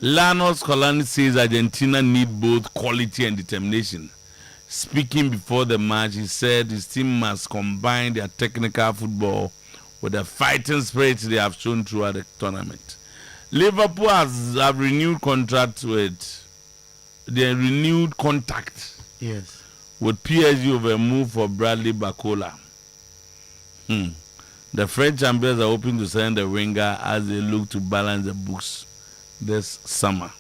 Lanos Colani says Argentina need both quality and determination. Speaking before the match, he said his team must combine their technical football with the fighting spirit they have shown throughout the tournament. Liverpool have renewed contact with with PSG over a move for Bradley Barcola. The French champions are hoping to send the winger as they look to balance the books this summer.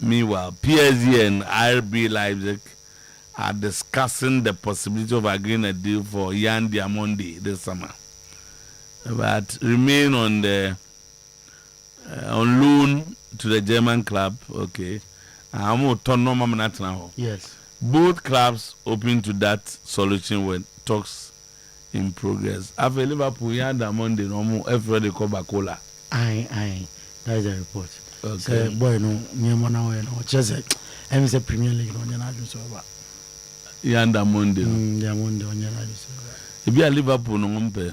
Meanwhile, PSG and RB Leipzig are discussing the possibility of agreeing a deal for Yan Diamondi this summer, but remain on loan to the German club. Okay, yes. Both clubs open to that solution with talks in progress. After Liverpool, Yan Diamondi, everybody call Bacola. Aye. That is a report. Okay. So, boy, no, just a Premier League. Yan Diamondi. If you are Liverpool, no pay.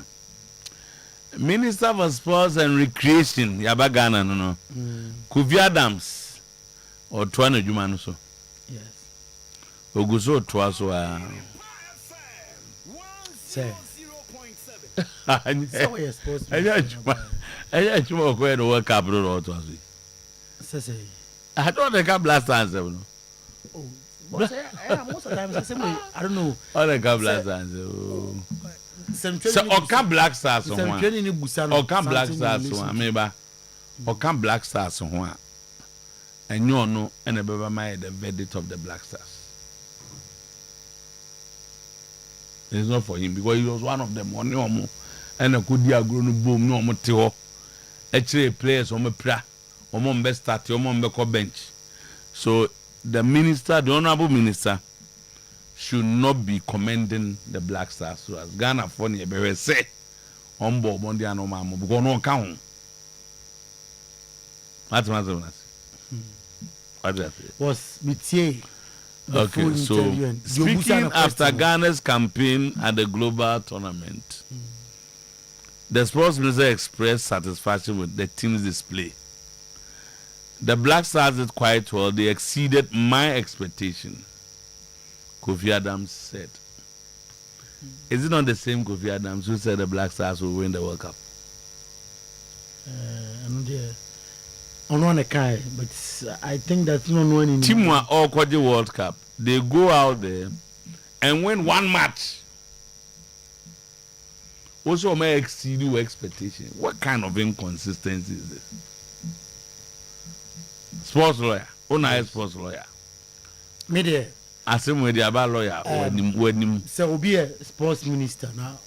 Minister for Sports and Recreation, Yabagana, no. Kofi Adams or Tuano Jumanuso. Yes. Oguso Tuaso. Say. So we are supposed to. I just go to World Cup or Tuaso. Say. I don't think I blast answer. Oh. Most of the time, I don't know. All the Cup blast answer. So Oka Black Stars on one. Oka Black Stars on maybe. Oka Black Stars on one. And you know, and the baby made the verdict of the Black Stars. It's not for him because he was one of them. And I could be a grown boom, no more teo. Actually, players on my pra, on my best start, on my bench. So the minister, the honorable minister, should not be commending the Black Stars. So as Ghana funny, be say on board Monday and Omamo because no count. What do I say? Was Mitier. Okay, so speaking after Ghana's campaign at the global tournament, the sports minister expressed satisfaction with the team's display. The Black Stars did quite well. They exceeded my expectation, Kofi Adams said. Is it not the same Kofi Adams who said the Black Stars will win the World Cup? On one account, but I think that no one in Team were all quite the World Cup. They go out there and win one match. Also, may exceed your expectation. What kind of inconsistency is this? Sports lawyer, sports lawyer. Media. I say with the about lawyer when him. So be a sports minister now,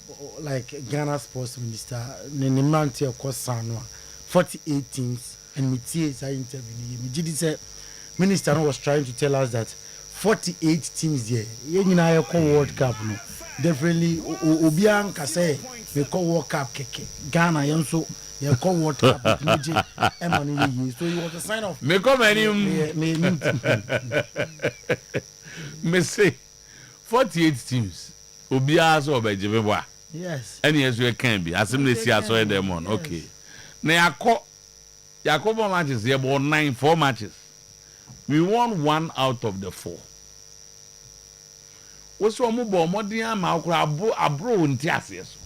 like Ghana sports minister. Nenimante of course, 48 teams, and Mitier I interviewed. Mitier said minister was trying to tell us that 48 teams there. You know, World Cup no. Definitely, Obiang Kase, we call World Cup keke. Ghana, Yanso. You call World Cup. So it was a sign of. Me come any. Me say 48 teams. Obia so by Jebeba. Yes. And yes, we can be. As they see us all them on. Okay. Now Yakobo matches here about 4 matches. We won 1 out of the 4. What's one more modern abro untias?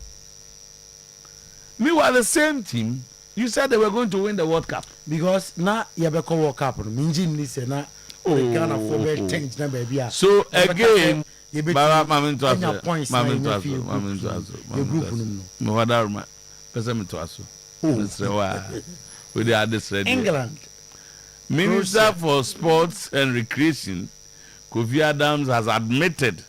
Meanwhile, the same team, you said they were going to win the World Cup. Because now you have a World Cup. Minjin listen now. Ghana for change na baby. So again, Baba Mamin to England. Minister for Sports and Recreation, Kofi Adams has admitted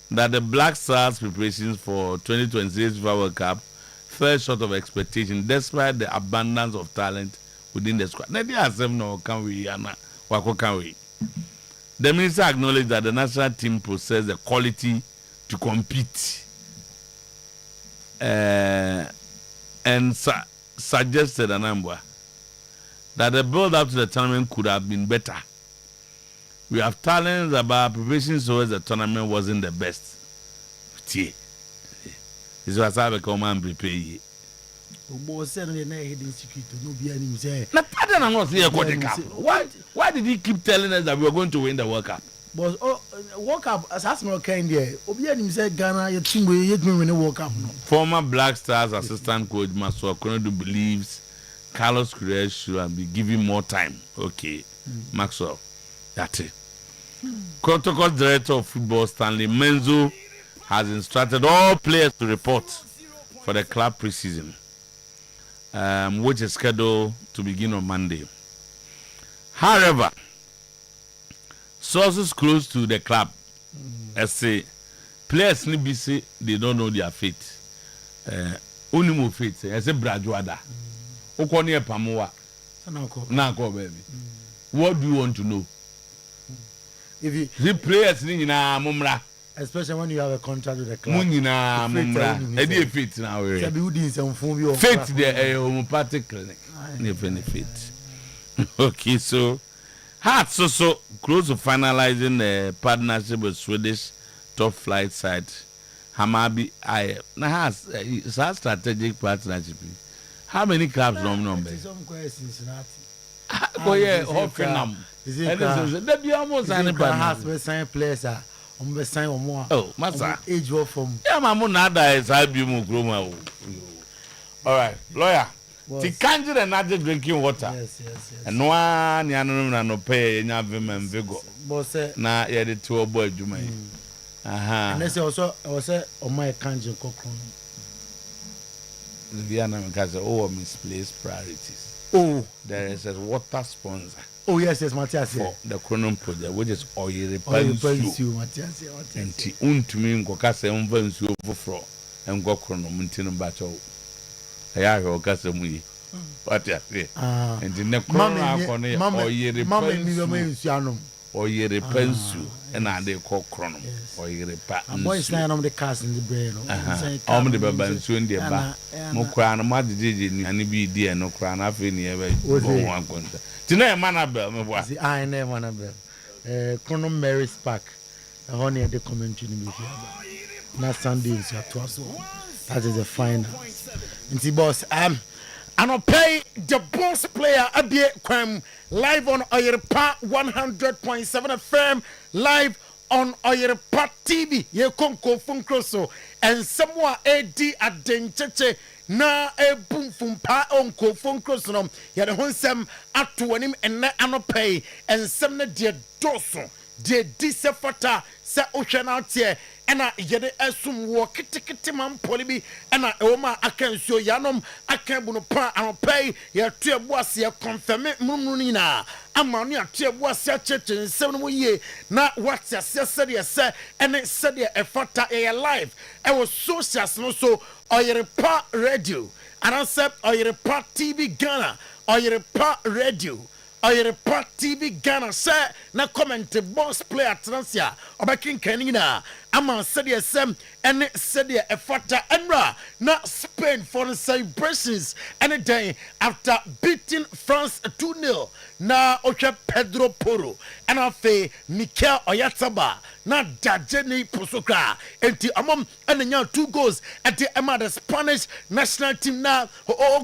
that the Black Stars preparations for 2026 FIFA World Cup fell short of expectation despite the abundance of talent within the squad. Now, the minister acknowledged that the national team possessed the quality to compete and suggested a number that the build-up to the tournament could have been better. We have talents, about preparations towards the tournament wasn't the best. This was how we come and prepare. Boss said they hidden secret no be any say. Na pardon am not say the cup. Why did he keep telling us that we were going to win the World Cup? But World Cup as no kind there. Obi any say Ghana your team we win the World Cup no. Former Black Stars assistant coach Maswa Konodu believes Carlos Queiroz should be given more time. Okay. Maxwell. That's it. Protocol Director of Football Stanley Menzo has instructed all players to report for the club preseason, which is scheduled to begin on Monday. However, sources close to the club say players need to say they don't know their fate. Only fate. I say Brajuada. Okoni Pamoa. Nako baby. What do you want to know? If you the players ni na mumra, especially when you have a contract with the club. Munina mumra. Edi fit now we. Fit the homeopathic clinic. Ni benefit. Okay, so Hearts so close to finalizing the partnership with Swedish top flight site Hamabi IF. Now has a strategic partnership. How many clubs number? Some questions Oh yeah, Hoffenheim. There be almost anybody. Has we sign players we sign more. Oh, massa. Age what from? Yeah, my mom nada is albumu groma. All right, lawyer. Ti kanji the nada drinking water. Yes. And no one ya no pay nya vim and vigo. Boss na ya the two boy juma. Aha. And say also on my kanji kokron. Viana because misplaced priorities. Oh, there is a water sponsor. Oh yes, Matthias. For the Chronon project, which is Oyerepa Matthias. And ti untumi nkokase mva nsuo foforo engo Chronon ntino bacho. Aya ho kase mu yi. What you say? And the Chronon akone Oyerepa. Oyerepa nsuo na dey call Chronon. Oyerepa. Boys na am the cast in the brain. Am the baba nsuo ndi ba. Mo kra na madjeje ni ani bi di e no kra na afi ni e ba bo ho akonta. Tina Manabel, my boy. I never Manabel. Chrono Mary's Park. I only had the commentary in the Not Sunday, so that is the final. And the boss, and I'll pay the boss player a bit crime live on Oyerepa 100.7 FM, live on Oyerepa TV. Ye konko funkroso and someone AD at Dencheche. Na boom from pa onko phone cross no ya de honsem ato anim enne anopay ensem na de doso de disefata se ohwe na tie ena yede asum wo kitikiti man polibi ena ewoma akansuo yanom akan no pa anopay ya tue boase ya confirm mununu na amanu ya tue boase acheche nsem no ye na what ya se de se ene se de efata e live e was socials no so Oyerepa Radio, and I said Oyerepa TV Ghana, Oyerepa Radio, Oyerepa TV Ghana. Say na comment boss player transfer. Obakin Kenina. Ama said SM and said efata Emra na Spain for the celebrations any day after beating France 2-0 na Oche Pedro Porro and afe Mikel Oyataba na Dajeni Posokra enti amom and 2 goals at the the Spanish national team now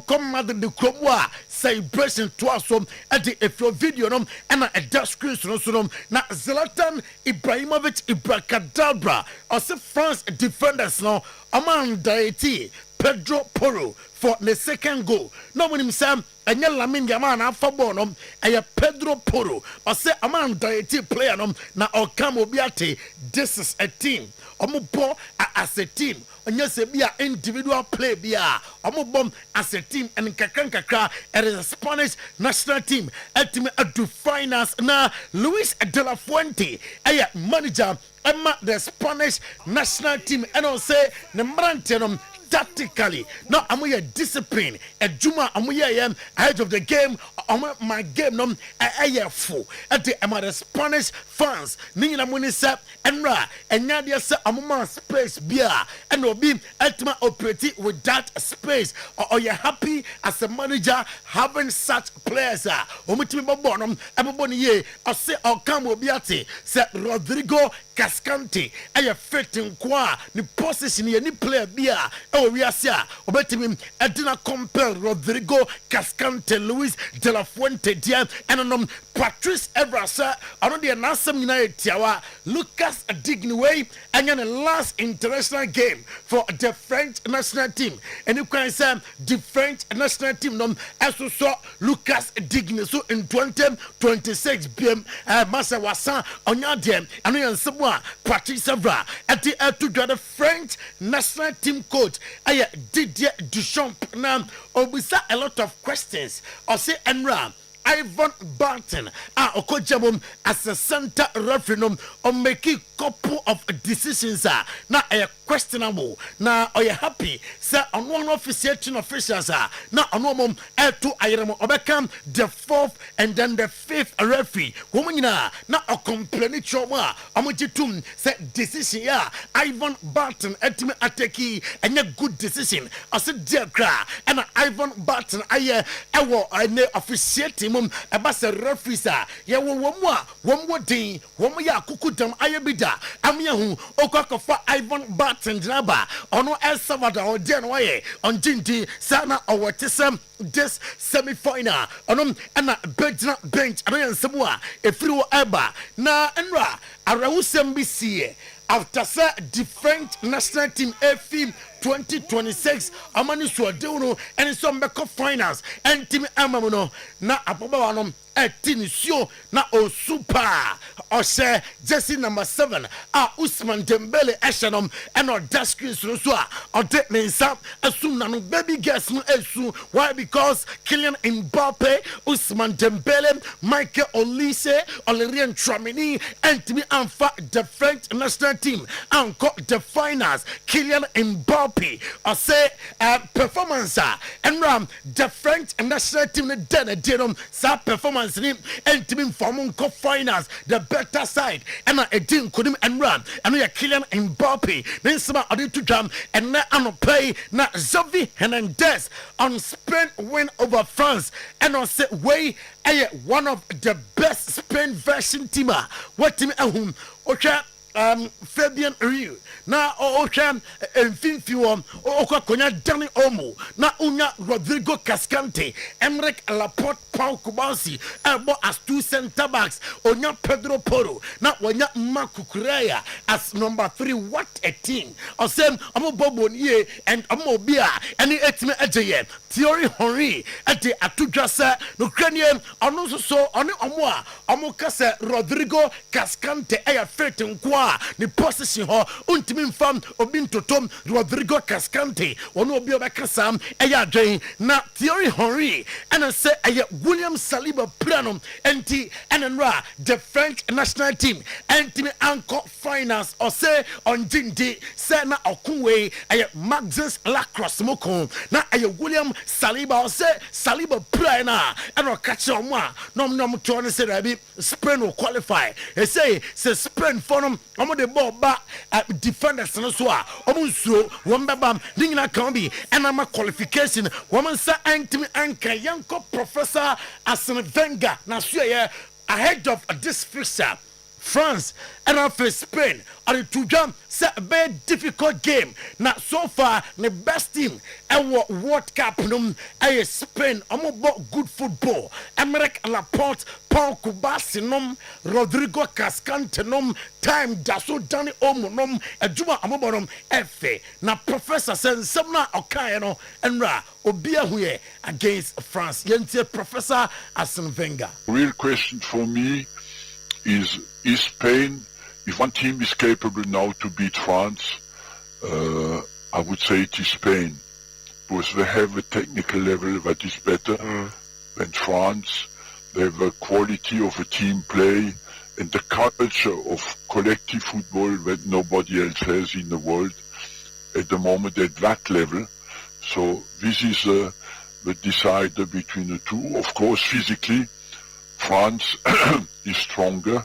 come at the Kromwa celebration to us at the if video no and a dash screen no na Zlatan Ibrahimovic Ibrakadabra or France defenders no among deity Pedro Porro for the second goal. No one himself and Lamin Yaman for Bonum and Pedro Porro or say among deity player no na Okamo Biate. This is a team. Omubo as a team. And yes, be an individual play be bomb as a team and kakra it is a Spanish national team ultimate to finance na Luis de la Fuente a manager Emma the Spanish national team and I'll say the Marantenum tactically no amuya discipline a juma amuya ahead of the game my game no a full at the Spanish fans nina munisa enra enyadia se amuma space bia and obi ultimate operating with that space or you happy as a manager having such players omutimi bobonum eboboni ye or say or come obiate se Rodrigo Cascante aya fitting kwa ni position ye ni player bia no we are obetimi edina compel Rodrigo Cascante, Luis de la Fuente Dia and Patrice Evra sir ono de nasam nyina etiawa Lucas Digne and the last international game for the French national team and you can say the French national team also saw Lucas Digne so in 2026 BM Massa Wassan onya dem and you sabwa Patrice Evra at the French national team coach Didier Deschamps now obisa a lot of questions or say Enra Ivan Barton okojabom as a center referee on making couple of decisions now questionable now are you happy sir on one officiating officials now on one to Oyerepa obekam the fourth and then the fifth referee woman now a complaint choma amujitum said decision Ivan Barton etime ateki and a good decision I said dear cra and Ivan Barton ewo officiating ebasa referees ye wo din wo ya kukudam ayebida amia hu okwakofa Ivan Barton draba ono El Salvador de no ye on jindi sana owotesem this semi-final ono na bedna bench ano nsemu efiri wo eba na enra arawusem bi sie after the French national team AFIM 2026 amani so deuno and some beko finals and team amamuno na apoba no etinisio na o super o se jersey number 7 Ousmane Dembele eshanom and o dascreen so o de mensa asum na no baby girls no esu why because Kylian Mbappe Ousmane Dembele Michael Olise Olerian Tchouameni and team anfa the French national team and got the finals Kylian Mbappe I say performance and the French national team did sa performance and team form finals the better side and I didn't couldn't and run and we are Kylian Mbappe then some other to jump and now I'm play na Xavi Hernandez on Spain win over France and I say way one of the best Spain version team what team okay Fabian Rio na okam mfimfiwo okwakonya Dani Olmo na unya Rodrigo Cascante Emerick Laporte Pau Kubansi ebo as two center backs onya Pedro Porro na wonya Marco Correa as number 3 what a team osem amo bobonye and amo bia any etime ejeye Thierry Henry ate atudwasa no kranie ono so oni omo kase Rodrigo Cascante eya fit nkwa ni position ho untimi mfam obintotom Rodrigo Cascante ono obi obekasam eya adwen na Thierry Henry and say eya William Saliba Plano enti enenra the French national team entimi anchor finals or say on jindi say na okunwe eya Maxence Lacrosse moko na eya William Saliba or say Saliba Plana and o catch on one nom to on say rabi Spain will qualify they say Spain for them the ball back defenders no so omunsuo wombabam dingina kan bi enama qualification woman sa antimi anka yanko Professor Arsene Wenger na so ahead of this fixture France and after Spain are to jump say a very difficult game now so far the best team and World Cup Spain good football Emerick Laporte Pau Kubansi Rodrigo Cascante time daso Dani Olmo aduma amobonom efe na Professor Sensomna Okayeno enra obia huye against France yentie Professor Arsene Wenger. Real question for me is Spain, if one team is capable now to beat France, I would say it is Spain, because they have a technical level that is better than France. They have a quality of a team play and the culture of collective football that nobody else has in the world at the moment at that level. So this is the decider between the two. Of course, physically, France is stronger.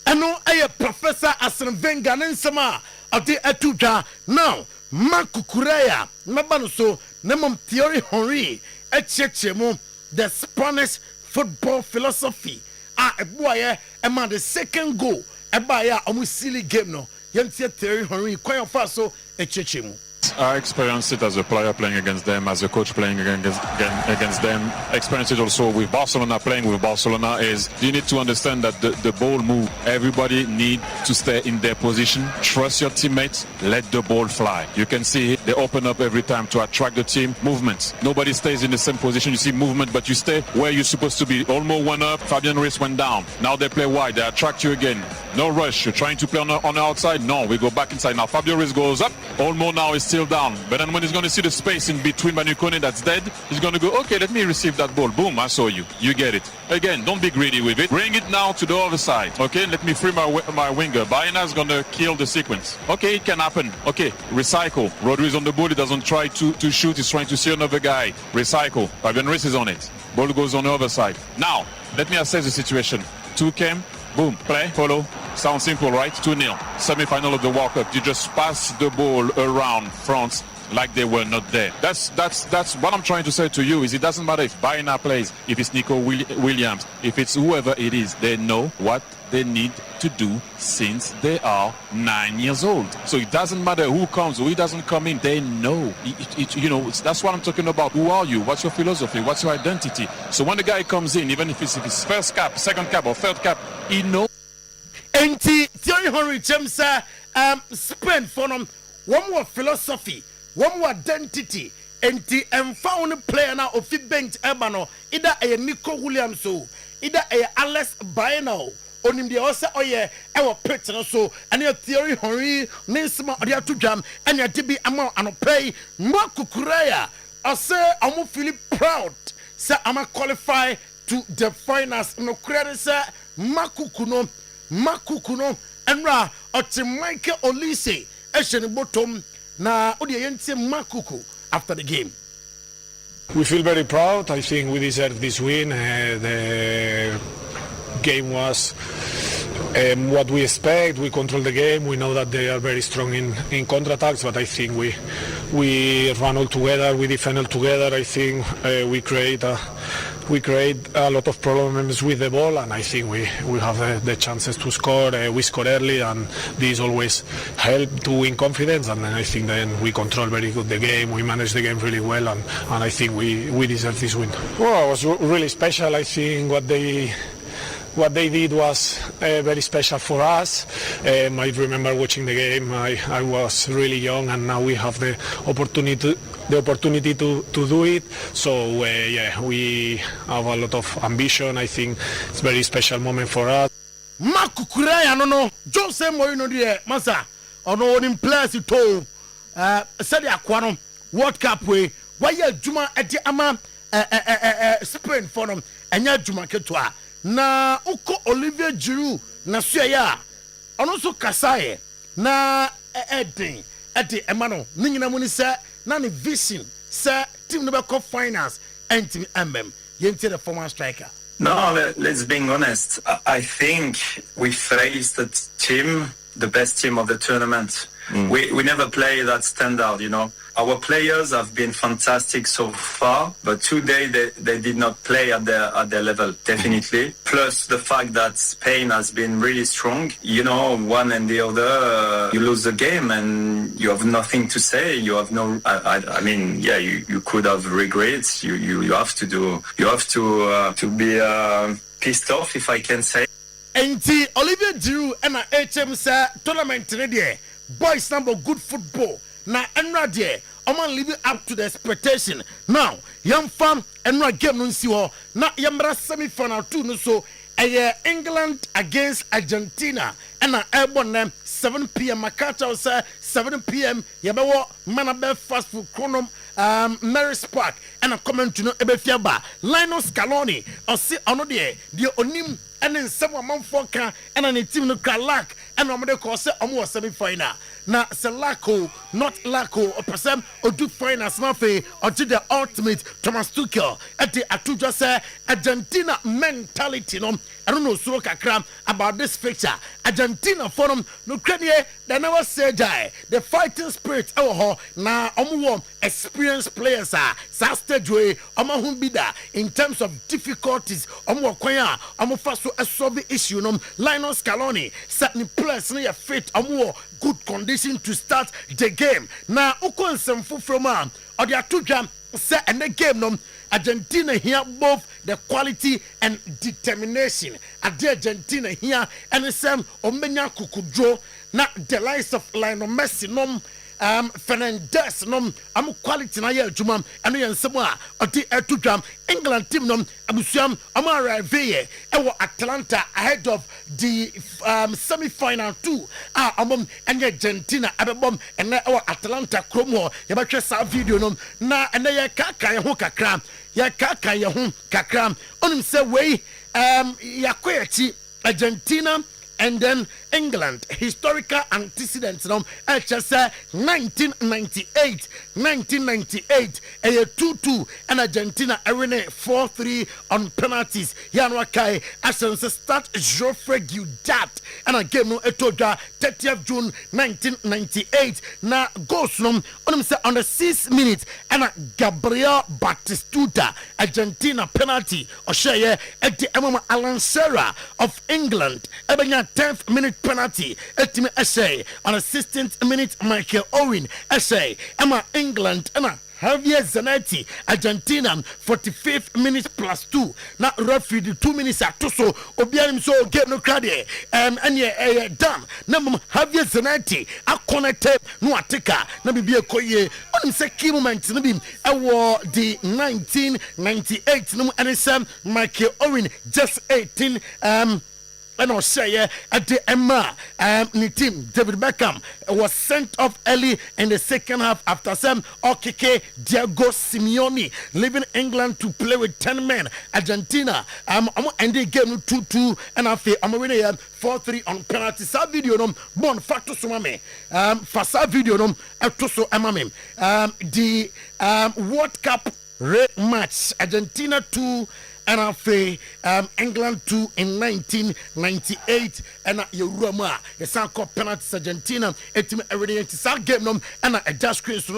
And no, Professor Arsene Wenger nsema ade atuja now Marco Correa mabano so nemom Thierry Henry echechemu the Spanish football philosophy eboye ema the second goal ebaya omu silly game no yentie Thierry Henry kwan fa so echechemu. I experienced it as a player playing against them, as a coach playing against them. Experience it also with Barcelona, playing with Barcelona. Is you need to understand that the ball move. Everybody need to stay in their position. Trust your teammates. Let the ball fly. You can see they open up every time to attract the team. Movements. Nobody stays in the same position. You see movement, but you stay where you're supposed to be. Olmo went up. Fabian Ruiz went down. Now they play wide. They attract you again. No rush. You're trying to play on the outside. No, we go back inside. Now Fabian Ruiz goes up. Olmo now is still down. But then when he's going to see the space in between Banukone that's dead, he's going to go, okay, let me receive that ball. Boom, I saw you. You get it. Again, don't be greedy with it. Bring it now to the other side. Okay, let me free my winger. Bayena's going to kill the sequence. Okay, it can happen. Okay, recycle. Rodri's on the ball. He doesn't try to shoot. He's trying to see another guy. Recycle. Fabian Ruiz is on it. Ball goes on the other side. Now, let me assess the situation. 2 came. Boom, play, follow. Sounds simple, right? 2-0. Semi-final of the World Cup. You just pass the ball around France like they were not there. That's what I'm trying to say to you is it doesn't matter if Baena plays, if it's Nico Williams, if it's whoever it is, they know what they need to do since they are 9 years old. So it doesn't matter who comes or who doesn't come in, they know. That's what I'm talking about. Who are you? What's your philosophy? What's your identity? So when the guy comes in, even if it's first cap, second cap or third cap, he knows. Enti Thierry Henry James Spain for them one more philosophy, one more identity. Enti found player now of bench Ebano, either a Nico Williams, either a Alex Baena. Onim de ose oye ewo petro so ene Thierry Henry nisma ode atudwam ene tibi ama anopay makukura ose amu feel proud say ama qualify to the finals no credit say makukuno enra oti Michael Olise ehye bottom na ode yenti makuku after the game. We feel very proud. I think we deserve this win. The game was what we expect. We control the game. We know that they are very strong in counterattacks, but I think we run all together. We defend all together. I think we create a lot of problems with the ball, and I think we have the chances to score. We score early, and this always help to win confidence. And then I think then we control very good the game. We manage the game really well, and I think we deserve this win. Well, it was really special. I think what they did was very special for us. I remember watching the game. I was really young, and now we have the opportunity to do it. So we have a lot of ambition. I think it's a very special moment for us. Makukuraya no Jose Mourinho de masa ono onim players to said akwano World Cup we why juma edi ama Spain for them enya juma ketwa na uko Olivier Giroud na suya ono so kasaye na edi emano ninyina muni se na ne vision se team no be call finals and team yenti the former striker. No, let's be honest. I think we faced the best team of the tournament. We never play that standard, you know. Our players have been fantastic so far, but today they did not play at their level, definitely. Plus the fact that Spain has been really strong. You know, one and the other, you lose the game and you have nothing to say. You have no. I mean, yeah, you could have regrets. You have to do. You have to be pissed off, if I can say. Enti Olivier Giroud and HM tournament ready. Boys number good football. Na enra there, oman living up to the expectation. Now, young fam enra game no si ho. Na yambra semi-final 2 no so England against Argentina. And na airborne them 7 p.m. Makata say 7 p.m. Yabewo Manabe fast food chronom Mary's Park and a comment to no Ebefiaba. Linus Scaloni or see ono there the onim and then someone month for can and an team no lack and no call say almost semi-final. Na Selako, not Lako, or person or do finance nothing or do the ultimate Thomas Tuchel at the Atuja say Argentina mentality. No, I don't know so kakram about this picture. Argentina forum no credit they never say die. The fighting spirit na omuwom experienced players are stage way omo bida in terms of difficulties omo kwanya omo fa so solve the issue no Linus Scaloni certain players no fit omo good condition to start the game na ukonsem from or the atudwa say and the game no Argentina here both the quality and determination at the Argentina here and the same omenya kukudro na the likes of Lionel Messi no Fernandez no am quality na ye adwuma eno ye nsemo a odi etudwam England team no abusuam am arrive e Atlanta ahead of the semi-final 2 amom enye Argentina abebom ene Atlanta kromo ye betwe sa video no na ene ye kaka ye ho kakra onim se we yakoyachi Argentina and then England historical antecedents no just 1998 2-2 and Argentina arena 4-3 on penalties yanwa kai asense start Geoffrey Guidat and a game no etoda 30th June 1998 na goals no on say on the 6th minute and Gabriel Batistuta Argentina penalty or share at the Alan Serra of England ebenya 10th minute penalty etime essay on a 16th minute Michael Owen essay Emma England Emma Javier Zanetti Argentina 45th minute +2 na referee the 2 minutes atoso obianim so game no crade and done na Javier Zanetti akonete no ateka na bibie koye on say key moment no bi the 1998 no and some Michael Owen just 18 and I'll say at the Emma the team David Beckham was sent off early in the second half after some Okike Diego Simeone leaving England to play with 10 men. Argentina and the game 2-2 and I feel I'm winning 4-3 on penalty. Sa video no bon facto sumame fasa video no etoso amame the World Cup match Argentina 2 and I say England 2 in 1998 and Euroma a called penalty Argentina etim everything into game no and a just screen so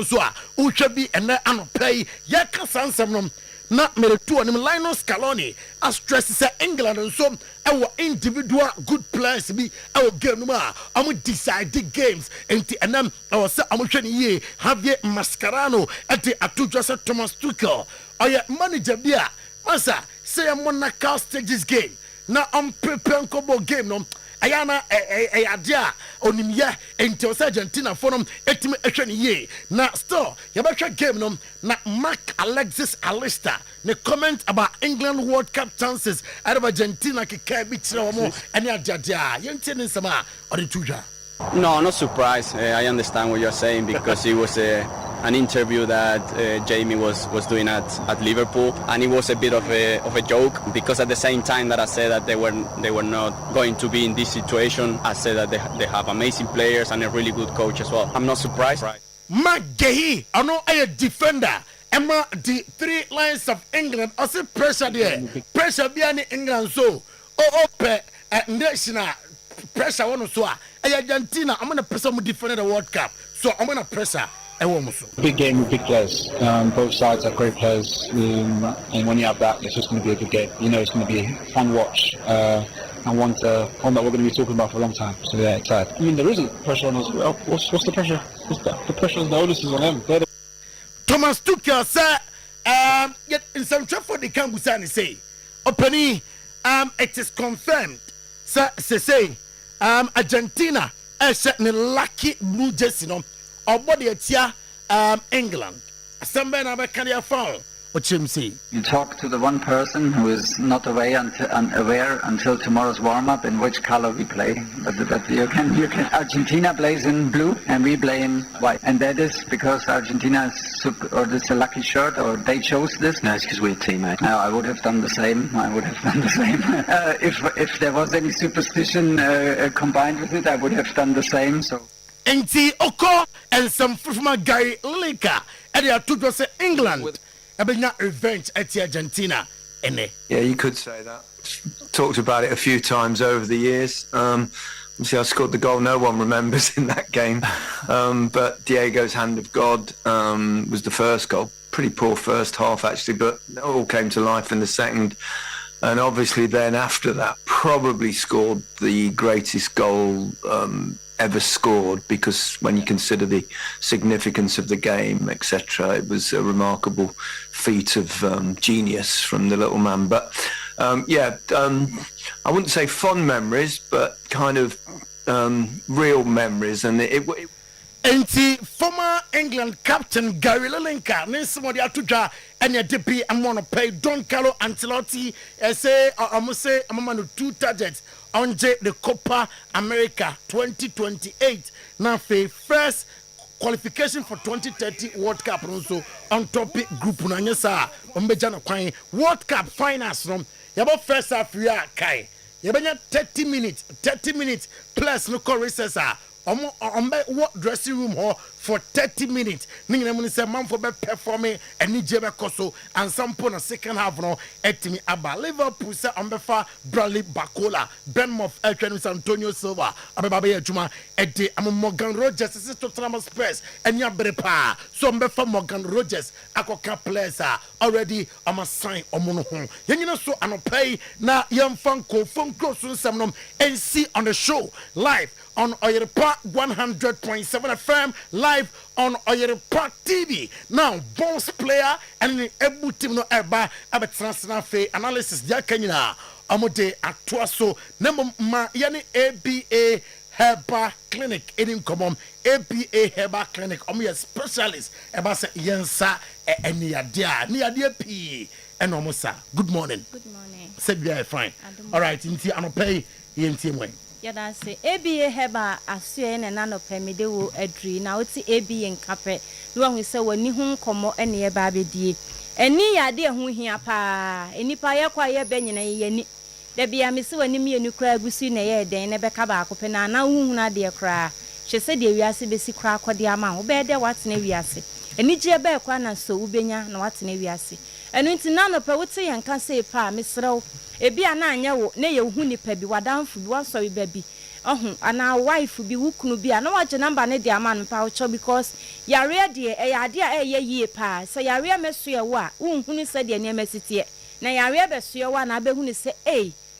be and then play ya kasansam no na mere two on Linus Scaloni as stress say England and so our individual good players be our game no am decide the games enti enam our say am hwani ye Javier Mascherano at the Atudwa Thomas Tuchel oya manager bia Asa say I'm on knockout stages game. Now I'm preparing combo game no. Ayana adia onimye enti Argentina for them etime ehwani ye. Na still you better game no na Mark Alexis Alistair ne comment about England World Cup chances out of Argentina ke bi tire omo ene adia yenti ne nsama odi tuja. No, not surprised. I understand what you're saying because it was an interview that Jamie was doing at Liverpool, and it was a bit of a joke because at the same time that I said that they were not going to be in this situation, I said that they have amazing players and a really good coach as well. I'm not surprised. Magehi, I know a defender. Emma, the 3 lines of England, I say pressure there. Pressure behind England so. National pressure one so. Argentina, I'm gonna press them defend the World Cup. So I'm gonna press her. Big game with big players. Both sides have great players, and when you have that, it's just going to be a good game. You know, it's going to be a fun watch, and one that we're going to be talking about for a long time. So yeah, excited. I mean, there isn't pressure on us. Well, what's the pressure? The pressure is the onus is on them. Thomas Tuchel said, yet in some trouble they can't say, openly, it is confirmed. Say, Argentina is certainly lucky blue jersey no. Or body at England. Somebody never can fall. What you say? You talk to the one person who is not aware until tomorrow's warm-up in which color we play. But you can. Argentina plays in blue and we play in white, and that is because Argentina is this a lucky shirt, or they chose this. No, it's because we're a team, mate. No, I would have done the same. If there was any superstition combined with it, I would have done the same. So. Enti Oko and some from Gary Lineker and they are two to say England. Abenya revenge at Argentina. Yeah, you could say that. Talked about it a few times over the years. Obviously, I scored the goal no one remembers in that game. But Diego's hand of God was the first goal. Pretty poor first half, actually, but it all came to life in the second. And obviously then after that, probably scored the greatest goal ever scored, because when you consider the significance of the game, etc., it was a remarkable feat of genius from the little man. But I wouldn't say fond memories, but kind of real memories. And it former England captain Gary Lineker, somebody to draw and your DP, I'm going to pay Don Carlo Ancelotti. I'm going to say, I'm going to 2 targets on the Copa America 2028. Now, for first qualification for 2030 World Cup, also on topic group Nanyasa, World Cup finals from your first half, we are Kai. You 30 minutes plus no recess. What dressing room hall for 30 minutes. Ningle say man for be performing and ni jebe koso and some point second half no etimi aba Liverpool say ambefa Bradley Bacola Benmouth Eltwen Antonio Silva abeba be adwuma ede am Morgan Rogers is Tottenham Spurs enya brepa so ambefa Morgan Rogers akoka players already am sign omono ho yenyina so anopai na yemfan ko phone cross nsem nom and see on the show live on Oyerepa 100.7 FM, live on Oyerepa TV. Now, boss player and Ebu team no eba abetransna fe analysis dia kanyina amode atoa so nemo ma yani ABA Herbal Clinic in common ABA Herbal Clinic omo specialist eba se yensa eni adia ni adia p and omosa. Good morning. Good morning. Said we are fine. All right, inti anopai yenti mwe. Yada say ABA heba asue na nano pemide wo adri na oti ABA nkape no hu se wani hu nkomo ene ye ba bedie eni yade hu hia pa enipa ye kwa ye benyina ye ni da bia me se wani me ni kra agusu na ye den ne beka ba akope na na hu na de kra hye se de wiase besi kra akode ama wo be de watene wiase eni je be kwa na so ubenya na watene wiase enu nti nano pe wote ye nka se pa me srew ebi ana anya wo ne ye hu nipa bi wadanfo bi wasori ba bi ana wife bi wukunu bi ana waje number ne de ama no pa wo because yare de ade a ye pa so yare meso ye wo a unhunu se de ne mesitiye na yare beso ye wo na abehunu se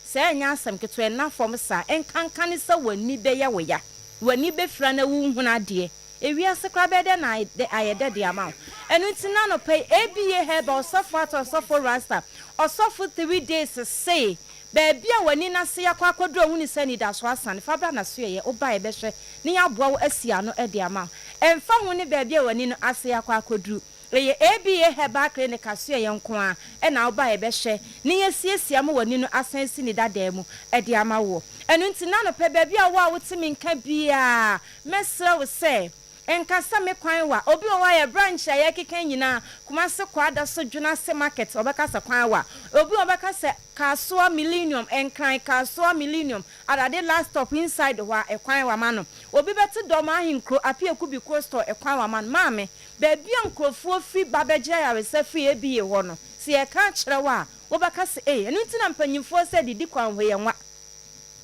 se anya asem keto na fom sa enkankane se wani be ye wo ya wani be fra na unhunu ade ewiase kra be de na ayede de ama enu ntina no pay ABA Herbal Sofo Rasta osofo 3 days say baby a wani na se yakwa kodro huni se ni da so asan fa bra na so ye oba e be hwe ni aboa wo asia no e de ama emfa hu ni baby a wani no ase yakwa kodru eye ABA Herbal Clinic aso ye nko a e na oba e be hwe ni yesiesia mo wani no asan si ni dada mu e de ama wo enu ntina no pay baby a wo a wotimi nka bia mesra wo se enkasa me kwan wa obi o wa ye branch ya keken nyina kuma se kwada so dwuna se market obeka se kwan wa obi obeka se Kasoa Millennium enkran Kasoa Millennium adade last stop inside wa ekwan wa mano obi beti doma hinkro apie kubi coaster ekwan wa man maame baby ankrofo fi babeja ya we se fi ebi ho no se e ka kire wa obeka se enu ntina mpanyimfo se didi kwan ho ye nwa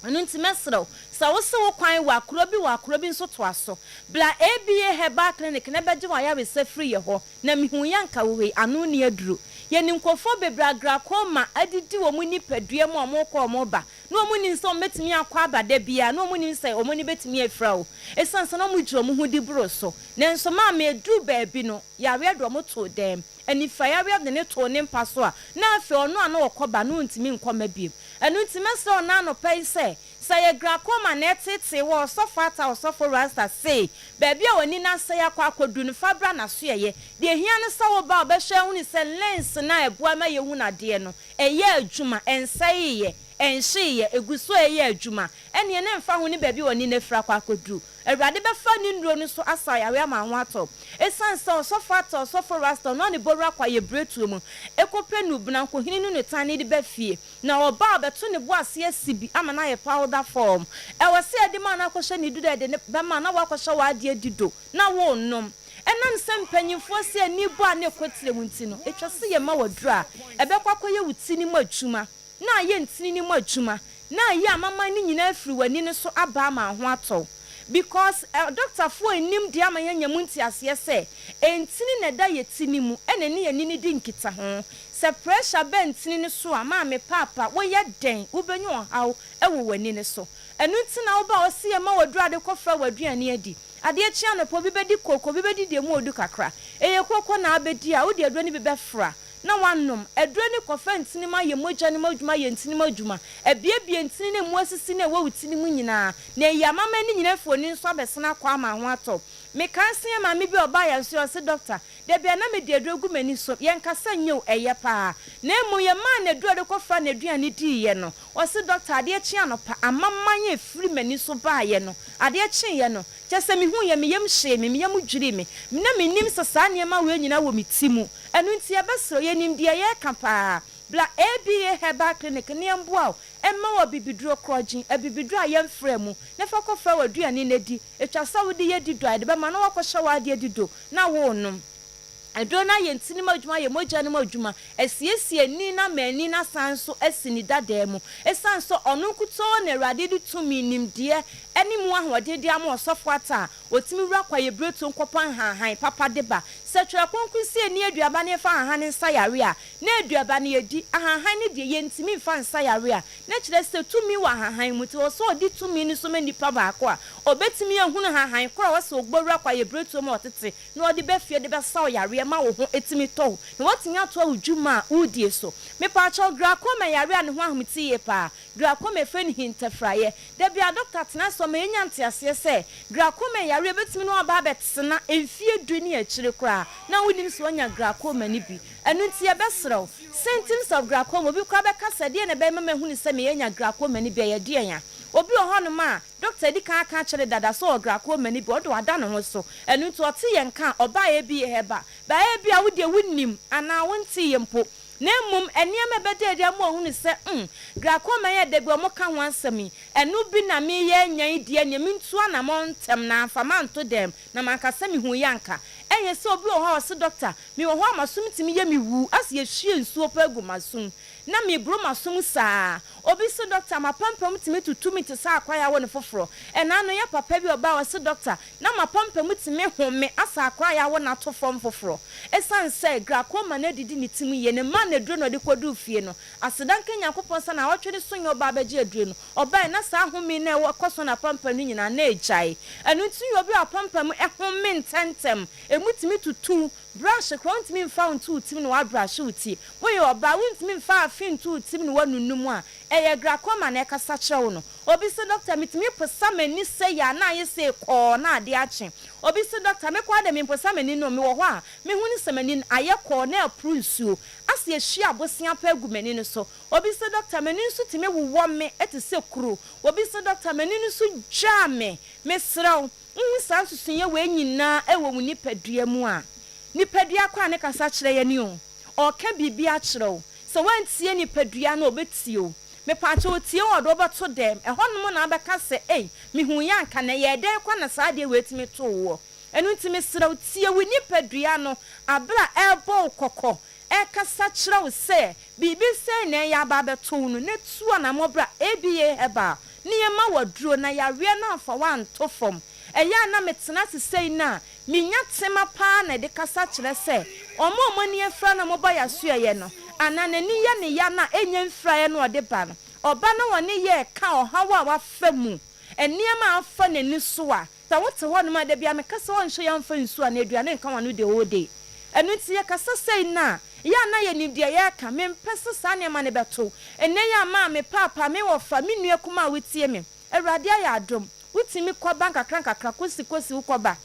enu ntimesrew sa wo se wo kwan wa kuro bi nso to aso bla ABA Herbal Clinic na beje wa ya we se free ye ho na mihu yanka wo we anu ne aduro ye ni nkofo bebragra koma adidi wo mu ni padua mu omoko omoba no mu ni nso metimi akwa abada bia no mu ni nse omoni betimi afra o esanse no mu jiro mu hudi bro so na nso ma me edu ba bi no ya we do mo to dem eni fa ya we de ne to ne mpa so a na afi ono ana wokoba no ntimi nkoma biem enu ntimi so na no pai se say grakoma netete wo sofo rasta say baby a woni na say akwa akodu no fabra na so ye de hia ne sa wo ba obehwe hu ni se lens na eboa ma ye hu na de no eye adwuma ensai ye enhye ye eguso eye adwuma ene ne mfa hu ni baby woni na fra kwa akodu Erade be fa ni ndro ni so asa ya we ama ho atop esanse sofo rasta no ne borua kwa ye bretu mu ekope nu bna ko hini nu ne tane de be fie na oba beto ne bo ase asibi ama na ye powder form e wo se ade ma na ko hye ni dude de be ma na wa ko hye wa ade dido na wo nnom enam sempanyimfo se ani bo ane kwetire mu ntino etwa se ye ma wadura ebe kwakọ ye wutini mu atuma na ye ntini ni mu atuma na ya mama ni nyina afiri wani ne so aba ma ho ato because doctor for nim dia ma yanya munti ase se entini na da yetini mu ene ne yani ni di nkita ho se pressure bentini ne so ama me papa wo ye den wo benyu haw ewo wani ne so enu ntina wo ba wo se ye ma wadu ade kofra waduane adi ade echi anopo bi bedi koko bi bedi de mu odu kakra eye koko na abedi a wo de aduro ni bi befra na wanom aduro ni kofa ntini ma ye moja ni modwuma ye ntini modwuma ebiebie ntini ne mu asisi ne wo wutini mu nyina na ya mama ni nyina foni nso abesena kwa ma ho ato me kan se ma me bi oba ya nso se doctor de bia na me de aduro gu mani so ye nkasa nyew eye pa na emu ye ma na aduro de kofa na aduane di ye no o se doctor ade echi anopa amama ye firi mani so ba ye no ade echi ye no chese mi hu ye me yem hye me yem dwiri me na me nim sesa ne ma we nyina wo mitimu enu nti e besro ye nim de ye kapa bla ABA Herbal Clinic ne mboa emma wo bibiduro krogin abibiduro ayem fremu ne fa kofa waduane nedi etwasa wo de ye dido de be ma na wakosha wa de dido na wo num adona ye ntini madwuma ye moja ne madwuma esiesie ni na mani na sanso esini dademu esanso onu kuto na awade du tumi nimde enimu ahode de am osofo ata otimi wura kwa ye breto nkopan han papa deba setwa konkusi eni aduaba ne fa han nsa yare a na aduaba ne yedi han ne de ye ntimi fa nsa yare a na kire se tumi wa han muti wo so odi tumi ni so mani pa ba ko a obetimi ehunu han kora wo se ogbowura kwa ye breto ma otete na odi be fie de be sa yare ma wo ho etimi to na wotinya to udwuma udie so me pa cho grako ma yare a ne ho ahumti ye pa grako me fe ni hintafraye de bia doctor tena so ma enya ntiase se grako ma yare betimi no aba betena emfie duni a chire kra na wonim so nya grako ma ni bi enu ntia besrew symptoms of glaucoma bi kwa be kasa de na be mama hu ni se me nya glaucoma ni bi ye de nya obi ohonu ma doctor di kan aka kire dada so glaucoma ni bi odo ada no ho so enu nti ote ye nka oba ye bi heba ba ye bi a wo de wunnim ana wonti ye mpo na mum eniam bede de mo hu ni se glaucoma ye de bi o mo ka ho ansami enu bi na me ye nyan die nya mi ntu ana mo ntem na afama nto dem na makasa mi hu yanka enye se obi o se doctor mi wo ho amasum timi ye mi wu as ye hwie nsuo pa gu masum na mi bro masum saa obi se doctor mapampam timi tutumi te sa akwaya wo ne foforo ena no ya papa bi oba o se doctor na mapampam timi home asa akwaya wo na to fom foforo esan se glaucoma na didi ni timi ye ne ma na duro no de kodu fie no asedan kenya kopon sa na watwe sonyo oba abeje aduro no oba na sa home na wo koso na pampam ni nyina na ejai enu ti obi apampam ehome ntentem emutimi tutu brush kront mi found two timi no wa brush uti wo ye oba wuntimi mfa afin two timi no wanunum a eye glaucoma na ekasa kyerewo no obi se doctor mitimi posa mani se ya na ye se ko na ade ache obi se doctor me kwa de mi posa mani no me wo ho a me hu ni se mani aye ko na aprusuo ase ehwi abosia pa agu mani no so obi se doctor mani nso timi wo me eti se kuro obi se doctor mani nso dwa me sraw nsa susunye we nyina ewo mu nipadua mu a nipadua kwa ne kasa kire ye ni o ka bibia kire so wantie nipadua na obetio me pacho tie odo beto dem ehonum na abeka se me hu yanka na ye den kwa na saade wetimi to wo enu ntimi sraw tie we nipadua no abra elbo kokko kasa kire se bibi se na ya ba beto no ne tuo na mobra ABA eba ne ma waduro na ya we na afa wan to fom eya na metena sesei na minya tema pa na de kasa kire se omo ni efra na moba ya so ye no anana ni ya ne ya na enya mfra ye no ode ba no oba na woni ye ka ohawa wa famu eniema afa na ni so a ta wote ho no ma de bia me kasa won hye ya mfa nsu a na aduane nka wano de ode enu ti ye kasa sei na ya na ye ni de ye ka me mpese sa ne ma ne beto ene ya ma me papa me wo fa me nua kuma wetie me awrade ya adom utimi kwa banka kranka kosi ukoba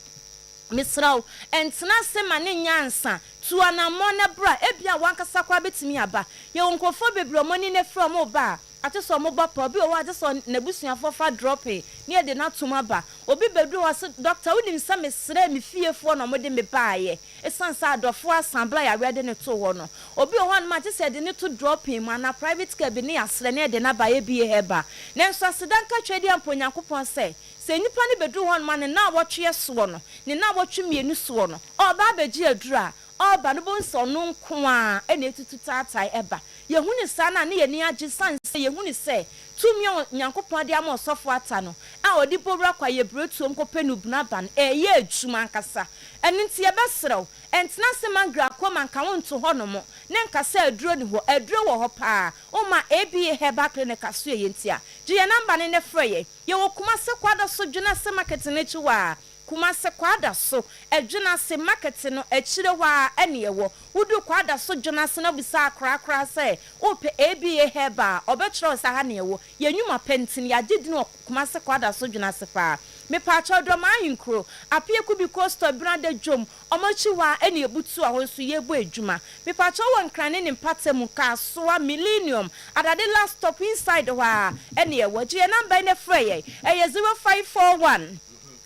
misraw entena se mane nyansa tuana mona bra ebia wankasa kwa betimi aba ye wonkofo bebre moni ne from oba ateso mo ba pa obi o wa ateso nabusuafo fa drop ne de na tuma ba obi bedru was doctor unim sa mesre me fiefo no mo de me baaye esansa adofo assembly ya rede ne to wo no obi o han ma tese de ne to drop him na private care bi ne asre ne de na baaye bi heba nenso asedanka twedi amponyankopon se nipa ne bedru hon ma ne na wotwe so no ne na wotwe mienu so no oba beji adura oba no bon so no nko a ene tutu tatai eba ye hu ni sana na ye ni age san se ye hu ni se tumi nyankopon de am osofo ata no a odi bowra kwa ye bretu nkope no bunaban ye adwuma nkasa ene nti ye besrew entena se mangra akoma nka wonto ho no mo ne nkasa aduro ni ho aduro wo ho pa o ma ABA Herbal Clinic aso ye ntia je ye number ne freye ye wo kuma se kwada so dwena se market ne chiwa kuma se kwada so edwena se market no echire wa ene ye wo wudu kwada so dwena se no bisa akra se ope ABA Herbal obetro sa ha ne ye wo ye nwuma pentin ya gidi no kuma se kwada so dwena se pa me pa chodro ma yinkro apie ku bi costo branda jom omachi wa ene ebutu a wonso ye bo adwuma me pa cho won krane ne mpatem ka so millennium adade last stop inside wa ene ye wo je number ne freye 0541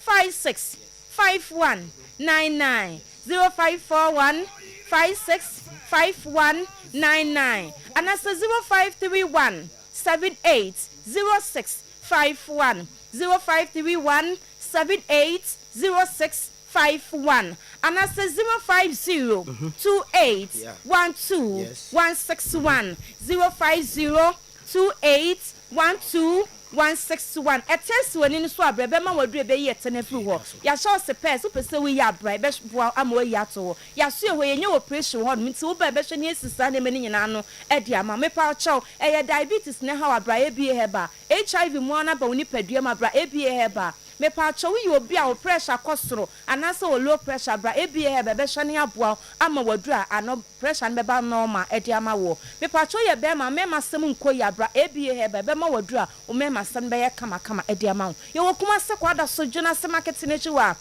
565199 0541 565199 and that's 0531 780651 0531 780651 and that's 050 28 12 161 050 28 12 161 etes woni so abrebe ma wadu ebe ye tenefu ho ya sho se pes so pese we ya bra be boa amo ya to ya so ho ye nye operation ho nti wo ba be hwe ne sisa na meni nyina no e dia ma me pa chow e diabetes ne ha wa bra ABA Herbal HIV mu na ba woni padua ma bra ABA Herbal me pa chow yi obi a pressure kosoro anase o low pressure bra ABA Herbal be hwe ne aboa ama wadu a ano pressure ne ba normal e dia ma wo me pa chow ye be ma me masem nko ya bra ABA Herbal be ma wadu a o me masem be ye kama e ma ye wo kuma se kwada so dwuna se market ne chiwa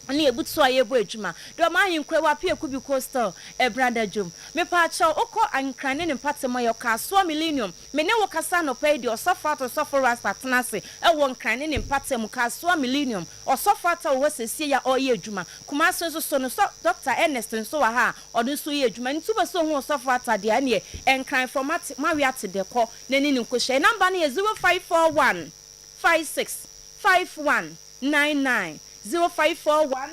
ani ebutu aye bo adwuma do ma yinkwe wa pie kubi coastal brother jom me pa cha okọ ankrane ne patem ayo ka so millennium me ne wo kasa no pay di osofato rasta tenase e wo nkrane ne patem ka so millennium osofato wo sesie ya oye adwuma kuma so no so Dr. Ernest nso wa ha odun so ye adwuma ntuba so hu osofato de ane enkran format ma wi ate de ko ne ni nko hye number ne 0541 565199 0541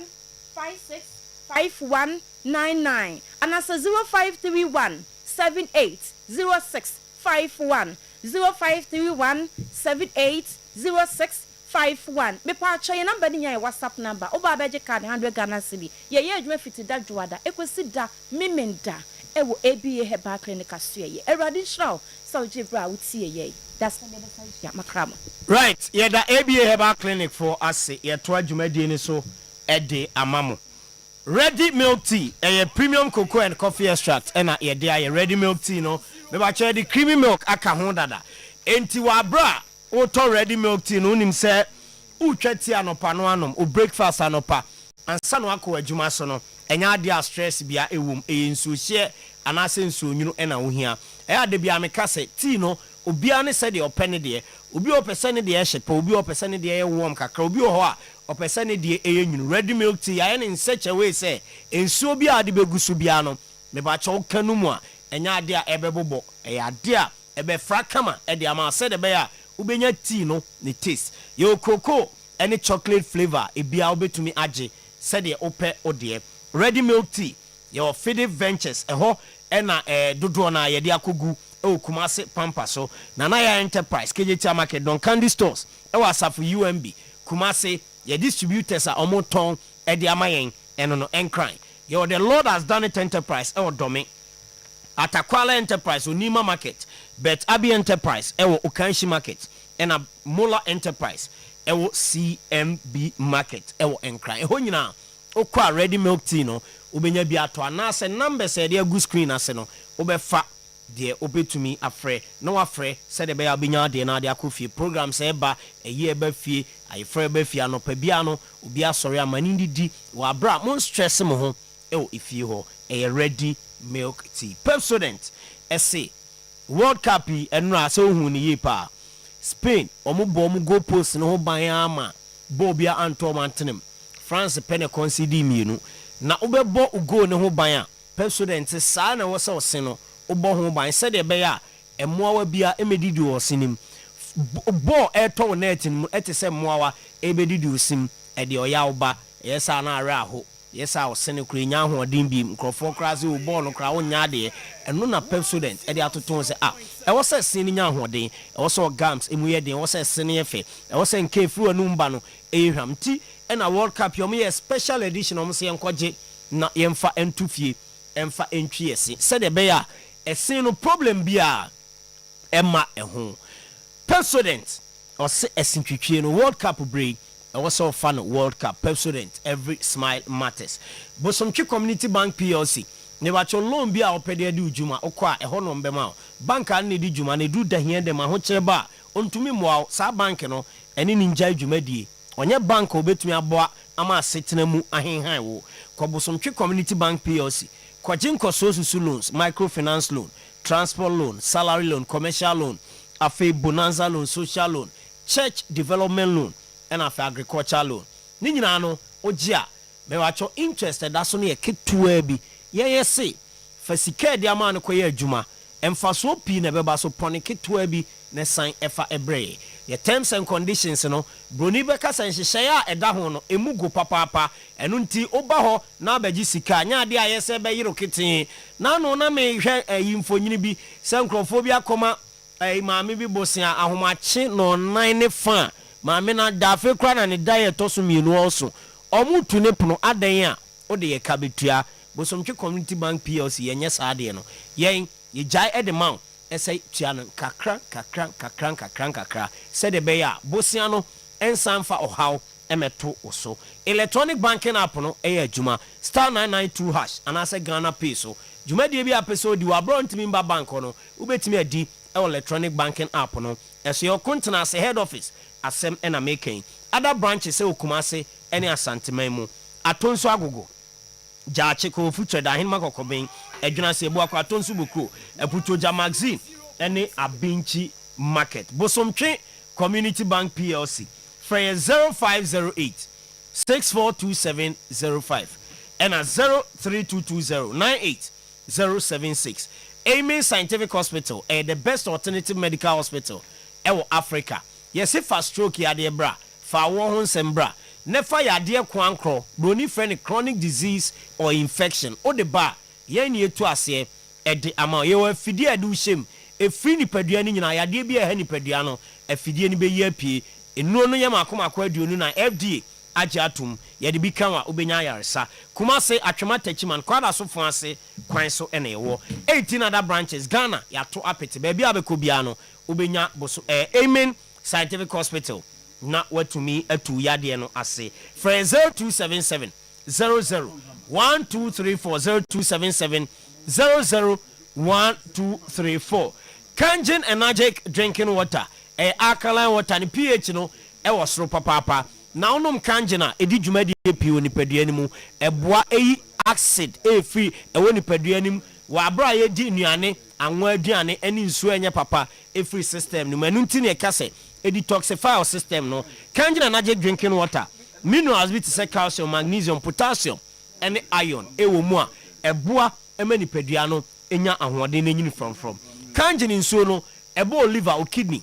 565199 and as 0531 780651 0531 780651 me pa cha ye number ni ya WhatsApp number oba beje card 100 Ghana cedi ye adwuma fiti da dwoada ekosi da memenda ewo ABA Herbal Clinic aso ye eradi shraw so jibra utie ye. That's the makrama. Right, yeah, the ABA Herbal Clinic for us, yeah, to adjumadi so ede amamo. Ready milk tea, a premium cocoa and coffee extract, and a dear ready milk tea, no, but the creamy milk aka hondada. Enti wa bra, auto ready milk tea, no him say, ucheti anopa no anum, u breakfast anopa, and sanwako adjumasono, and ya dia stress bia ewum, nsu share, and asensu nyunu ena uhia. Eya de bia mekase tea no. Obia ne said the opene de obi opesane de ehyepa obi opesane de e warm kakra obi ho a opesane de e nyunu ready milk tea aye in such a way say ensuo bia ade begusu bia no me ba cho kanu mu a enya ade a ebebobo e ade a ebe fra kama e de ama said be a ubenya tea no ne taste yo cocoa any chocolate flavor e bia obetumi age said the ope ode ready milk tea your Fiddy Ventures eho ena dodo na ye de akogu o Kumase Pampa so Nanaya Enterprise KJT Market Don Candy Stores e wasafu UMB Kumase ye distributors are omoton e de amayen eno no enkran ye the Lord has done it enterprise e odome Atakwala Enterprise Onima Market Bet Abi Enterprise e Okanshi Market and a Mola Enterprise e CMB Market e enkran e ho nyina okwa ready milk tea no ubenya bi ato anase numbers e de agu screen ase no obefa de obetumi afre no afre said be ya benya de na de akofie program se ba eye ba fie ayefre ba fie anopa bia no obi asori amani didi wa bra mon stress mo ho e o ifie ho e ready milk tea Pepsodent ese World Cup enra se ohun ni ye pa Spain omubo omu go post no ho ban ama bobia anto mantenem France pene concede mienu na obebo ugo ne ho ban a Pepsodent sa na wo se oseno obo ho ban se de be ya emoawa bia emedidi osinim bo eto net mu etese moawa ebedidi osim e de oya oba yesa na ara ho yes I was sending Krinya who dimbi microphone wo ball no kra wo nya de eno na Pepsodent e de atoton se e wo se sin nya ho den e wo so gams emu ye den wo se sin ye fe e wo se nke fru anu mba no e hwam ti e na World Cup yo me special edition o se enkoje na yemfa entufie emfa entwi ese se de be ya e sin no problem bia emma ho Pepsodent or se esintwitwie no World Cup break. I was so fun World Cup Pepsodent every smile matters. But some community bank PLC never cho loan be our pedia do juma okwa e hono mbema bank an need juma ne do da hia dem ho cheba ontumi mo sa bank no ene ninja juma die onye bank obetumi aboa ama asetena mu ahenhan wo kobosom community bank PLC kwagin kososu loans microfinance loan transport loan salary loan commercial loan afi bonanza loan social loan church development loan and of agriculture loan. Ni nyina no ogia me wacho interested that so ne ketua bi ye say fa sika dia ma no koye adwuma emfa so pi na beba so pone ketua bi ne san efa ebre ye terms and conditions no broni beka san hyehyɛ a ɛda ho no emugo papapa eno nti oba ho na abagi sika nya ade aye se be yiro keten na no na me hwɛ yimfonyini bi se nkrofo bi akoma maame bi bosia ahomache no 9 fa maame na dafe kra na ne diet to mienu also omutu ne pono adan a ode ye kabetua bosomtwe community bank PLC yenye saade no yen ye jai edema esai tua no kakra said the beya bosia no ensanfa ohaw emeto oso electronic banking app no eya juma star 992 hash anase Ghana pay so juma de bi apeso di wa bro ntimi mba bank no ubetimi adi electronic banking app no eso your continent as head office asem ena making other branches say okumase ene Sometymer mu atonso agogo jaache ko future da hinma kokoben adwuna se ebu akwa atonso bokro eputoja magazine ene abinchi market bosomtwe community bank PLC for 0508 642705 and 0322098 Amen Scientific Hospital the best alternative medical hospital ewo Africa. Yes, if a stroke ya de bra, fa wo sembra. Nefa ya de kwankro, broni friend chronic disease or infection. O de ba, yen ye to ase e de ama ye wa fidie adu shem. E free ni padua ni nyina ya de bi e ni padua no, e fidie ni be ye apie. Enu no yam akoma akwa aduonu na FDA agye atum ye de bi kan wa obenya yaresa. Kuma se atwema tachiman kwada so fo ase kwan so ene wo. 18 other branches Ghana ya to apete ba bi abekobia no obenya boso Amen Scientific Hospital na watumi atu yade no ase for 0277 001234 0277 001234 Kangen Energic drinking water alkaline water ni pH no was soro papa na onom Kangen edi dwumadi pio ni padua ni mu eboa acid free woni padua ni wa bra ye di nuane anwa aduane eni nsuo enye papa free system ni manu nti ne kase a detoxify system no Kangen Energic drinking water minerals bit say calcium magnesium potassium and iron ewo mu a eboa emani padua no enya ahoɔden na nyini from Kangen nsuo no ebo liver o kidney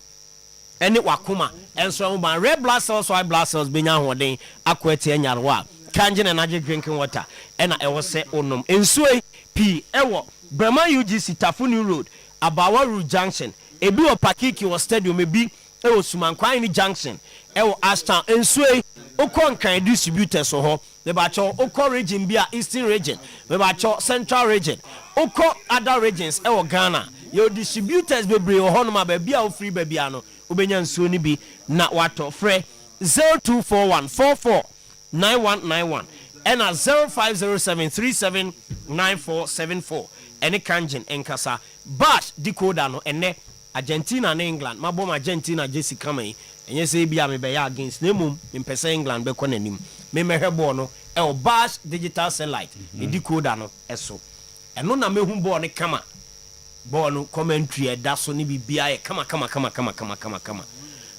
ene wakoma enso ban red blood cells white blood cells benya ahoɔden akwete enyarewa Kangen Energic drinking water ena ewo se onom nsuo p ewo Brahma UGC Tafuni Road Abawa Road Junction ebi o pakiki o stadium ebi ewo Sumankwan ni junction ewo Ashtown ensuo okon kan distributors ho me ba cho okon region bia eastern region me ba cho central region okon other regions ewo Ghana your distributors bebre ho no ma ba bia o free ba bia no obenya nsuo ni bi na wato frɛ 0241449191 and 0507379474 any Kangen enkasa bash decoder no ene Argentina and England mabom Argentina Jessica mai enye se bia me be ya against nemum impese England be kɔ nanim me mehwe ball no e bash digital satellite e decoder no eso eno na mehu ball ne kama ball no commentary e da so ne bibia e kama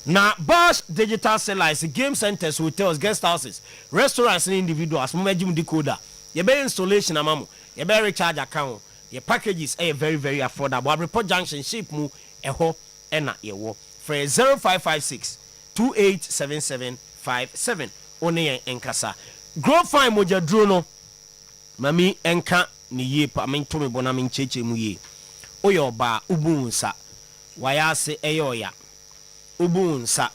na bash digital satellite game centers hotels guest houses restaurants and individuals mo magim decoder ye be installation amamo ye be recharge account your packages are very, very affordable. Report junction ship mu eho ena yewo for 0556 287757 one enkasa. Grow fine moja dro no mami enka ni ye pa men to me bona men cheche mu ye oye oba ubunsa waya ase eyoya ubunsa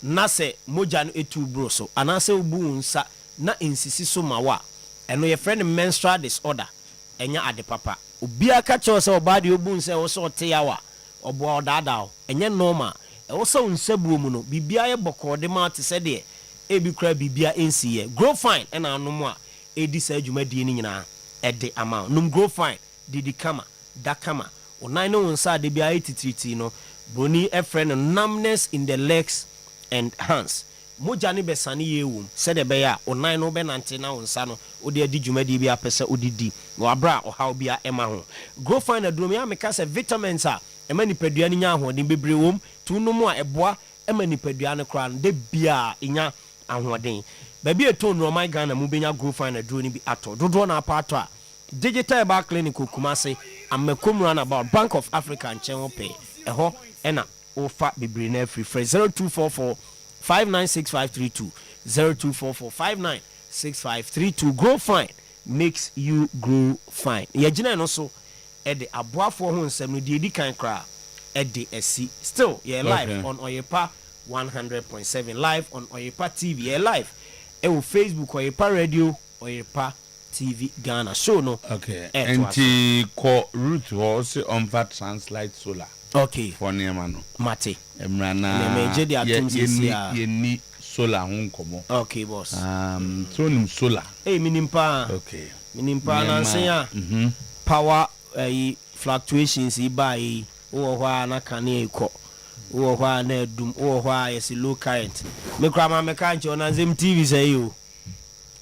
na se moja no etu bro so anase ubunsa na insisi so mawa eno ye friend menstrual disorder enya ade papa obia ka cho se oba de ubunsa wo so te yawa obo odada enye normal e wo so nsabuo mu no bibia ye bokode ma te se de ebi kra bibia ensi ye grow fine ena anomo a edi sa adwumadie ni nyina ede ama num grow fine didi kama da kama onan no nsa de bia etitriti no broni a friend numbness in the legs and hands moja ni besane yewum se de be ya onan no be nante na nsa no odi adi dwumadie bia pese odidi no abra o how bia ema ho grow fine adromi ameka se vitamins a ema nipadua ni nya ahoden bebre wom tunum a eboa ema nipadua ne kra de bia nya ahoden baby eto no my Ghana mu benya grow fine adro ni bi ato dodo na apato a digital bar clinic Kumasi amekom run about Bank of Africa nchen pay eho ena ofa bebre na free 0244 596532 0244 596532 grow fine makes you grow fine yagina no so e de aboafo ho nsem no de edi kan kra e de esi still live on Oyerepa 100.7 live on Oyerepa TV live Facebook Oyerepa Radio Oyerepa TV Ghana show no enti ko root was on fat translate solar for niema no mate emrana meje de atumsi ye ni solar ho nkomo boss so nim solar minimpa na say power fluctuations by wo hwa na kane ekọ wo hwa na dum wo hwa yes low current me kra ma me kan che ona zem TV say o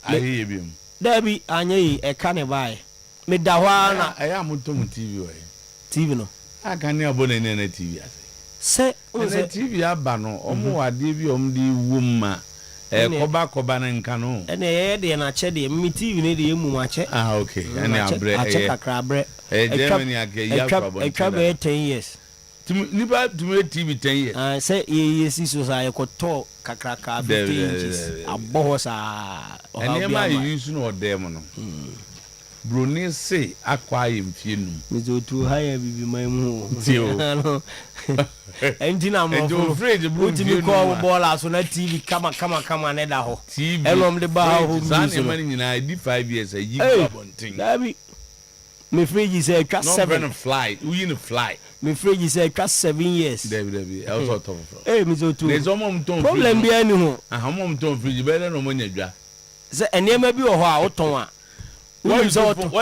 ayi bim Debi anyi e kane bai me da hwa na aya mutom TV o TV no aka ne abone ne na TV ase se TV aba no omo ade bi om di wumma koba na nka no ene ye de na che de mi TV ne de emu ma che okay ene abre ache kakra abre Germany ake ya problem e ka be 10 years nipa tume TV 10 years say ye si so sa ye ko to kakra ka 15 inches aboho sa ene ma use no dem no broni se akwa yemfie num mezo tu haya bibi mai mu tio entina mo ultimi ko bola so na TV kama ne da ho TV elom de ba ho zani mani nyina di 5 years a yiga bonting dabi me fridge say ka 7 no fly we in fly me fridge say ka 7 years dabi I was top mezo tu there's mom ton problem bi ani ho mom ton fridge be no mo nyadwa se enema bi wo ho a oton a why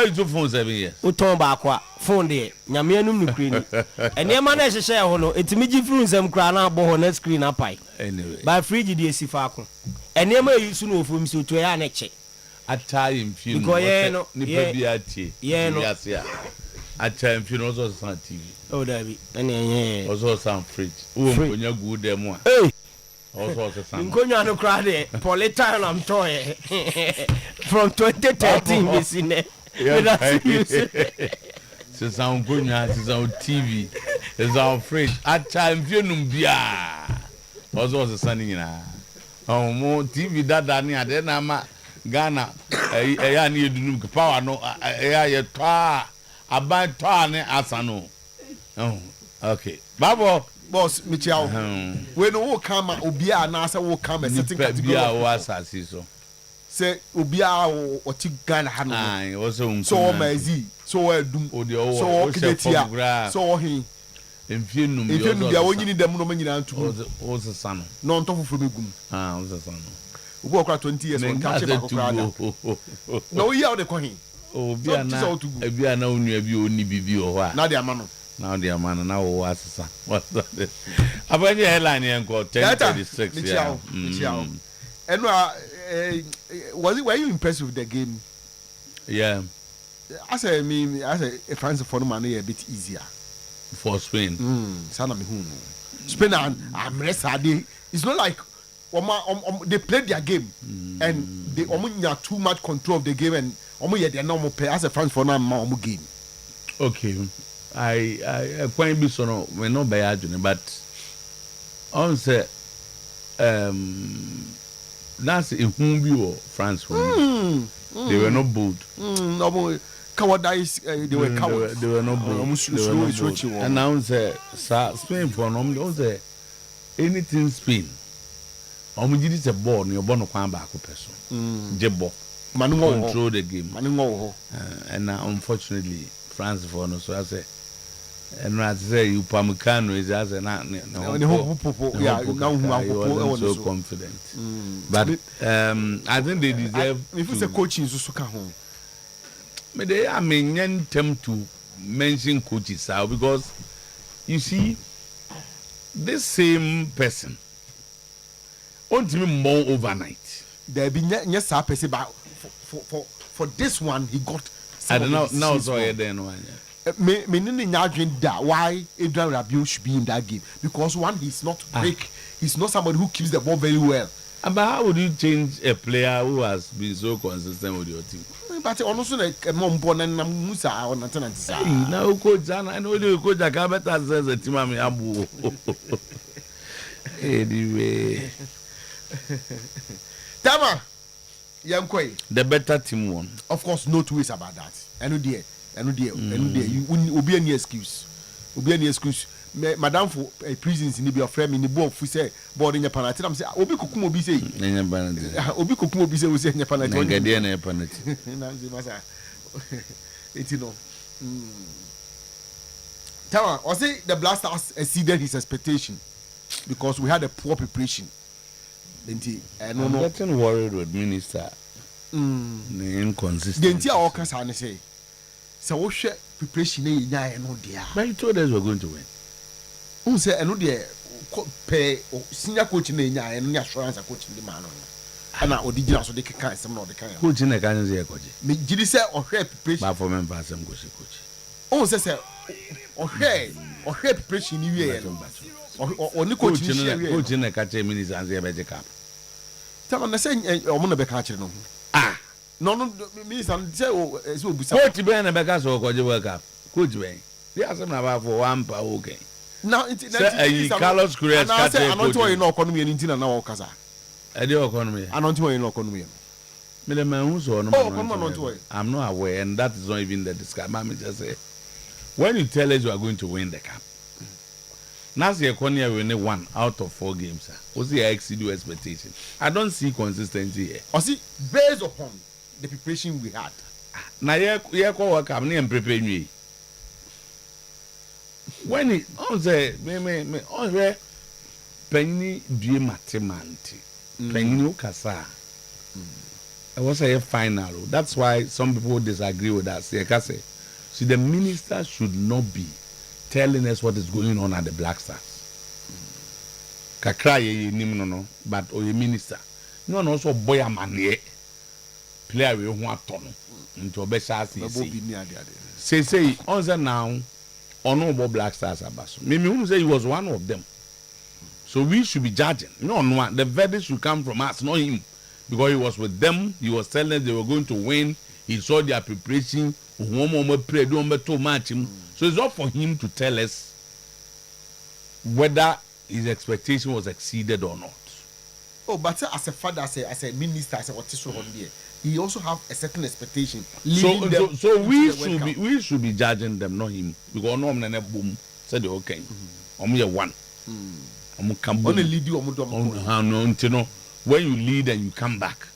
you do phone 7 years oton ba kwa phone de nyame anum no kri ni enema na ehye ho no etimi gi fru nsem kra na abo ho na screen apai anyway by fridge de esifa ako enema yi su no ofom si to ya na che atai mfinu no ni pa bi atie no atia atai mfinu also san TV dabi ene also san fridge wo nkonya gu dem a also san nkonya no kra de polytime am toy from 2013 mesine se san nkonya se san TV se san fridge atai mfinu bia also san nyina mo TV dada ni ade na ma Ghana ya ni edunum power no ya ye toa aban toa ne asano okay babo boss michiao we no wo kama obi a na asa wo kama setting category bia wo asasi so say obi a o ti Ghana ha no wo so so mazi so adum so kidetia so hin emfienum bia wonyini dem no manyina antu wo sesano no nto foforo begum wo sesano ugo akra 20 years on catch back akra no we are the coin bia na onua bi oni bibi o ho a na de amano na wo asesa abanye airline enko 1036 yeah and were you impressed with the game? Yeah, as a fans for man a bit easier for Spain. Sana me who Spain and I'm ready. It's not like they played their game and they have too much control of the game and they normal play as a fans for now game. Okay, I quite be so no we no buy but on say that's a Humbi or France. They were not bold. No, cowardice. They were cowards. They were not bold. And now say, Spain for them. Don't say anything Spain. Omujidi is a ball. You're born to come back with person. Jebo. Control the game. And now, unfortunately, France for no. So I say. And I say you Pamukano is as an so confident. But I think they deserve. If it's a coach in Susuka home, I mean, tempt to mention coaches now because you see, this same person won't be more overnight. There be yes, I say about for this one he got. I don't know now. So I then one. Me why Adrian Rabiot should be in that game because one he's not break, he's not somebody who keeps the ball very well. But how would you change a player who has been so consistent with your team? But also like Mombon and Musa on Atlantis. Now, coach, I know the coach. I can't better says a team. I'm Abu. Anyway, Tama, Yankwe, the better team won. Of course, no two ways about that. I know dear. You will be any excuse. Madam for prisons in the frame in the board for say boarding a penalty. I'm saying Obi Kukumo be say Obi Kukumo be say we say penalty. It's you know. Tama, I say the Blasters exceeded his expectation because we had a poor preparation. I'm getting worried with Minister. The inconsistency. The all can say. So what preparation is no dear. But you told us we're going to win. Who said I know the pay senior coach in the and assurance coach in the man. And now the so they can some of the kind. Coach in the kind of coach. Me did say or preparation for members some coach. Oh say or preparation in year. Or the coach in the catch minister and the better cap. Tell them say or money be catch no. No, minister say so busa. Coach Ben and Becca so coach work up. Coach Ben. They are some about for one per okay. Now it's Carlos Correa. I say I'm not to no economy in Intina now Kaza. The economy. I'm not to no economy. I'm not aware, and that is not even the discussion. Mama just say, when you tell us you are going to win the cup, now the economy will win 1 out of 4 games. What's the exceed your expectation? I don't see consistency here. I see based upon the preparation we had. Now you call work up and prepare me. When it on the penny do matimanti penny kasa. I was a final. That's why some people disagree with us. See, the minister should not be telling us what is going on at the Black Stars. Kakra ye no, but oye minister. No, also boy a man player we want to into obesha say on the now honorable Black Stars abaso. Maybe who say he was one of them. So we should be judging. No, the verdict should come from us, not him. Because he was with them, he was telling us they were going to win. He saw their preparation. So it's not for him to tell us whether his expectation was exceeded or not. Oh, but as a father, as a minister, as a autistic on there, he also have a certain expectation. So we should be judging them, not him. Because no one boom said okay. Only one. Only lead you no. When you lead and you come back,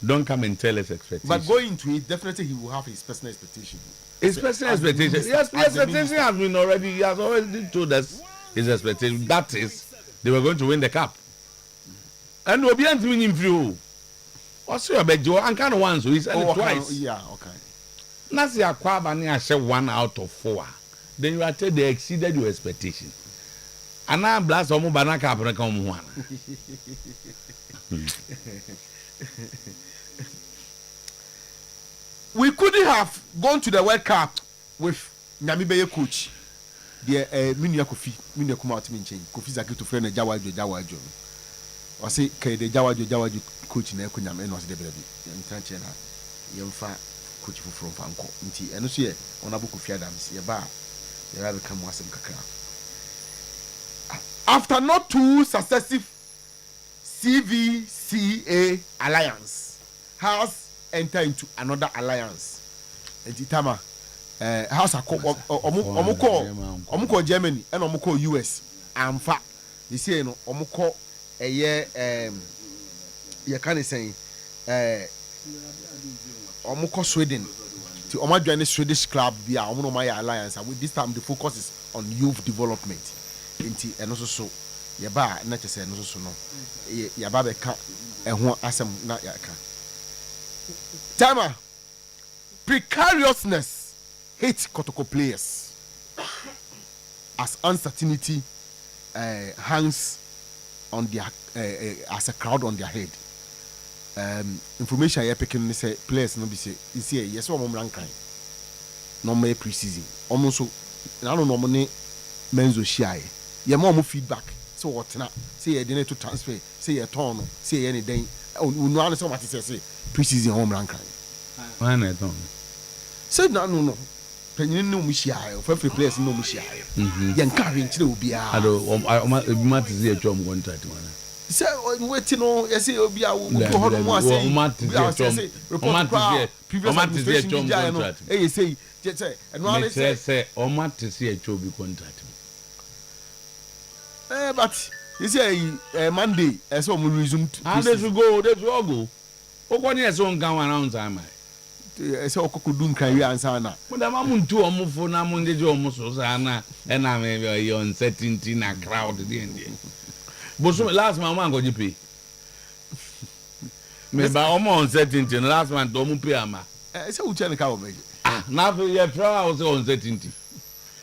don't come and tell us expectations. But going into it, definitely he will have his personal expectation. His personal expectation. Yes, his expectation has been already. He has already told us his expectation. That is, they were going to win the cup. And we'll be winning through. Also, I bet you and kind of one, so he said it twice. Yeah, okay. Nasi Akwabani, I said 1 out of 4. Then you are told they exceeded your expectation. And now blast omu banaka apreka omu wana. We couldn't have gone to the World Cup with Namibia coach. The Minya Kofi, Minya come out in change. Kofi Zaki to friend Jawajo. I say, the Jawajo coach in Ekunyam and was the baby. Yamfa coach from Fanko. And also, on Abu Kofi Adams, Yaba, you have become Wasam Kakra. After not 2 successive CVCA alliance has entered into another alliance. Tama house omuko Germany and omuko US amfa they say no omuko you can say omuko Sweden to omadwane Swedish club via omuno my alliance, and with this time the focus is on youth development inti and also so yaba na chese no so no yaba be ka ehho asem na yaka Tama precariousness hate Kotoko players as uncertainty hangs on their as a crowd on their head. Information I picking say players no be say you see yes one rank no more pre-season almost I don't know money menzo share ye more feedback so what na say you need to transfer say you turn say any day no answer what say pre-season home rank why not say no penyin no mu share for free players no mu share ye nka hwe nkire obi a ado ma tisi atwom contract wana say wait no you say obi a wo ho no mo say ma tisi atwom contract you say no say o ma tisi atwom contract but you say Monday so we resume let's go okoni eso nkan wan around time so okokudu nkan wi ansa na muda ma muntu omufo na mu ndeje omuso sa na na me your uncertainty na crowd dey there boso last man man go jipe me ba omo uncertainty last man do mu pay ama say uche nka o meje na for your trial was uncertainty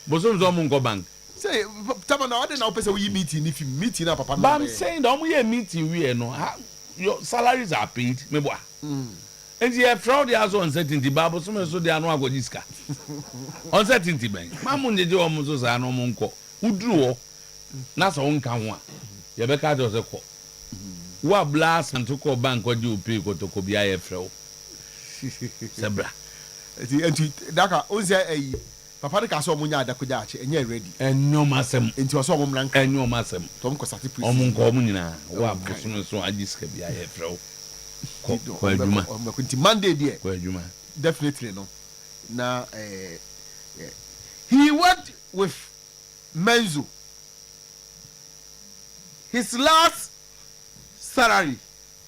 boso zo mu nko bank say tama na order na person we meeting if you meeting na papa but I'm saying the omo meeting we no your salaries are paid me boy and you have fraud as uncertainty bible so they are no agodiska uncertainty ben mamu njeje omo so sa no mo nko uduru ho na so nka ho a ye be ka do se ko wa blast and to call bank or you pay ko to ko bia ye frɛ sebra enti daka onse papa de ka so omunya adakoja ache enye ready enyo masem enti o so omum ranka enyo masem to mko sati please omun ko omunyina wa boso so agiska bia ye frɛ ko adwuma enti Monday there ko adwuma definitely no na he worked with Menzo. His last salary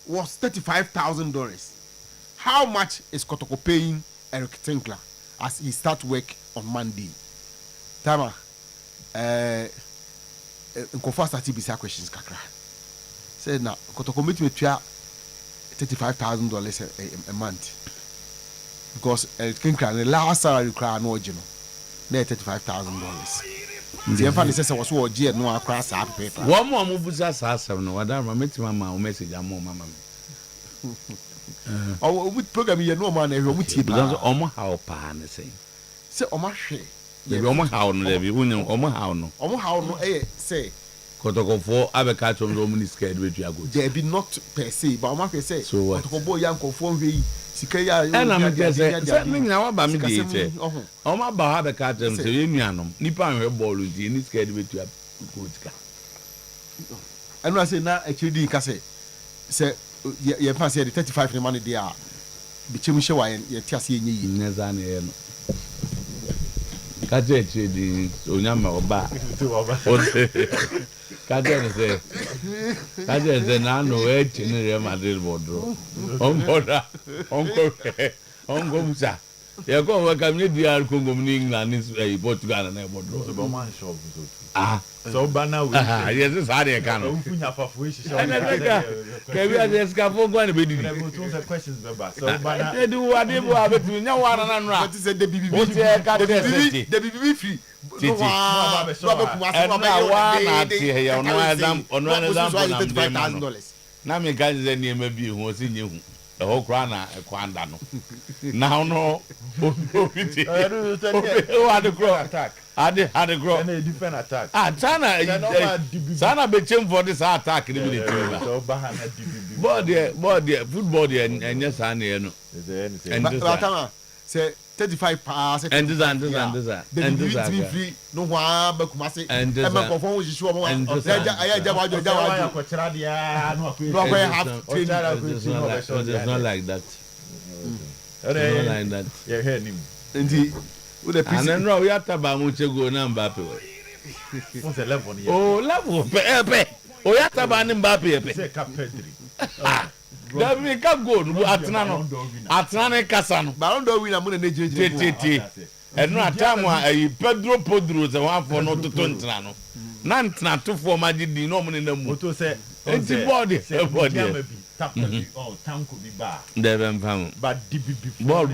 was $35,000. How much is Kotoko paying Eric Tinkler as he start work on Monday? Tama, Nkofa started bisa questions kakra. Said na Kotoko meet me $35,000 a month because Eric Tinkler the last salary cry no original. There $35,000. The emphasis says was what year no across our paper. One more busa sasa no wadama meti mama o message amo mama me. Oh with program you no man e wo tie because omo how pa na say. Say omo hwe. Dey omo how no dey bi wonu omo how no. Omo how no say Kotokofo abeka chom do muni scared we tu ago. There be not per se but omo hwe say Kotokofo yankofo hwe sika ya na me say me na wa ba me dey che o ba ha be ka tem say ye nuanom nipa anwe ball ndi ni scared be tu go tika anu say na actually ka say ye pass here the 35 the money there be chemu hye wa ye ti ase enyi neza na ye no ka je di onyama oba ka je say na no e chini Real Madrid bodro onko musa ye ko wa kam ni DR Congo ni England ni Portugal na bodro so be man shop so so bana we yes sa de kan unfunya fafu we shisha ke we as ka fo gwan be didi so questions be ba so bana e du wa de bo abetu nya wa na no a but say the BBB o te ka de safety the BBB free titi wa na ti he ono adam $35,000 na me ka ze ni ma bi hu o si nye hu e ho kra na e kwanda no now no obiti o de grow attack had a grow and a different attack sana be chem for this attack ni be the so bahana DBB body football dey enye sana e no but say 35 pass and this then you free no one but Kumasi and conform with you and it's not like that. Yeah, hear him. And then no, we have to buy much go number. What's the level? Oh, level. Oh, you have to buy Mbappe. Say carpentry. That we can go Atlanta Casano. Baron do win among the JT. And no time why Pedro Podro the one for not to Tontrano. None not to form my denominator moto say body. Tap oh town could be bad. But ball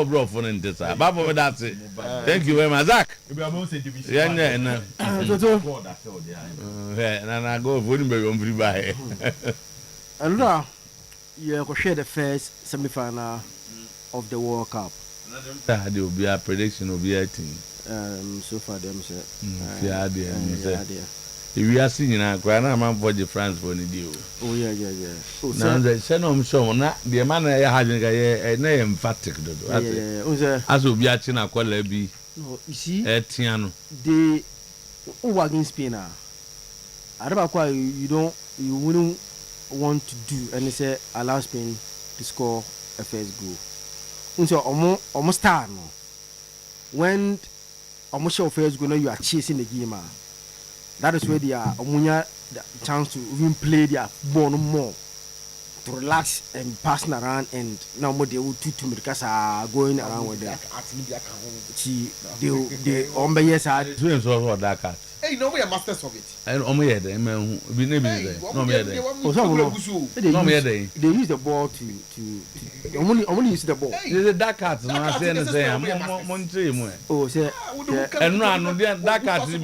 rough on this. Baba, that's it. Thank you very much, Zach. Yeah, and I go Woodbury on free by. And now you go share the first semi-final of the World Cup. There will be a prediction will be a thing. So far them say. If we are seeing now, Grana man for the France for the deal. Oh yeah. Now the Senom show na the man I had a name emphatic. As will be a China quality. No, you see, Etiano. The wagon spinner. I don't know you wouldn't want to do and say allow Spain to score a first goal. So almost start no. When almost your first goal, you are chasing the game. That is where they are the chance to even play their ball more, to relax and passing around, and now more they will two because are going around with them. They on the yes side. Hey, no, we are masters of it. And they use the ball to only use the ball. The dark cats, no, I say, oh, say, and no, dark cats, when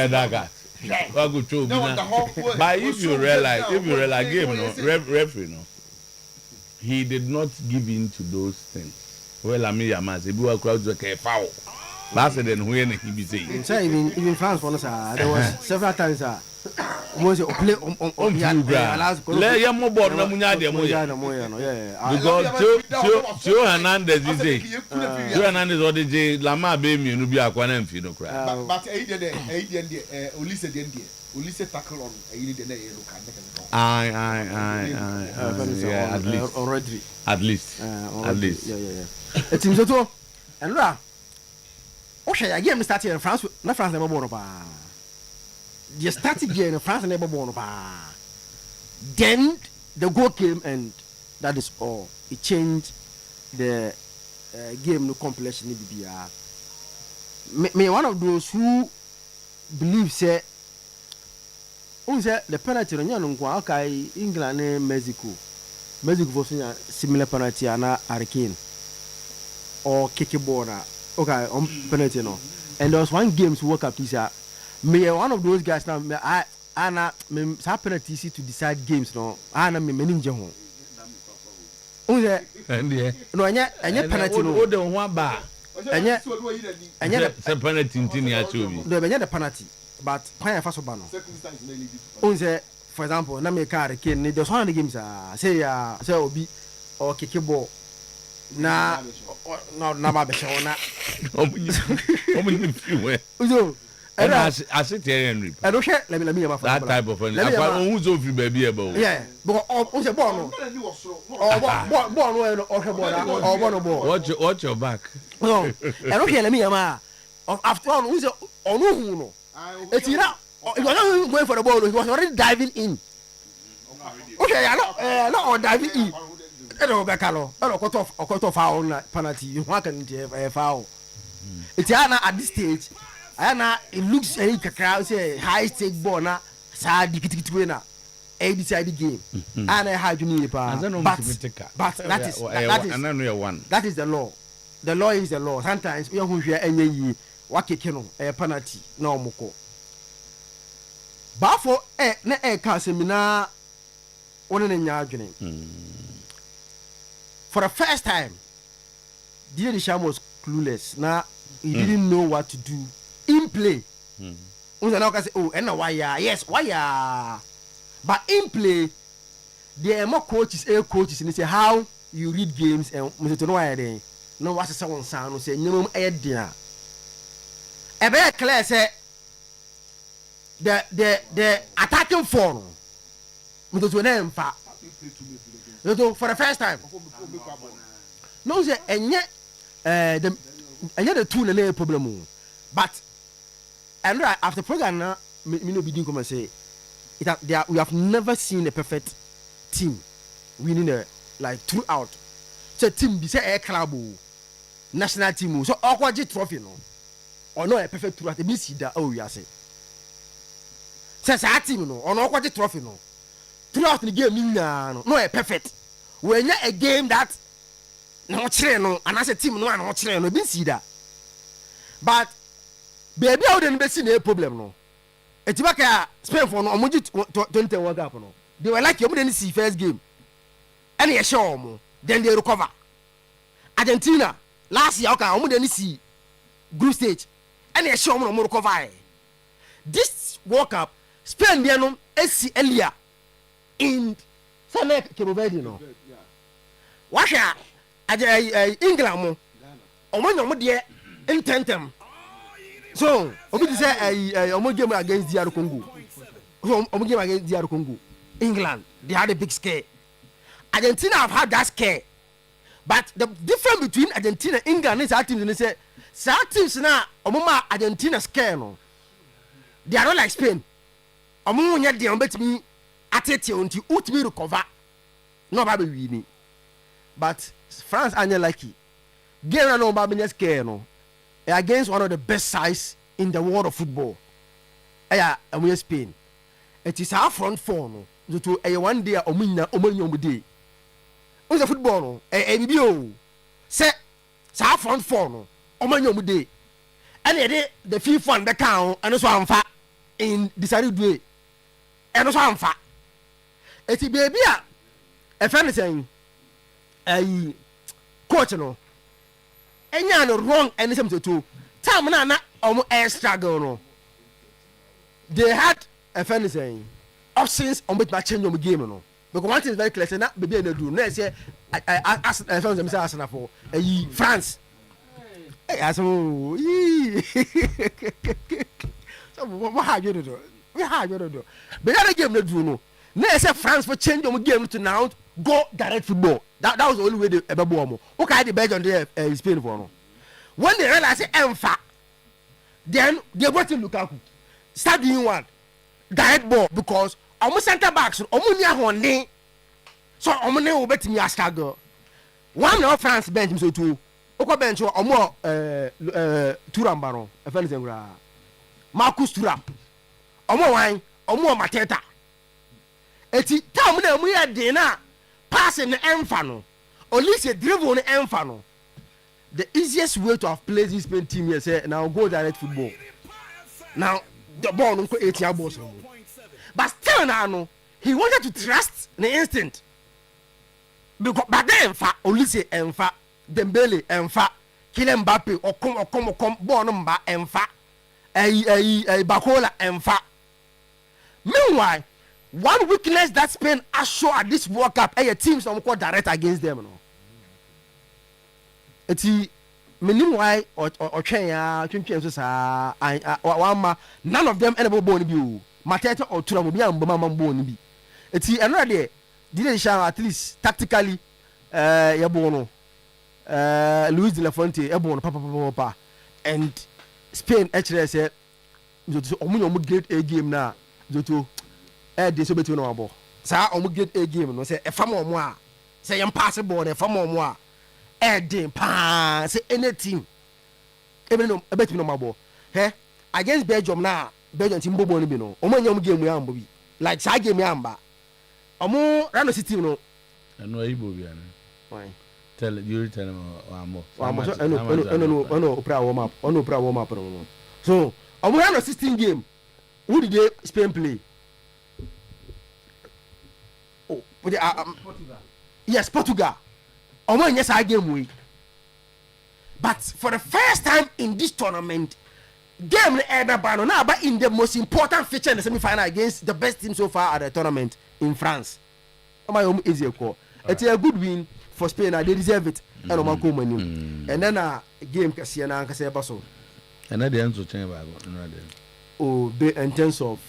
dark cats. But if you realize, game, no, referee, no, he did not give in to those things. Well, I mean, if you were crowds, okay, foul. Last then when he be saying, even France for us, there was several times. Was play on Lay your mobile, no because Joe Hernandez is a Joe Hernandez or the J Lama baby, and be a one and feed no cry. But Ulisse tackle on a at least. It's in Zoto and Ra. Okay, again, started in France, not France never born. You started again in France never born. Then the goal came, and that is all. It changed the game, no compilation. Me one of those who believe say, the penalty on Yanunqua, okay, England and Mexico was similar penalty and hurricane or kick a border. Okay, on penalty no. And there was one game to work up this me one of those guys now I penalty to decide games no. I me meninje ho. Unse no anya penalty no. O de one bar. Anya the penalty ntini achobi. No anya the penalty but when first ba no. Unse for example na me car ken there's one of the games say obi or kick ball na ba be show na and I sit here and I don't share let me that type of thing. I won't so free baby about. Yeah, but on the ball watch your back. No, I don't hear me after all who's on no. It's not going for the ball, he was already diving in. Okay, I not diving in. I don't back along. I don't cut off foul penalty. You can foul. It's at this stage. It looks like a crowd say high stake ball na sad winner. A decided game. And I had you need but that is the law. The law is the law. Sometimes we are here any wakekeno a penalty no moko. But for na semina one in for the first time, Didier Deschamps was clueless. Now he didn't know what to do in play. Say, oh, and why? Yes, why? But in play, there are more coaches, and they say how you read games and Mr. Noah day. No, what's someone sound who say, no, dinner. A very clear say the attacking form. Mr. Name for the first time. No, say, and yet, the two and problem. But, and after program, me no be doing come and say, we have never seen a perfect team winning like throughout. So team be say a club national team so awkward trophy no or no a perfect throughout. Me see that oh you say. Says our team no or awkward trophy no throughout the game no a perfect. When a game that no chere no and as a team no chere no be see that. But baby how dey be see no problem no. Etibaka Spain for no omoji 20 World Cup no. They were like you didn't see first game. And you show them, then they recover. Argentina last year, okay, we didn't see group stage, and you show them recover. This World Cup, Spain they no SC earlier in Samek Kebobedi no. Washa, England mo, omo there in tentem. So, obi say omo game against DR Congo. Omo game against DR Congo. England, they had a big scare. Argentina have had that scare. But the difference between Argentina and England is our teams, and they say, some teams now, Argentina scare no. They are not like Spain. Omo they bet me at it until ultimately recover. No baby winning. But France are not lucky. Game no baby scare no. Against one of the best sides in the world of football. And we are Spain. It is our front four no. To a one day omunya day. Who's the football no? BBO. Say front four no. Omunya day. And the FIFA and the count and also amfa in decided way. And also amfa. It is baby a friend saying a coach no. Enya no wrong anything to do. Time na omo air struggle no. They had a friend saying options on bet change on the game no because one thing is very clear say na baby na do na say I found them say Arsenal for France so what have you do but that game na do no na say France for change on the game to now go direct football that was the only way they ever bo okay the Belgium there Spain for no when they realize say Enfa then they go to Lukaku start doing one direct ball because almost center backs almost near one so almost near bet me ask girl one of France bench so too oko bench almost Thuram baron e fele sengra Marcus Thuram almost wine almost Mateta eti time na mu ya de na pass in Enfa no only say dribble in Enfa no the easiest way to have played this Spain team here say now go direct football now the ball no go 80 balls no. But still now, he wanted to trust the instinct. Because but then Olise Enfa, Dembele Enfa, Kylian Mbappe, Okom, Bonumba Enfa, Bakola Enfa. Meanwhile, one weakness that Spain has shown at this World Cup, teams don't go direct against them. No. It's meanwhile or Chenya, none of them ever born you. Mateta or Thuram be am mama mboni bi eti eno de did show at least tactically yebono Luis de la Fuente yebono papa and Spain actually say omu great A game na zoto dey so betu no abo sa omu great A game no say e fam omu a say yam pass ball e fam omu a dey pa say any team even no betu no abo against Belgium na Belgium team bobo ni bi no omo nyam game ya ambo bi like sa game ya amba omo Rano City no no ibo bi ana why tell you tell them ambo no opera warm up no so omo Rano 16 game who did they Spain play but Portugal. Yes, Portugal omo nya sa game we but for the first time in this tournament game now but in the most important feature in the semi-final against the best team so far at the tournament in France. It's a good win for Spain, they deserve it. And Oman come and then a game Cassiana and Casabaso. And at the end of chamber, oh, in terms of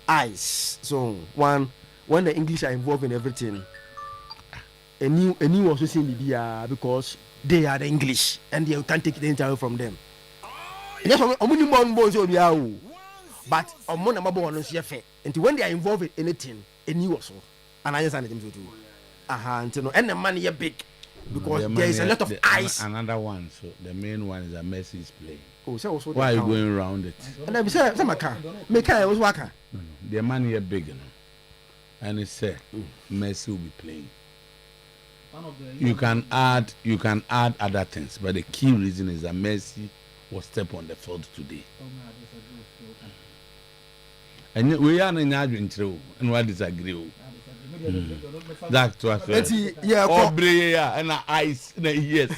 eyes. So when the English are involved in everything, a new also seeing the because they are the English and they can't take the interview from them. Yes, but on one and when they are involved in anything, a new also, and I understand them to do. And the money are big because there is a lot of eyes. Another one, so the main one is that Messi is playing. Oh, so why are you going around it? And I said, I was working. The money are big, and it said Messi will be playing. You can add other things, but the key reason is that Messi will step on the field today. And we are in argument, and we disagree. That's what Aubrey and ice and yes.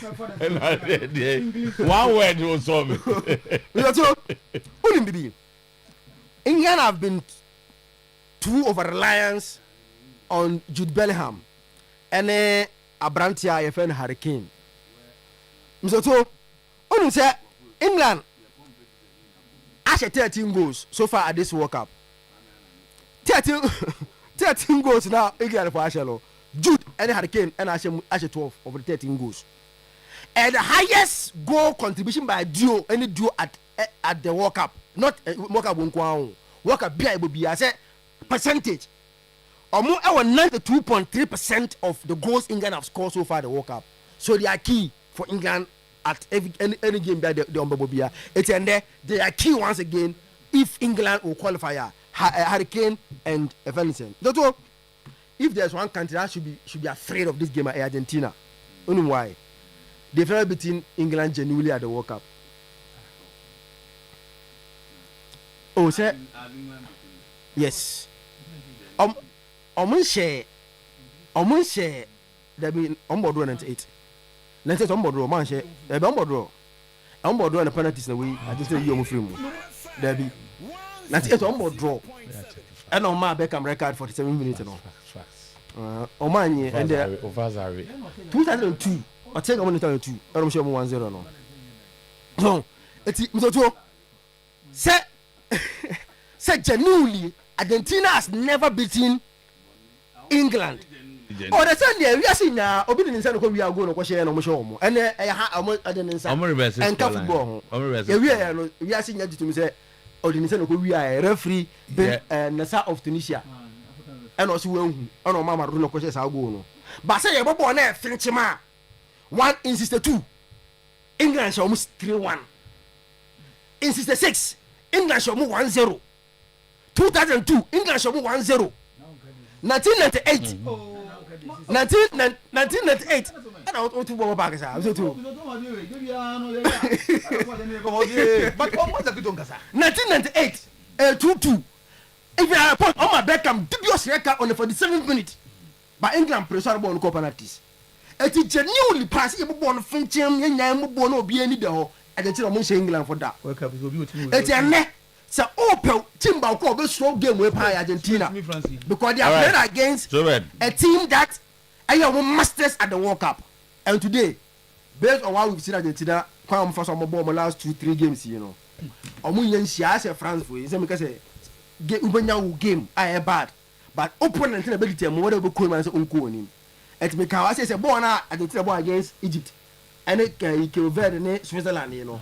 One word was solve it. England have been too over reliance on Jude Bellingham and Abrantia FN Hurricane. So say England has 13 goals so far at this World Cup. 13 goals now England for Ashelo. Jude and Hurricane and Ashe 12 over 13 goals. And the highest goal contribution by duo at the World Cup, not World Cup World Cup be as a percentage. Almost 92.3% of the goals England have scored so far the World Cup. So they are key for England at any game that they on Bobia. It's and they are key once again if England will qualify. Hurricane and Evanescence. If there's one country that should be afraid of this game, Argentina. Only why? They've never beaten England genuinely at the World Cup. Oh, sir. Yes. Share. There be onboard 98. Let's say onboard man share. There be onboard and the penalties in the way. I just say you free. There be. That's it. Onboard draw. And on my Beckham record 47 minutes and all. Omani and 2002. I take 2002. I don't show 1-0 no. No. It's say genuinely Argentina has never beaten England. Oh, that's it. We are seeing now. Obedience and we are going to share no show. And and football. We are seeing to me say we are a referee and Nasa of Tunisia. And also when Mama Runo coaches are going. But say about one finish ma 1 in 62. England shall almost 3-1. In 66, England shall move 1-0. 2002, England shall move 1-0. 1998. 1998. I don't want to go back. But what was the 1998, 2-2. If you are a point on my Beckham, dubious record on the 47th minute. But England pressure ball on penalties. It is genuinely passing born Fincham, and Bono be any door. I can tell England for that. It's a net. So Opel Timber called this strong game with Argentina because they are playing against a team that are masters at the World Cup. And today, based on what we've seen Argentina come for some more last 2-3 games, you know. Omunyan France for you. Because game I bad, but opponent ability and whatever cool man's own coin. It's because I say born Argentina against Egypt. And it can Verde Switzerland, you know.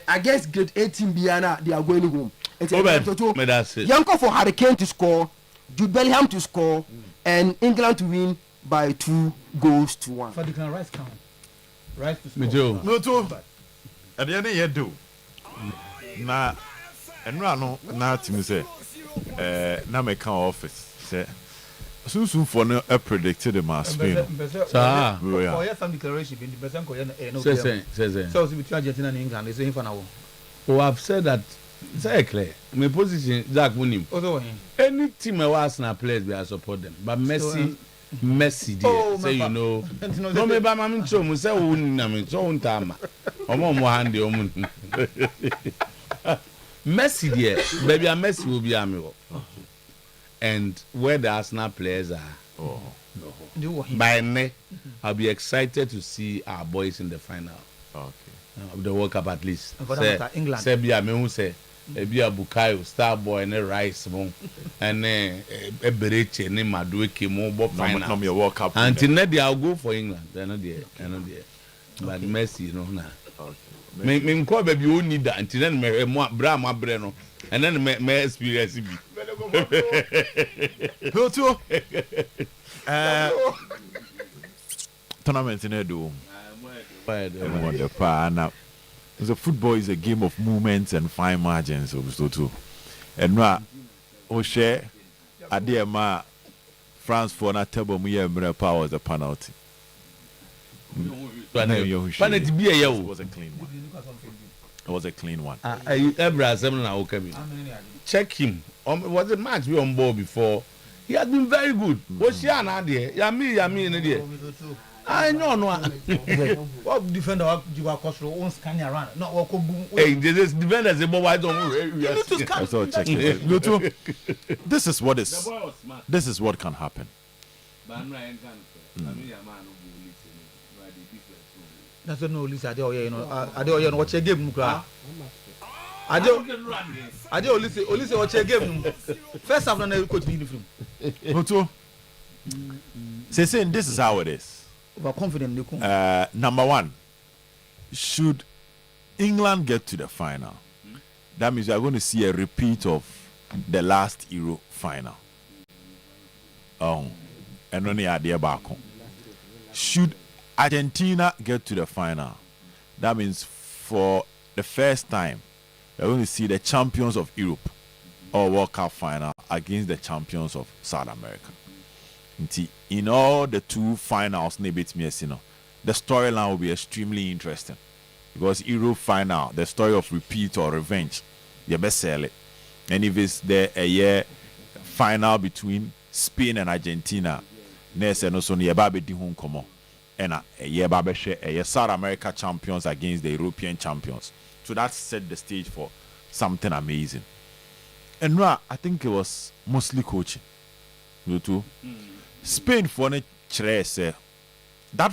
Against grade 18 Biana, they are going home. It's Yanko for Hurricane to score, Jude Bellingham to score, and England to win by 2-1. For the rice count. Rice to score. No, too. At the end of the do. Na, and no, now to say, now my office say. Soon for no predicted the mass Spain. For some declaration in the Besan so between Argentina and England is saying for now. Oh, I've said that exactly. My position Zach Munim. Any team I was na players we support them. But Messi dear. Say you know. No me ba mama ncho mu say won na me so ntama. Omo mo hande omo. Messi dear. Baby Messi will be amigo. And where the Arsenal players are, By May, I'll be excited to see our boys in the final. Of the World Cup at least. England. Serbia, me who say, Ebia Bukayo, Star Boy, and a Rice, and a Bereche, and Madueke, more final. Not your World Cup. Until Nedi, I'll go for England. They're not there. But Messi, you know, now. Me call baby, you need that until then, me Brahma Breno, and then me experience. Otuo. Tournament in Edo. The football is a game of movements and fine margins. So and now, share Adiema France for na table me power was a penalty. Penalty be a was a clean one. It was a clean one. Check him. Was a match we on board before. He has been very good. Was she an idea? Yami, I know no. What defender you are cost own scanning around? Not walk hey, this defender say, but why don't we? This is what can happen. That's no Lisa. I don't know what you give me. I don't listen what you give me. First half, I coach me from. Otuo. Saying this is how it is. We're confident. Number one, should England get to the final, that means we are going to see a repeat of the last Euro final. And only idea back. Should Argentina get to the final, that means for the first time we are going to see the champions of Europe or World Cup final against the champions of South America. In all the two finals, the storyline will be extremely interesting because Euro final, the story of repeat or revenge, you best sell it. And if it's a year final between Spain and Argentina, and a year South America champions against the European champions. So that set the stage for something amazing. And I think it was mostly coaching. You too. Spain for that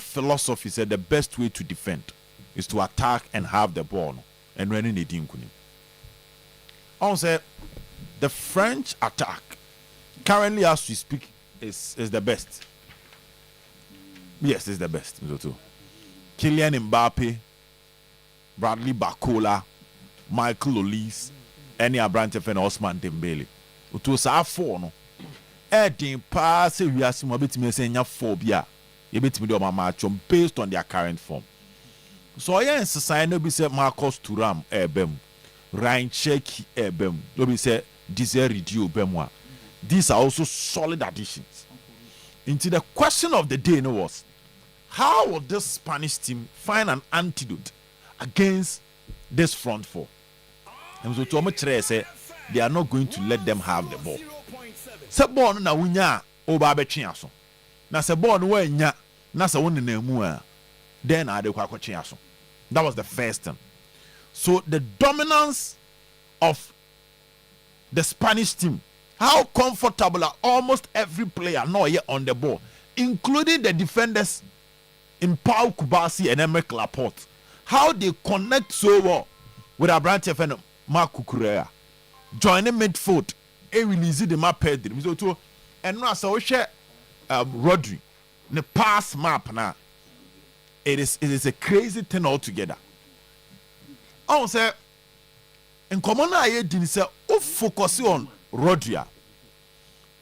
philosophy said the best way to defend is to attack and have the ball and running the team. Also, the French attack currently as we speak is the best. Yes, it's the best. Kylian Mbappe, Bradley Barcola, Michael Olise, any Abrante and Osman Dembele. It was our four, no. Pass we are some bit me saying phobia. You bit me do my match based on their current form. So I society no be say Marcus Thuram ebem, Ryan Cherki ebem, no be say Desiree Dio bemwa. These are also solid additions. Into the question of the day was, how will this Spanish team find an antidote against this front four? And so to much say they are not going to let them have the ball. Se ball na wunya oba betwe aso na se ball no wanya na se won na mu a then ade kwa kwatwe aso. That was the first thing. So the dominance of the Spanish team, how comfortable are almost every player now here on the ball, including the defenders in Pau Kubasi and Emerick Laporte, how they connect so well with Abrante and Marc Cucurella, joining midfield. Release the map Pedri. So and now so share Rodri the pass map now. It is a crazy thing altogether. I say in common I didn't say focus on Rodri.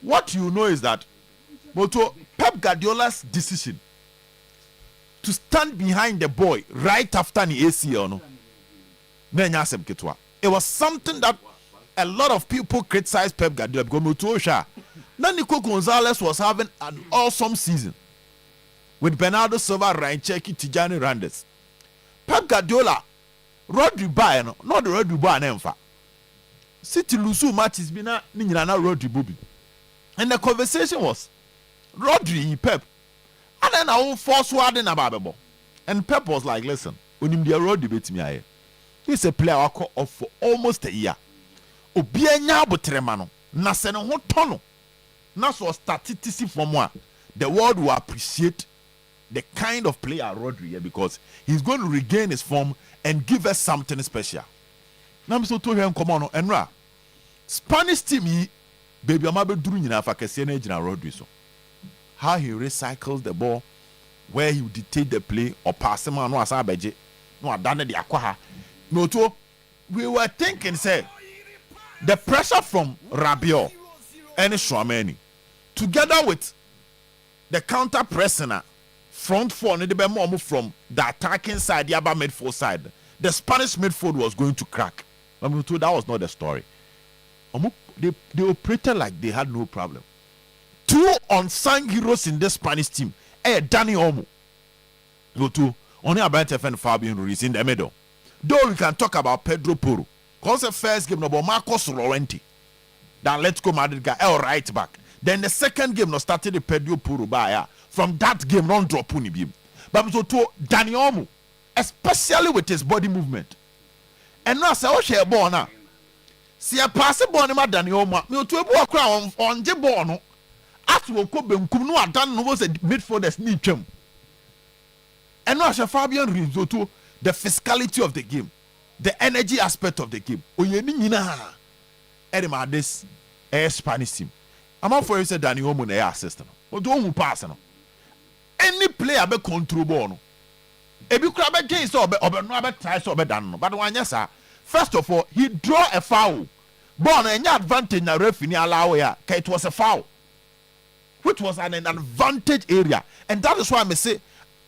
What you know is that Pep Guardiola's decision to stand behind the boy right after the ACL it was something that a lot of people criticize Pep Guardiola because Nico Gonzalez was having an awesome season with Bernardo Silva, Ryan Cherki, Tijani Randes. Pep Guardiola, Rodri Bay, not the Rodri Bay Nemfa. City Lusu matches bina Ninjana Rodri Bubi. And the conversation was Rodri, Pep. And then I will force word in Ababebo. And Pep was like, listen, when you Rodri beat me, he's a player for almost a year. Obianya botremano na se ne ho tono na so statistisi from one the world will appreciate the kind of player Rodri here because he's going to regain his form and give us something special. Now, Mr. Tohen, come on, Enra. Spanish team, baby, I'm about to do Rodri. So, how he recycles the ball, where he will dictate the play or pass him on was abeje. No, I done the aqua. No, to we were thinking, say, the pressure from Rabiot and Chouameni, together with the counter pressing front four, need to be more from the attacking side, the other midfield side. The Spanish midfield was going to crack. That was not the story. They operated like they had no problem. Two unsung heroes in the Spanish team. Danny Olmo. Go to only about and Fabian Ruiz in the middle. Though we can talk about Pedro Porro. Because the first game about Marcos Llorente. That let's go Madrid guy right back. Then the second game no started the Pedro Porro by from that game non drop uni beam. But so to Danny Olmo, especially with his body movement. And now say oh share ball now. See a pass ball ma Danny Olmo. Me to a crown on the ball no. After we go benkum no adan no was a midfielders need twem. And now Fabian Ruiz to the physicality of the game, the energy aspect of the game. Oyeni nyina edema this Spanish team. I'm not for you say Danny Olmo na assist no. But don't pass no. Any player be control ball no. Ebi kura be gain so obe no be try so obe dan no. But one yes first of all, he draw a foul. Ball na any advantage na referee allow ya. It was a foul. Which was an advantage area. And that is why I say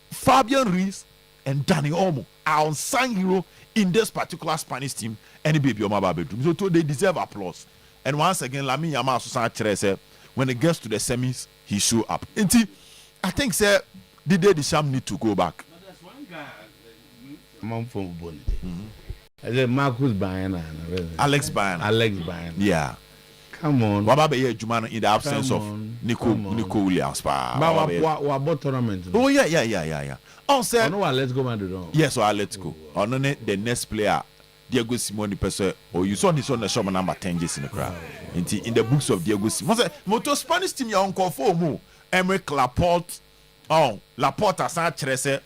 Fabian Ruiz and Danny Olmo are unsung hero in this particular Spanish team. Any baby on my bedroom. So they deserve applause. And once again, Lamine Yamal said when it gets to the semis, he show up. And I think sir, Didier Deschamps need to go back. But there's one guy I'm from Bonnie. Marcus Bayern. Alex Bayern. Yeah. Come on. What about Juman in the absence of Nico Williams? What tournament? Oh yeah. Oh sir. No, let's go Madrid. Yes, so let's go. On the next player, Diego Simeone person. Oh, you saw this on the show number 10 just in the crowd. In the books of Diego Simeone. Moto Spanish team your uncle for mu. Emerick Laporte. Oh, Laporte as a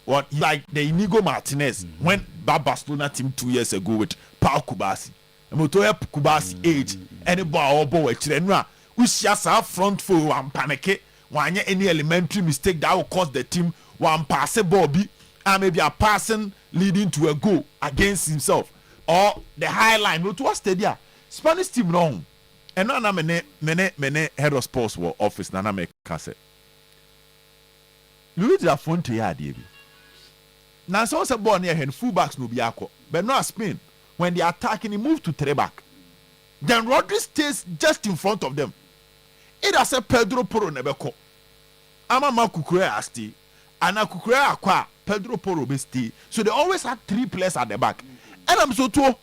what like the Inigo Martinez when Barcelona team 2 years ago with Paul Kubasi. Moto help Kubasi age. Any ball we just our front for one panic. One any elementary mistake that will cause the team one pass a bobby and maybe a passing leading to a goal against himself or the high line. No to stadia Spanish team no. And now many head of sports were office na make cassette. Louis da Fonte ya debi. Now so se ball near hand fullbacks no be akọ. But now Spain when they are attacking he move to 3 back. Then Rodri stays just in front of them. It has a Pedro Porro nebeko. Ama Makukure asti. Ana Kukure akwa Pedro Porro be stay. So they always have 3 players at the back. And I'm so too.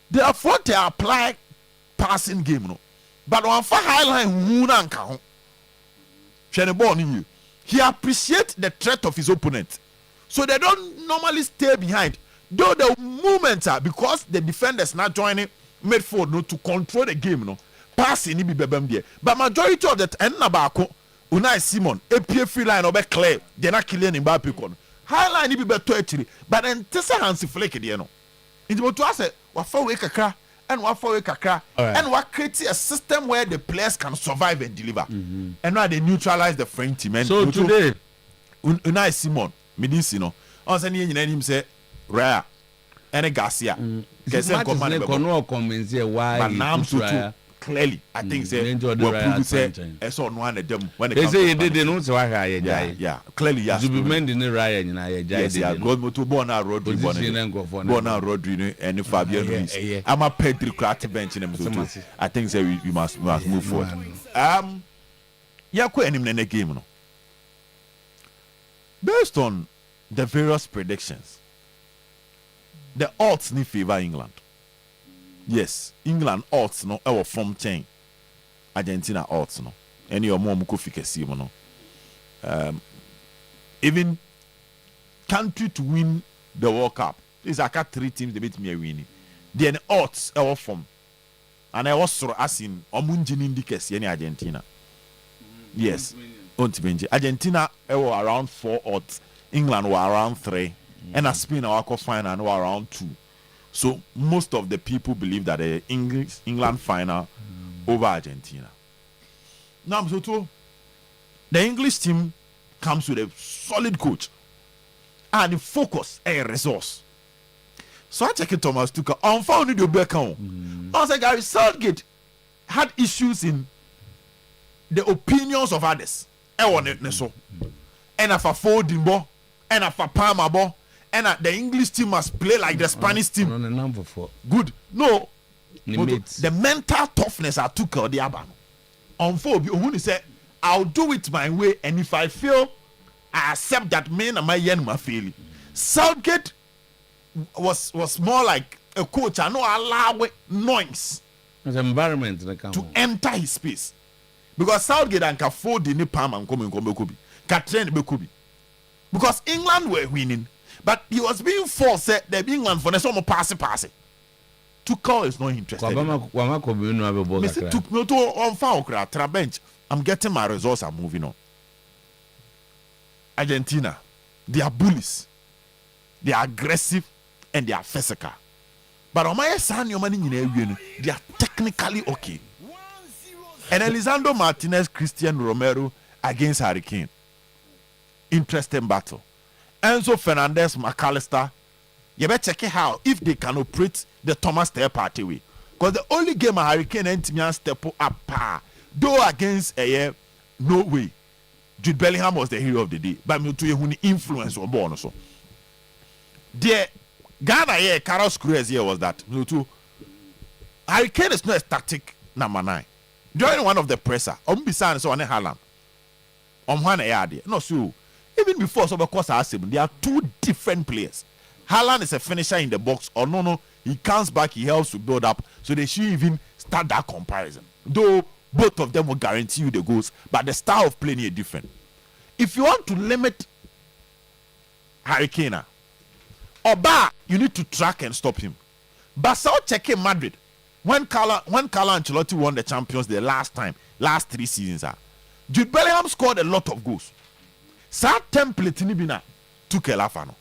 They are for to apply passing game no. But on far high line wuna nka ho. Hwe ball ni. He appreciates the threat of his opponent. So they don't normally stay behind. Though the movements are because the defenders not joining midfield no to control the game no. Passing ni be bebem there. But majority of the time na baako Unai Simon AP free line obe clear. They not killing Mbappe kon. High line ni be beto actually. But then tesa Hansi Flick there no. Into what I say wa fa we kakra and wa fa we kakra and wa create a system where the players can survive and deliver. And now they neutralize the French team. And so today Unai Simon Medisi no. On say nyina him say Raya and Garcia. Kese kono convince why but now so clearly I think say we prove say eso no an dem when they say they no say why yeah clearly yes Zubimendi ni Raya nyina ya jai yeah God moto born na Rodri born na Rodri and Fabian Ruiz I'm a Pedro Crat bench in them so I think say we must move forward yeah ko enim na game no based on the various predictions the odds ni favor England. Yes, England odds no our from chain. Argentina odds no. Any or more mukofikesi no. Even country to win the World Cup. These are 3 teams they beat me winning. Then odds our from. And I was as in omunjini indicate any Argentina. Yes. Argentina were around 4 odds. England were around 3. And Spain our final were around 2. So most of the people believe that the England final over Argentina. Now, so the English team comes with a solid coach and the focus a resource. So I check it, Thomas Tuchel. On found the back on. I was like, Gary Southgate had issues in the opinions of others. And if a folding ball, and if a palmer ball, and the English team must play like the Spanish team. On the number 4. Good. No. The mental toughness I took out the Aban. On 4, who said, I'll do it my way, and if I fail, I accept that man and my yen my failure. Southgate was more like a coach. I know allow noise. It's environment to enter his space. Because Southgate and afford the Nepal and come Catherine Bekubi. Because England were winning. But he was being forced that the England for the summer pass. Tuchel is not interested. Mr. Took me to on foul bench. I'm getting my results. I'm moving on. Argentina, they are bullies. They are aggressive and they are physical. But on my son, your money they are technically okay. And Elisandro Martinez, Christian Romero against Harry Kane. Interesting battle. Enzo Fernandez, McAllister. You better check it out if they can operate the Thomas Step party way. Because the only game Harry Kane and Timian step up though against no way. Jude Bellingham was the hero of the day. But me to influence on born also. The Ghana Carlos Cruz here was that. Harry Kane is not a static number 9. During one of the presser, Beside so on Haaland. One area. No, so even before so because there are 2 different players. Haaland is a finisher in the box, or no, he comes back, he helps to build up, so they should even start that comparison. Though both of them will guarantee you the goals, but the style of playing is different. If you want to limit Harry Kane, you need to track and stop him. Barca checking Madrid. When Carlo Ancelotti won the Champions the last 3 seasons, Jude Bellingham scored a lot of goals. That template ni bina took Elafano.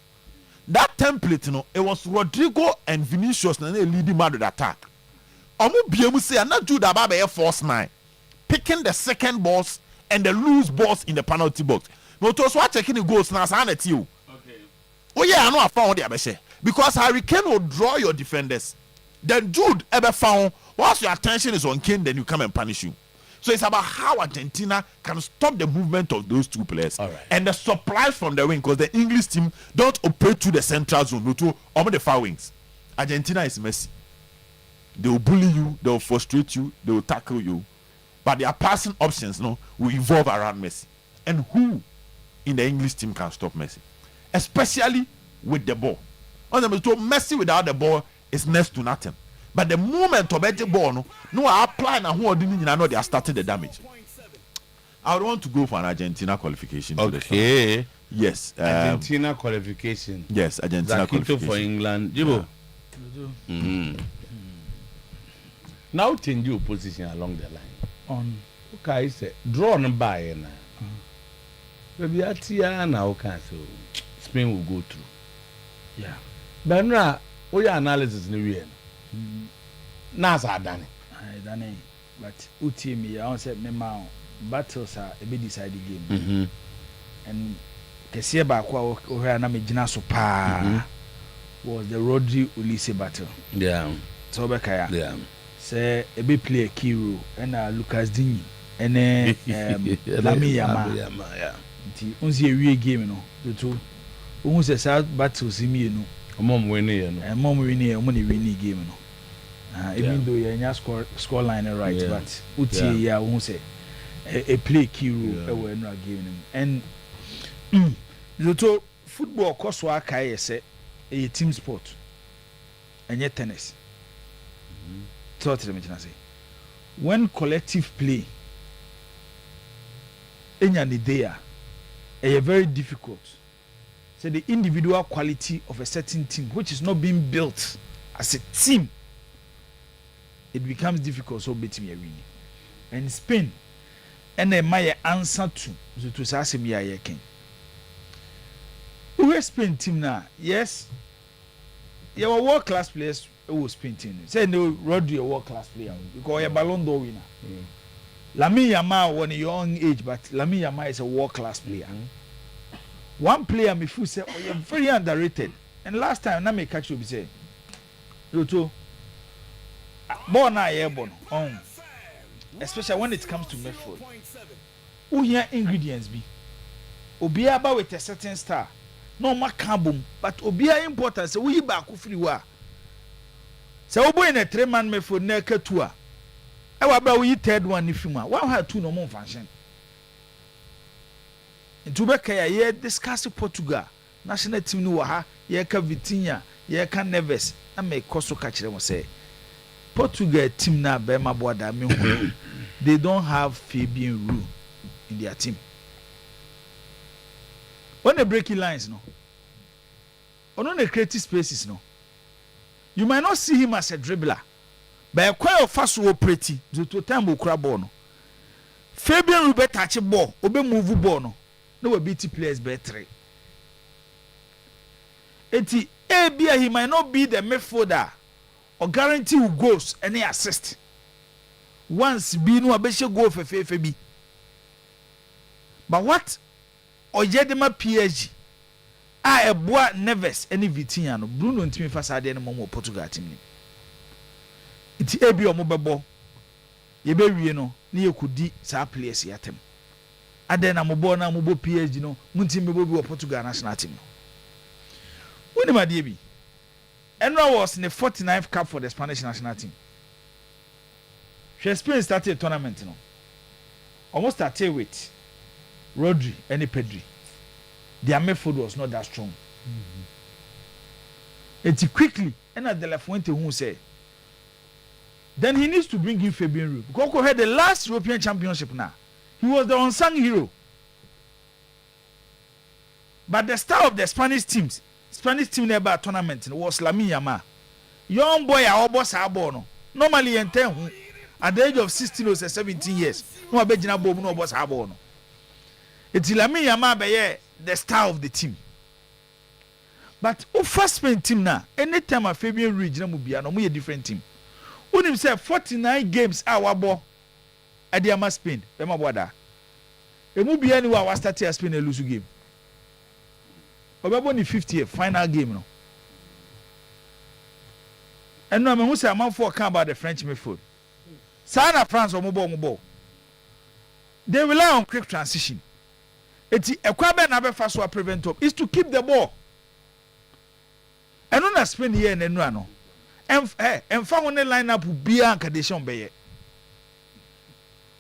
That template, it was Rodrigo and Vinicius na leading Madrid attack. Omu biemu say na Jude Ababe force 9, picking the second balls and the loose balls in the penalty box. But also checking the goals na sa na you. Okay. Oh yeah, I know I found the abeshe because Harry Kane will draw your defenders. Then Jude ever found once your attention is on Kane, then you come and punish you. So it's about how Argentina can stop the movement of those 2 players. All right. And the supplies from the wing, because the English team don't operate to the central zone, no to the far wings. Argentina is messy. They will bully you, they will frustrate you, they will tackle you. But their passing options will evolve around Messi. And who in the English team can stop Messi? Especially with the ball. Messi without the ball is next to nothing. But the moment of the ball, I apply now who know they are starting the damage. I would want to go for an Argentina qualification. Okay. Yes. Argentina qualification. Yes, Argentina qualification. For England. Jibo. Now change your position along the line. Okay, say draw on by now. Maybe Atia now can so Spain will go through. Yeah. But now, what your analysis in the Nasa done it. But Utimi, I said, me battles are a bit decided game. And Kesieba where na Medina Sopa was the Rodri Ulisse battle. Yeah. So Bekaya. Yeah. Say a bit play a key role and Lucas Dini and Lami Yama. Yeah. Unzi a real game, no. The 2 who says battles in me, no. Mom winning, and mom winning, money winning game, no. Even though you're in your score line right, but Uti, yeah, won't say a play key role we're not giving him. And the football cost work, I say a team sport and yet tennis. Totally, I say when collective play in an idea, a very difficult. So the individual quality of a certain team, which is not being built as a team, it becomes difficult. So beat me a winning. And Spain, ɛna ɛma yɛ answer to to saa asɛm yi a yɛken wohwɛ Spain team na yes yɛwɔ world class players wɔ Spain team sɛ ne Rodri yɛ world class player because ɔyɛ Ballon d'Or winner Lamine Yamal wɔ ne young age but Lamine Yamal is a world class player one player me feel say ɔyɛ very underrated and last time na me catch you be say Otuo ball na yɛ bɔ no especially when it comes to midfield wohia ingredients bi obiara ba with a certain star no ma ka bom but obiara important sɛ woyi baako firi wo a sɛ wobo in a 3-man midfield na ka two a ɛwa bra woyi third one ni fi mu a one ha two no mo function nti wobɛka ya yɛ discuss Portugal national team no wɔ ha yɛka Vitinha yɛka Neves na mekɔ so ka kyerɛ mo sɛ Portugal team na bema boada me hu they don't have Fabian Ruiz in their team when they breaking lines no or on the creative spaces no you might not see him as a dribbler but a quite of fast or pretty to time okra ball no Fabian Ruiz be touch ball obe move ball no will beat players better eti ebia he might not be the midfielder or guarantee who goals any assist once be no abeshe goal fefe bi but what Oyerepa PSG a eboa Neves any Vitinha no Bruno ntimi fasade no mo Portugal team ni iti ebi omo bebo ye be wie no na ye kudi sa players yatem aden na mo bo PSG no muntimi bebo bi wo Portugal national team no woni ma de bi Enra was in the 49th cap for the Spanish national team. Spain started a tournament, no. Almost started with Rodri and Pedri. Their midfield was not that strong. And quickly, and at the left went to who said, then he needs to bring in Fabian Ruiz. Coco had the last European Championship now. He was the unsung hero. But the star of the Spanish team never tournament was Lamine Yamal. Young boy, our boss, our born. Normally, in 10 at the age of 16 or 17 years, no abegina bob no boss our born. It's Lamine Yamal by the star of the team. But who first Spain team now? Anytime a Fabian Ruiz will be a different team. When him say 49 games our ball at the Ama Spain, Bema Wada. It will be anywhere was starting a Spain a lose game. Obabo ni 50th final game no. And no me who say man for can about the French midfield. Sana France or mo. They rely on quick transition. Eti ekwabe na be fa so prevent up is to keep the ball. And on Spain here and no ano. Emfa won line up bia anka de shon beye.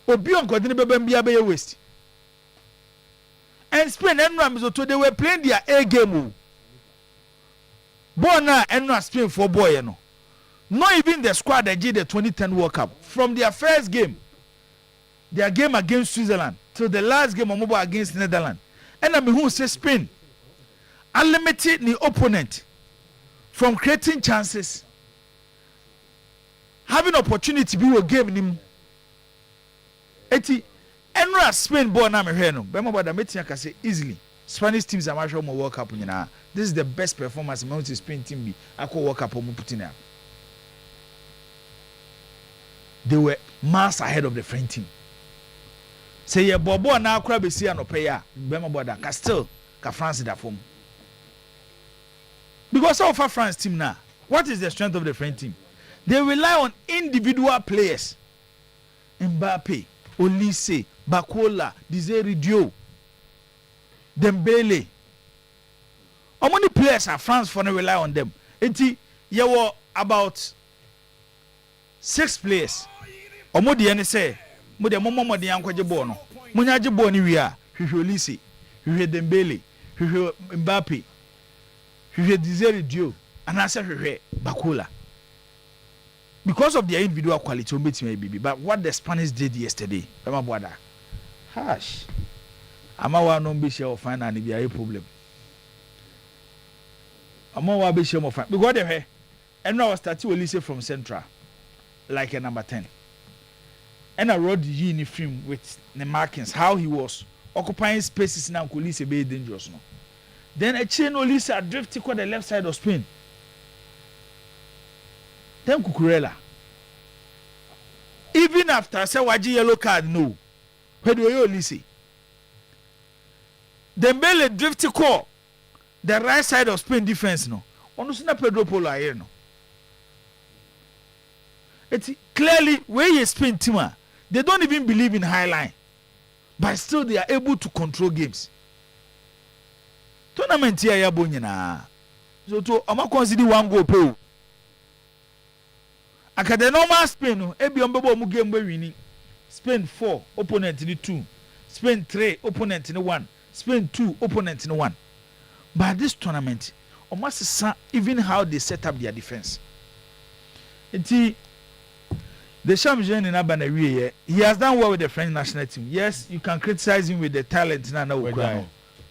Obi on kodini bebe bia beye waste. And Spain and Rams, they were playing their A game. Bona and Spain for boy, you know. Not even the squad that did the 2010 World Cup. From their first game, their game against Switzerland, till the last game of against Netherlands. And I mean, who says Spain? Unlimited the opponent from creating chances, having opportunity to be a game in him. Enra Spain born na me hwe no be mabada metia ka say easily Spanish teams are marshal mo World Cup nyina this is the best performance among the Spain team be akọ World Cup mo putina they were miles ahead of the French team say ye bobo na akra be si anope ya be mabada ka still ka France da form because of our France team now what is the strength of the French team they rely on individual players Mbappe Olise Bakola, Desiree Dio, Dembele. How many players are France for to rely on them? Enti, there were about 6 players. Omo di ene say, mo de momo de yankwaje ball no. Mo nyaje ball ni wi a, hwehwe Olise, hwehwe Dembele, hwehwe Mbappe, hwehwe Desiree Dio, and asa hwehwe Bakola. Because of their individual quality, but what the Spanish did yesterday, Hash. Amawa no be sure of find and be a problem. Amawa be sure of find because they and now start to listen from Central, like a number 10. and I wrote the in film with the markings how he was occupying spaces now police be dangerous no. Then a chain Olisa drifted to the left side of Spain. Then Cucurella. Even after say waji yellow card no. Where do you listen? Dembele drifted call the right side of Spain defense no. Ono sina Pedro Polo here no. It's clearly where you Spain team, they don't even believe in high line, but still they are able to control games. Tournament here ya bonyina. So to ama consider one goal pay. Akade normal Spain no ebi ombebo mu game we winning. Spain 4 opponent ni 2. Spain 3 opponent ni 1. Spain 2 opponent ni 1. But this tournament almost even how they set up their defense. The champion in Abanawi, he has done well with the French national team. Yes, you can criticize him with the talent now.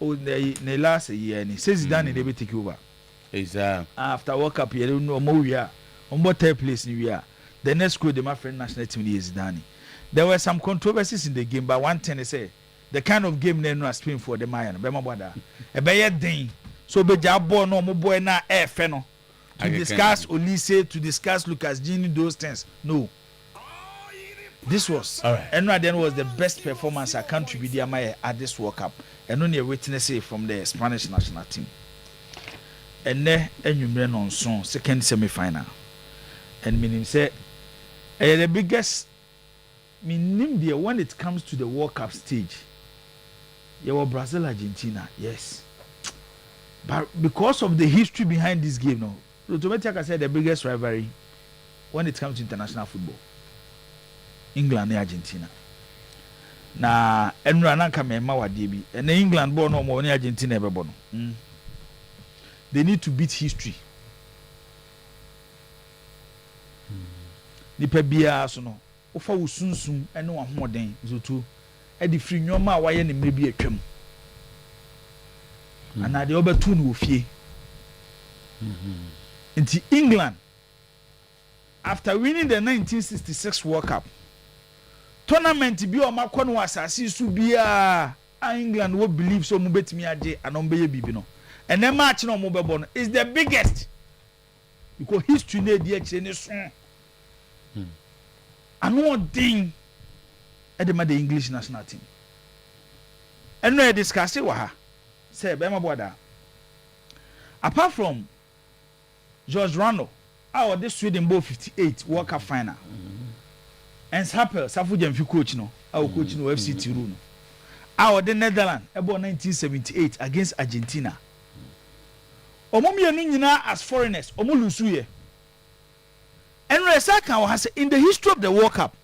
Oh, the last year, and he says he's done it, they will take over. After World Cup, you don't know more. We are on what third place we are. The next crew, the my French national team is done. There were some controversies in the game, but one thing they say, the kind of game they know Spain for the Mayan, Bema a bad thing. So, be jabo no more boy na feno to discuss Olise, to discuss Lucas Gini, those things. No. This was and then was the best performance a country with the at this World Cup, and only a witness from the Spanish national team. And then you on son second semi-final, and meaning say the biggest meaning there when it comes to the World Cup stage. You were Brazil, Argentina, yes, but because of the history behind this game, no, automatically I said the biggest rivalry when it comes to international football. England and Argentina. Na enra na kama ema wade bi. And England born no more Argentina ebe born. They need to beat history. Nipa bia so no. Ofa wo sunsun ene wo hoden zotu. E di free nyoma waye ne mrebi atwam. Ana de obetu no ofie. Into England after winning the 1966 World Cup tournament bi o makọ no asase su bia England wo believe so mo betimi age anombe ye bibi no and the match no mo bebo no is the biggest because history na di akire ne so ano ding edema the English national team and we discuss it wa ha say be ma boda apart from George Randall our this Sweden ball 58 World Cup final and Happel Safu Jamfi coach no our coach no FC Tiru no our the Netherlands about 1978 against Argentina omo mienu nyina as foreigners omo lusu ye and resaka has in the history of the World Cup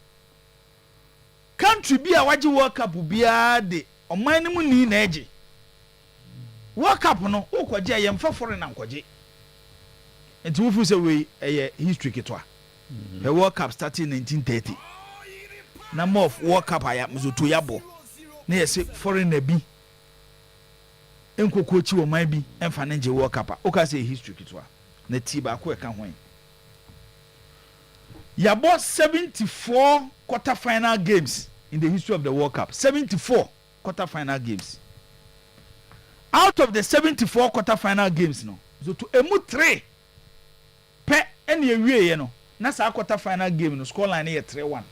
country bi a waji World Cup bia de oman mu ni na eje World Cup no ukwaje yemfa foreigner nkwaje enti wo fu say we history ketwa the World Cup started in 1930 number of World Cup aya mzoto yabo na yesi foreigner bi enkokochi wo man bi emfa na nje World Cup o ka say history ketwa na ti ba ko e ka hwan yabo 74 quarter final games in the history of the World Cup 74 quarter final games out of the 74 quarter final games no zoto emu 3 pe ene ewie ye no na sa quarter final game no score line ye 3-1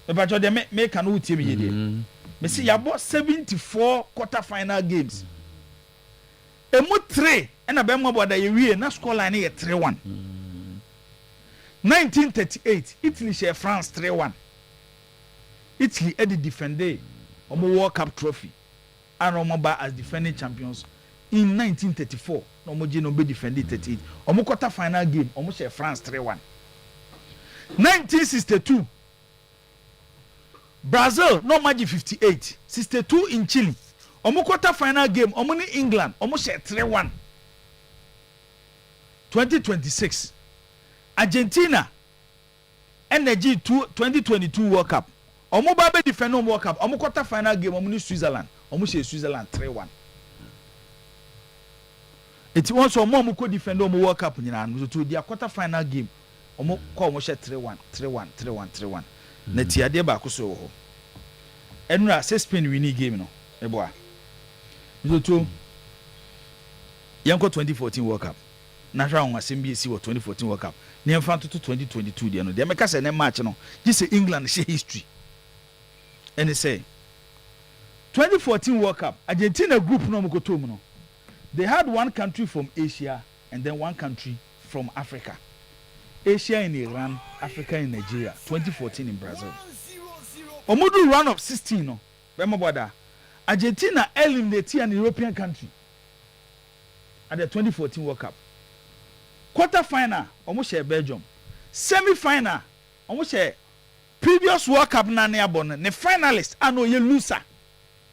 but you dey make an utie me dey me see yabo 74 quarter final games emu 3 ena be mo boda ye wie na score line ye 3-1 1938 Italy share France 3-1 Italy e defended omo World Cup trophy and omo ba as defending champions in 1934 no mo je no be defended 38 omo quarter final game omo share France 3-1 1962 Brazil no magic 58 62 in Chile omo quarter final game omo ni England omo share 3-1 2026 Argentina energy 2022 World Cup omo ba be defend no World Cup omo quarter final game omo ni Switzerland omo share Switzerland 3-1 it wants omo ko defend omo World Cup nyina no to their quarter final game omo call mo share 3-1 na ti ade ba ko so ho enura say Spain winning game no eboa bizoto yanko 2014 World Cup na hwa on asem bi esi wo 2014 World Cup na yemfa to 2022 de no de meka say na match no ji say England share history and they say 2014 World Cup Argentina group no mo to mu no they had one country from Asia and then one country from Africa. Asia in Iran, Africa in Nigeria. 2014 in Brazil. Omodu run of 16 no. Bema Argentina eliminated an European country at the 2014 World Cup. Quarter final, almost share Belgium. Semi final, almost share previous World Cup na ne abon. The finalist, ano ye loser.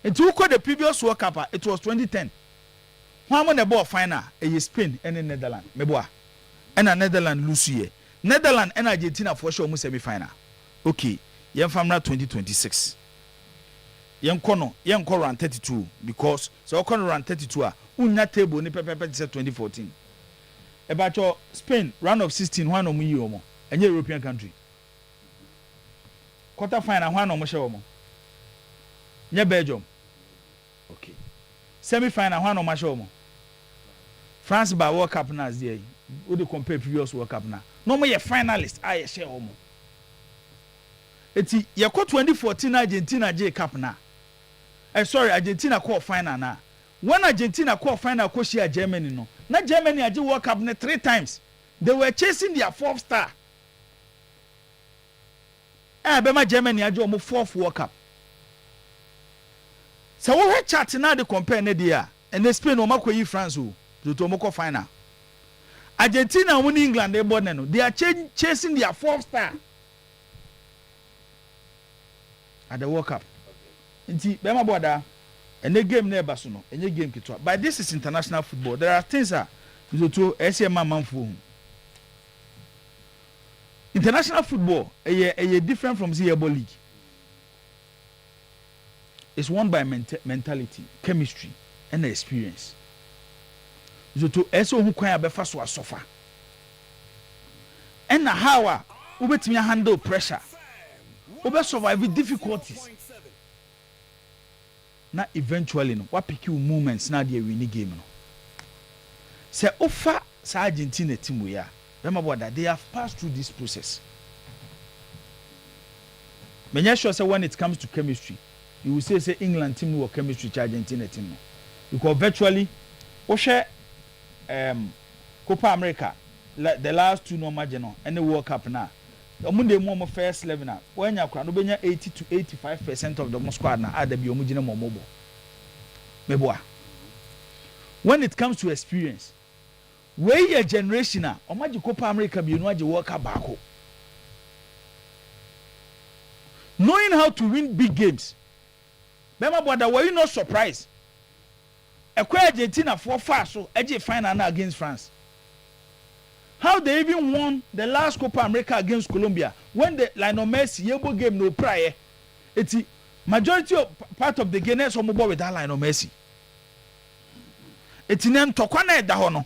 It took the previous World Cup, it was 2010. One the ball final, Spain and the Netherlands. Meboa. And a Netherlands lose here. Netherlands and Argentina for sure almost semi-final. Okay, yen famna 2026. Yen kono run 32 because so kono run 32 unya table ni pepe 2014. About Spain round of 16 one omu yi omo. Any European country. Quarter final one omo share omo. Nya Belgium. Okay. Semi-final one omo share omo. France by World Cup na there. Who they compare previous World Cup now? No more your finalist. I share homo. Eti ye ko 2014 Argentina J Cup na. Sorry, Argentina call final na. When Argentina call final ko share Germany no. Na Germany aje World Cup na 3 times. They were chasing their 4th star. Bema Germany aje omo 4th World Cup. So we chat na de compare na dia. And Spain o makoyi France o. To omo final. Argentina won England they born no. They are chasing their 4th star at the World Cup. Nti bema boda and the game never so no. Any game kitwa. But this is international football. There are things that to SMA manfo. International football a different from the league. It's won by mentality, chemistry and experience. To eso hu kwan abefa so asofa and na how a ubetimi handle pressure ube survive difficulties na eventually no what pick you moments na dey win game no say ofa sa Argentina team we are remember that they have passed through this process. Menya sure say when it comes to chemistry you will say England team no chemistry to Argentina team no because virtually o share Copa America the last 2 normal general and the World Cup now. Omunde mo first 11 na when ya kra no benya 80 to 85% of the squad na ada bi omugina momobo. Meboa. When it comes to experience, where your generation na omaji Copa America bi no age World Cup baako. Knowing how to win big games. Bema boda were you not surprised? Argentina for fast so edge final now against France. How they even won the last Copa America against Colombia when the Lionel Messi yebo game no prior. It's majority of part of the game so mobile with that Lionel Messi. It's nem tokwana da ho no.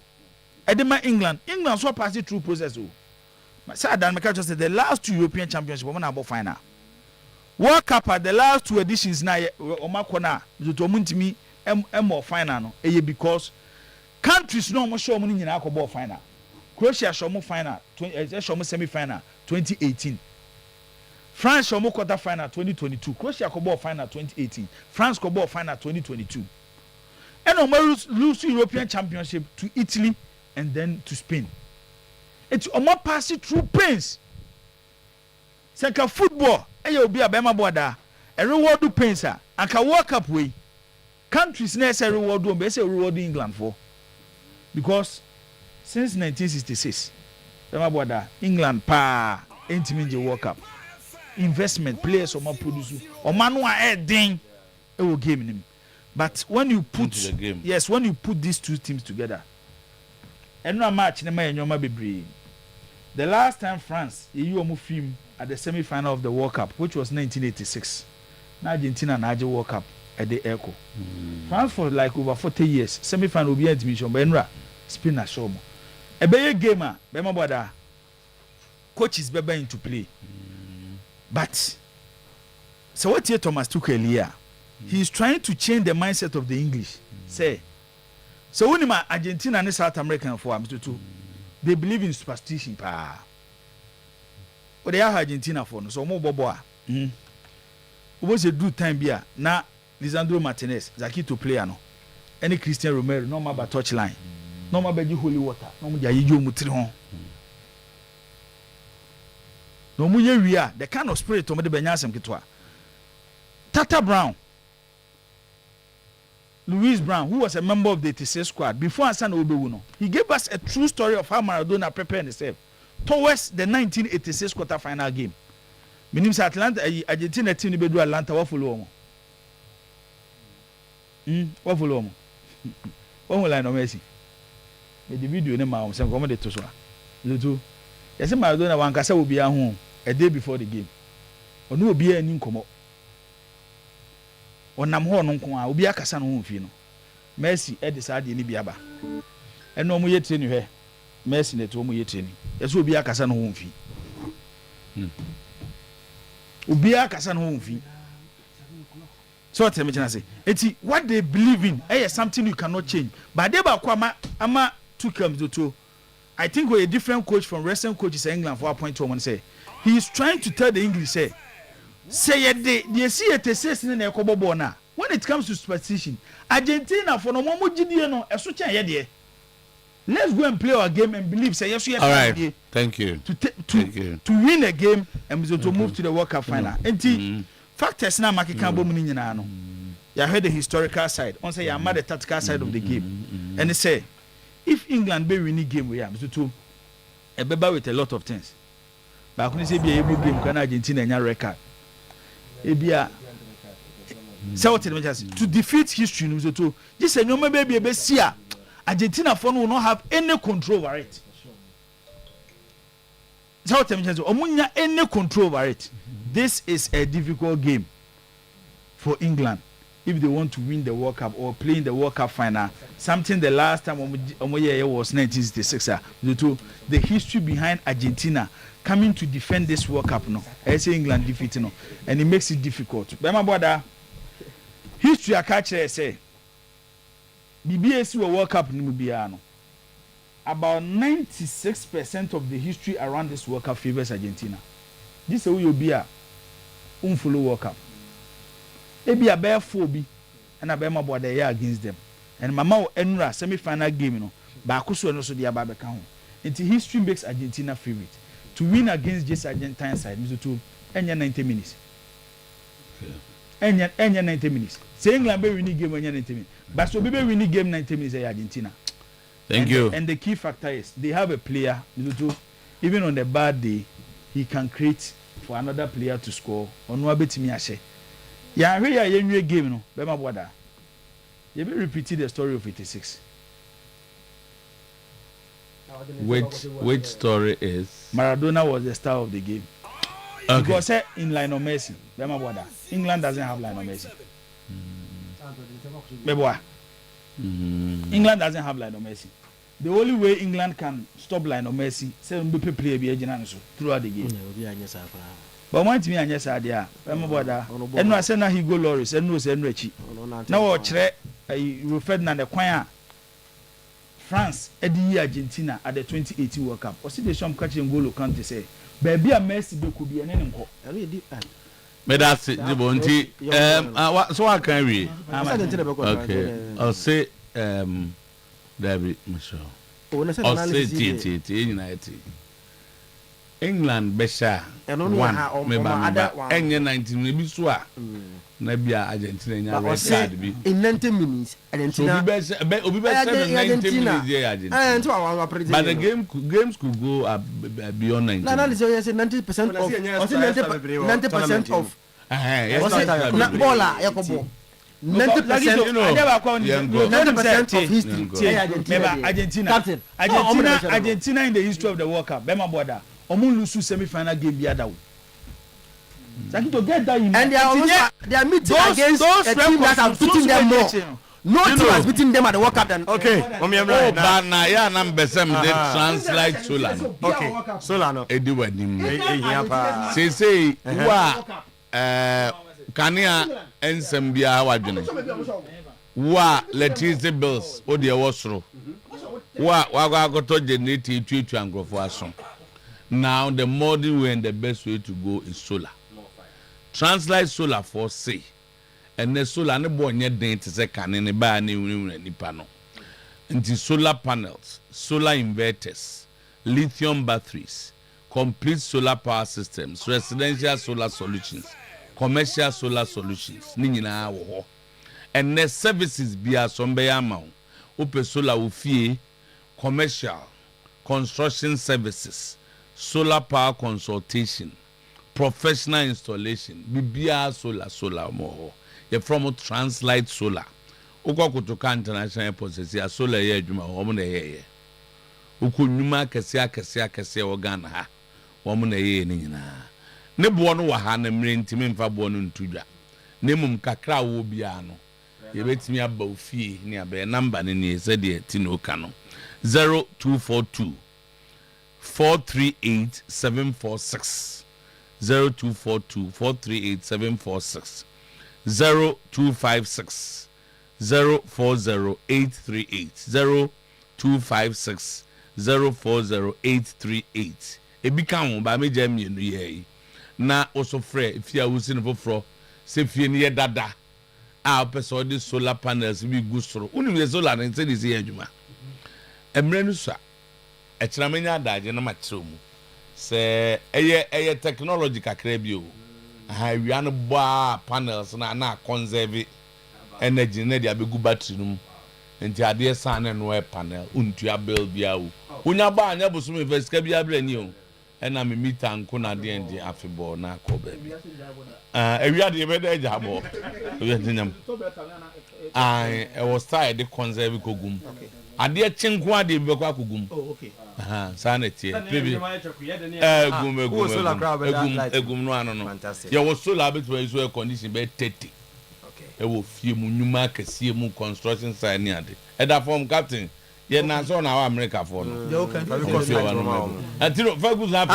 Edema England so pass it through process o. Say Dan Meka just said the last 2 European championships woman about final. World Cup at the last 2 editions na omakona to muntimi more final no because countries no mo show mo ni nyina akọ final. Croatia show mo final show mo semi final 2018. France show mo quarter final 2022. Croatia ko final 2018. France ko final 2022. And o lose European championship to Italy and then to Spain. It's o pass it through pains. Seka football obi abema boda e reward pains aka World Cup way. Countries necessary reward them, say reward England for because since 1966, England pa intimate World Cup investment players or more produce or manual ding it will game him. But when you put when you put these 2 teams together, and no match the last time France you film at the semi-final of the World Cup, which was 1986, Argentina and Nigeria World Cup. At the Echo. France for like over 40 years. Semi-final will be admission. Benra, Spain na show mo. A big gamer, Bema Boda. coaches beba into play. But so what here Thomas Tuchel here? He is trying to change the mindset of the English. Say, so when Argentina and South American for too, they believe in superstition. But they are Argentina for no, so more boboa. Was a good time here. Now Lisandro Martinez, Zakito player no. Any Christian Romero, no more touch line. No more holy water. No more mutri. No more the kind of spirit to me the benyasem kitwa. Tata Brown, Louis Brown, who was a member of the 86 squad before Hassan Obewuno, he gave us a true story of how Maradona prepared himself towards the 1986 quarter-final game. Meaning Atlanta, Argentina team be do Atlanta what follow what follow what will I know Messi? The video ne ma some come dey to so. Lutu. Yes Maradona wan kasa obi ahun a day before the game. Onu obi ani nkomo. Onam ho no nko a obi akasa no ho mfi no. Messi e decide ni bi aba. E no mo ye training hwe. Messi ne to mo ye training. Yes obi akasa no ho mfi. Obi akasa no ho mfi. So what me say? Eti what they believe in is something you cannot change. But they ba kwa ama Tuchel to I think we're a different coach from wrestling coaches in England for a point to one say. He is trying to tell the English say they see it says in the when it comes to superstition, Argentina for no more no a switch here. Let's go and play our game and believe say yes we are right. Thank you. To win a game and to move to the World Cup final. And factors now make can bo muni nyina no. You heard the historical side. On say you mad the tactical side of the game. And they say if England be winning game we am to a beba with a lot of things. But I couldn't say be able game can Argentina nya record. E bia so what to defeat history no to just say no maybe be sia Argentina for will not have any control over it. So what omunya any control over it. This is a difficult game for England if they want to win the World Cup or play in the World Cup final. Something the last time Oyerepa was 1966. The history behind Argentina coming to defend this World Cup, no, I say England defeating, no, and it makes it difficult. But my brother, history I catch say the BSC World Cup no. About 96% of the history around this World Cup favors Argentina. This is who you be a follow World Cup. Maybe a bear phobia and a bear my brother against them. And Mama Enra semi-final game, you know, Bakusu and also the Ababe count. Into history makes Argentina favorite. To win against just Argentine side, Mr. Two, and 90 minutes. And 90 minutes. Say England be winning game when 90 minutes. But so be winning game 90 minutes Argentina. Thank you. And the key factor is they have a player, Mr. Two, even on the bad day, he can create for another player to score. On what bet me ashe. Yeah, we game no. Be my brother. You be repeating the story of 86. Which story is Maradona was the star of the game. Okay. Because in Lionel Messi, be my brother. England doesn't have Lionel Messi. England doesn't have Lionel Messi. The only way England can stop Lionel Messi, say Mbappe play be throughout the game. But one thing I just said, yeah, my brother. And no, I said now he go Loris, and no say Enrichi. Now watch you Ferdinand the choir. France, Eddie Argentina at the 2018 World Cup. Or see the some catching goal can't say. Baby a Messi be could be an enemy. But that's it, the bounty. So I can read. Okay. I'll say David Michelle. I'll say T United. England Besha one. Maybe 19 maybe so. Maybe Argentina in 90 minutes Argentina. Obi be 90 minutes there Argentina. But the games could go beyond 90. No, so you say 90% of 90% of Bola Yakobo. 90% of history. Argentina in the history of the World Cup. Bema Boda. Omun lose semi-final game be other. To get that and they are meeting against a team that are putting them more. No team has beaten them at the World Cup then. Okay. But now yeah, number some they translate solar. Okay. Solar no. Edi wadim. Say kania ensem bia wadwene. Wa electricity bills o de wosoro. Wa agoto generator tuatu angrofo aso. Now the modern way and the best way to go is solar. Translate solar for say. And the solar ne bo nye den te se kane ne ba ne nipa no. Nti solar panels, solar inverters, lithium batteries, complete solar power systems, residential solar solutions, commercial solar solutions, ni nyina wo ho. And the services bia sombe ya ma wo. Ope solar wo fie, commercial, construction services, solar power consultation, professional installation, bibia solar mo. You from Translite Solar. Uko kutoka International Airport says solar ye adwuma wo mo na ye. Uko nyuma kese organ ha. Wo mo na ye ni nyina. Ne bo no wa ha na mre ntimi mfa bo no ntudwa. Ne mum kakra wo bia no. Ye betimi aba ofie ni aba number ni se de ti no ka no. 0242 438 746 0242 438 746 0256 040838 0256 040838 ebi kan ba me jam yenu ye na oso frɛ if ya wusi no foforo se fie ne ye dada a person the solar panels bi gu soro unu ye solar na nse dise adwuma emre no so a kyeremanya adaje na ma kyerɛ mu se eye technology kakra bi o we are no panels na conserve energy na dia begu battery num enti ade san na no panel untua bill bia wo unya ba anya bosom investka bia bra ni o na me meter nko na de ndi afebo na akọ ba bi ewia de be da jabo we tinyam e was tired the conserve kogum ade chenko ade be kwa kogum sanity baby egum no ano no ye wo solar bit we so condition be 30 e wo fie mu nyuma kase mu construction site ni ade e da form captain ye na so na wa America for no ye can atiro fagus na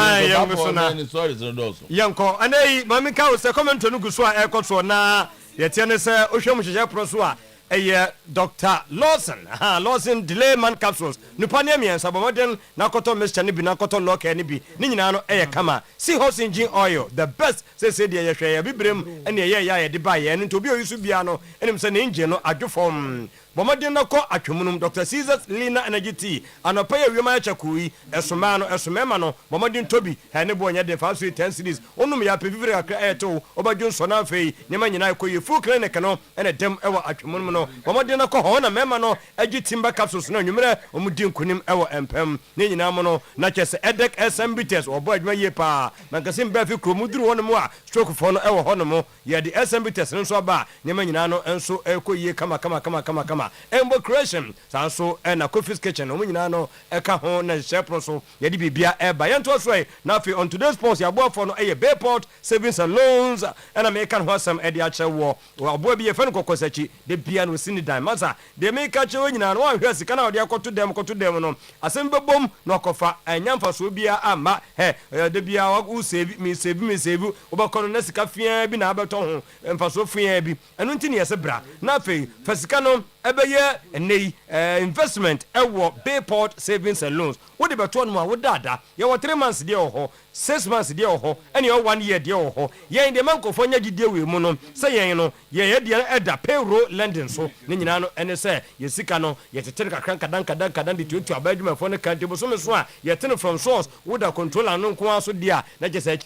sorry so do so yanko anei mami ka o se comment no guso a e koto na ye tie ne se ohwem hyeje pro so a Dr. Lawson delay man capsules nupane miensa bomoden na koto mixture ni bi na koto lock ni bi ni nyina no kama seahorse engine oil the best say de ye hwe ya bibrem ene ye ya de ba ye nto bi oyusu bia no enim se ne engine no adwofom bomoden na ko atwemunum Dr. Caesar Lina Energy Tea anopa ye wiema chakui esomema no bomoden tobi ha ne bo nya de fa so 10 series onum ya pevivre akra eto obadwon so na afei nyema nyina ko ye full clinic no ene dem ewo atwemunum no bomoden na ko ho na mema no agi timber capsules no nwumere omudi nkunim ewo empem ne nyina mo no na chese edek SMBTS obo adwuma ye pa mankasim ba fi kromuduru wono mo a stroke fo no ewo hono mo ye de SMBTS no so ba nyema nyina no enso ekoye kama Embo creation sanso na Kofi's kitchen omo nyina no eka ho na shepro so ye di bibia eba ye nto so na fi on today's post ya boafo no Bayport savings and loans and American hosam edi ache wo abo bi ye fe no kokosachi de bia no sini dan masa de make ache wo nyina no wan hwe sika na odi akoto dem no asem bebom no kofa anyamfa so bia ama de bia wo save me save obakono na sika fia bi na abeto ho mfa so fia bi eno ntini ye se bra na fe fasika no ebeye enei investment ewo Bayport savings and loans what the beto no a wo dada ye wo 3 months de ho 6 months de ho ene 1 year de ho ye de mankofo nya gide we mu no se ye no ye de eda payroll lending so ne nyina no ene se ye sika no ye tetere kakran kadan de tutu abadwuma fo ne kan de so me so a ye tene from source wo da controller no nko aso de a na je se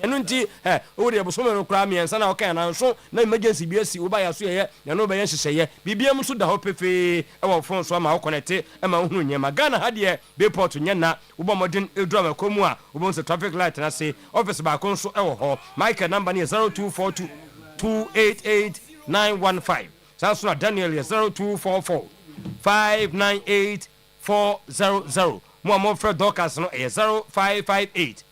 enu nti wo de boso me no kra me ensa na o kan na so na emergency bi asi wo ba ya so ye na no ba ye hyehyeye bibia mu so da ho pefe ewo phone so ma wo connect e ma hunu nyema Ghana ha de Bayport nya na wo ba modern edro ma komu a wo bon se traffic light na say office ba kon so ewo ho Mike number ni 0242 288 915 Sanso Daniel 0244 598 400 mo Fred Dorcas no 0558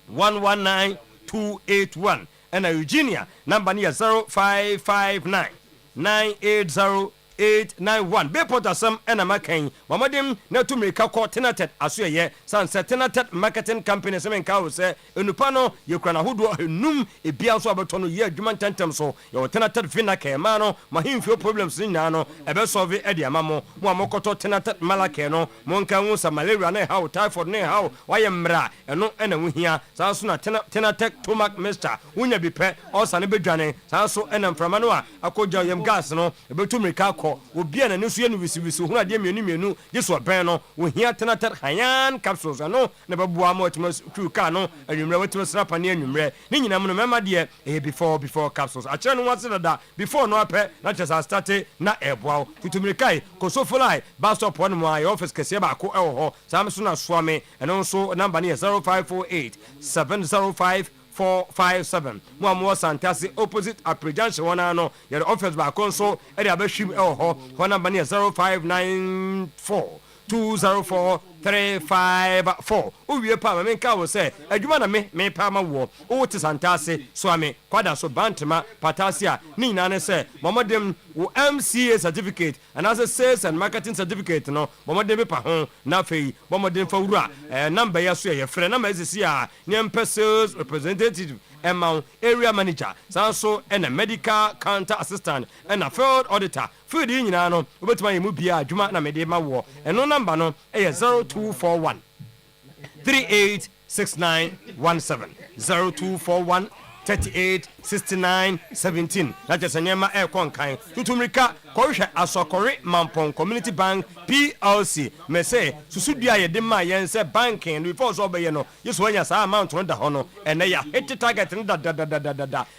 119 281 and Eugenia number ni 0559 980 0891 Bayport asem ena makan mamadem na to America ko tenated aso ye sanse tenated marketing company sem nka wo se enupa no ye kura na hodo enum ebia so abeto no ye adwuma ntentem so ye tenated vina ke ma no mahimfio problems nya no ebe solve e dia mamo mo amokoto tenated malake no mo nka hu sa malaria na how typhoid na how waye mra eno ena hu hia sanso na tenated stomach mister unya bi pe osa ne bedwane sanso ena mframa no a akoja yem gas no ebeto America ko obi na nso ye no wisi hu ade mienu yeso ben no wo hia tenated hayan capsules no na babua mo tuma tuka no anwumre wetima snapa ne anwumre ni nyina mo no mema de before capsules a kire no wase da before no apɛ na chesa start na eboa tutumirikai ko so fulai bus stop one mo ayi office kese ba ko ɛwɔ hɔ sam so na so ame ɛno nso number ne 0548 705 457 mo amo santase opposite Junction one no your office ba ko nso e dia ba hwim ɛwɔ hɔ phone number ne 0594 204 354 uwie pa ma menka wo se adwuma na me pa ma wo wo te santase so ame kwada so bantema patasia ni nyina ne se momodem wo MCA certificate and as a sales and marketing certificate no momodem be pa ho na fei momodem fa wura number ya so ye frɛ na ma ezisi a ne sales representative amount area manager so and a medical counter assistant and a field auditor field nyina no obetima yemu bia adwuma na me de ma wo eno number no e 0241 386917 0241 386917 that is nyema e konkan tutumrika kohwe asokore mampon community bank PLC me say susudua ye de ma yen se banking before so be no yeso anya sa amount no da hono ene ya hit target no da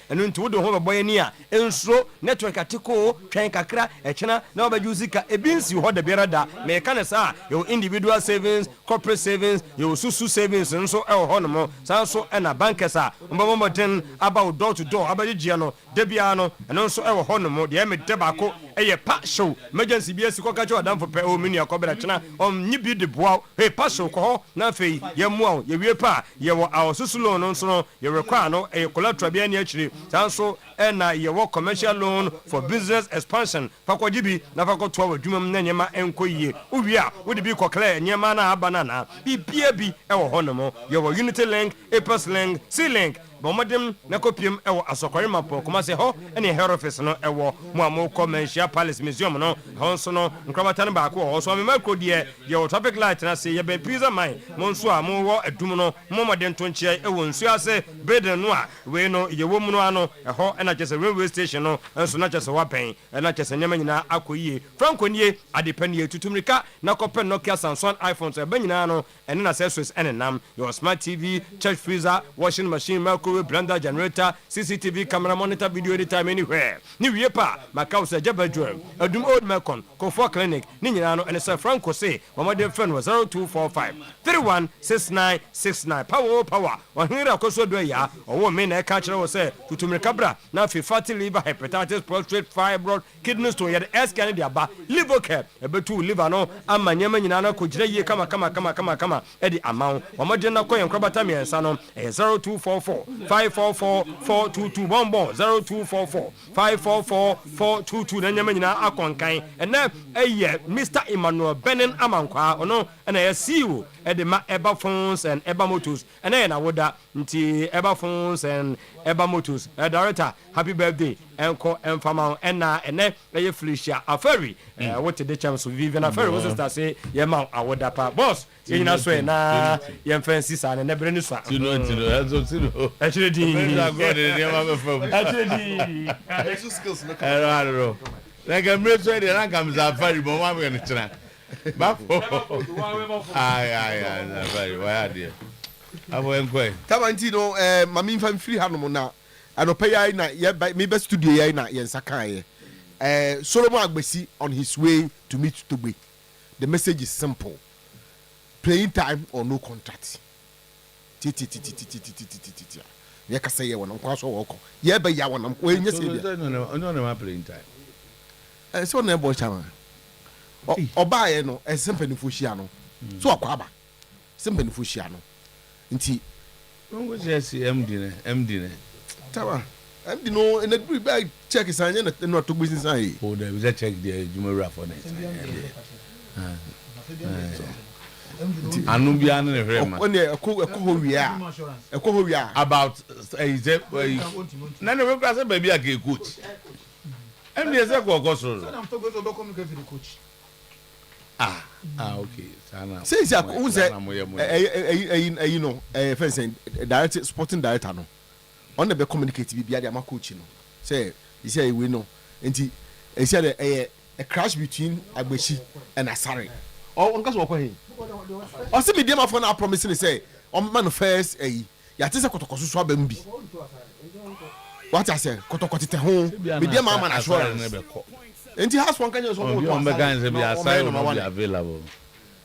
enu ntu do ho be ni a enso network atiko twen kakra echena na obajuzi ka ebinsi ho da biara da me ka ne sa your individual savings corporate savings your susu savings nso e ho no mo sanso e na bankesa mbomodin about door to door abaji no debia no eno nso e ho no mo de me debako eye pa show emergency bi esiko ka cho adam for pe o mini akobera tena nyi bi de boa hey pa show ko na fei ye mua ye wie pa ye wo awosusu loan no nso no ye require no e collateral bi ani akiri sanso na ye wo commercial loan for business expansion fakwaji bi na fakotwa wadwumam na nyema enkoyie uwie a wo de bi kokle nyema na abana na bi bia bi e wo hono mo ye wo unity link apes link c link bomodem na kopiem ewo asokore mapo kuma se ho ene head office no ewo mo amo commercial palace museum no honso no nkrabata no ba ko ho so me makro de ye traffic light na se ye be pizza mine mo nso a mo wo adum no mo modem to nchia ewo nsu ase beden no a we no ye wo mu no ano ho na chese railway station no nso na chese wapen na chese nyama nyina akoyie franco nie adepanie tutumrika na kopen Nokia Samsung iPhones e banyina no ene na accessories ene nam your smart TV church freezer washing machine microwave blender generator CCTV camera monitor video anytime anywhere ni wie pa makau se jabadwem adum old Macon Kofo clinic ni nyina no ene se franco say momodem phone 0245 316969 power wahira koso do ya owo me na e ka kire wo se tutumrika bra na fatty liver hepatitis prostate fibroid kidney stone ya the scan dia ba liver care ebetu liver no amanyema nyina na ko gire ye kama edi amount momodem na koyen krobata miensa no 0244 544 422 bombo 0244 544 422 na nyama nyina akonkan ena eye Mr. Emmanuel Benin Amankwa ono ena ye CEO ede ma eba phones and eba motors ena na woda nti eba phones and eba motors director happy birthday enko enfama ena ene eye Felicia Aferi what the chance Vivian Aferi was sister say ye ma awoda pa boss ye nyina so na ye fancy sa na nebre ni so tino actually Jesus skills no I like I'm ready and I'm Aferi but one we gonna very why dear abo enkwai Tamantino mami fam free hanom na anopa yai na me be studio yai na yensa kan Solomon Agbesi on his way to meet Togbe. The message is simple: playing time or no contract. Ya kasa ye wonam kwaso woko ye be ya wonam we nya se bia no playing time so na bo chama oba ye no simpanifo hia no so akwaba simpanifo hia no nti ngo je si MD ne tawa And you know, in the bag check is saying that not to business. Oh, there was a check there, Jumara for it. Anubian and Rema. When they a Korea about none of us, baby, I get coach. And there's a coach. Okay. Says who's you know, fencing director, sporting director. No, on the communicate with the coach. You know, say he say we know, and he said a crash between Agbeshi and Asare. Oh, on cause what he. I see me dem for now promising say on man first ya tese kotokoso so abambi. What I say kotokoti te ho me dem man assurance. And he has one kind of so be available.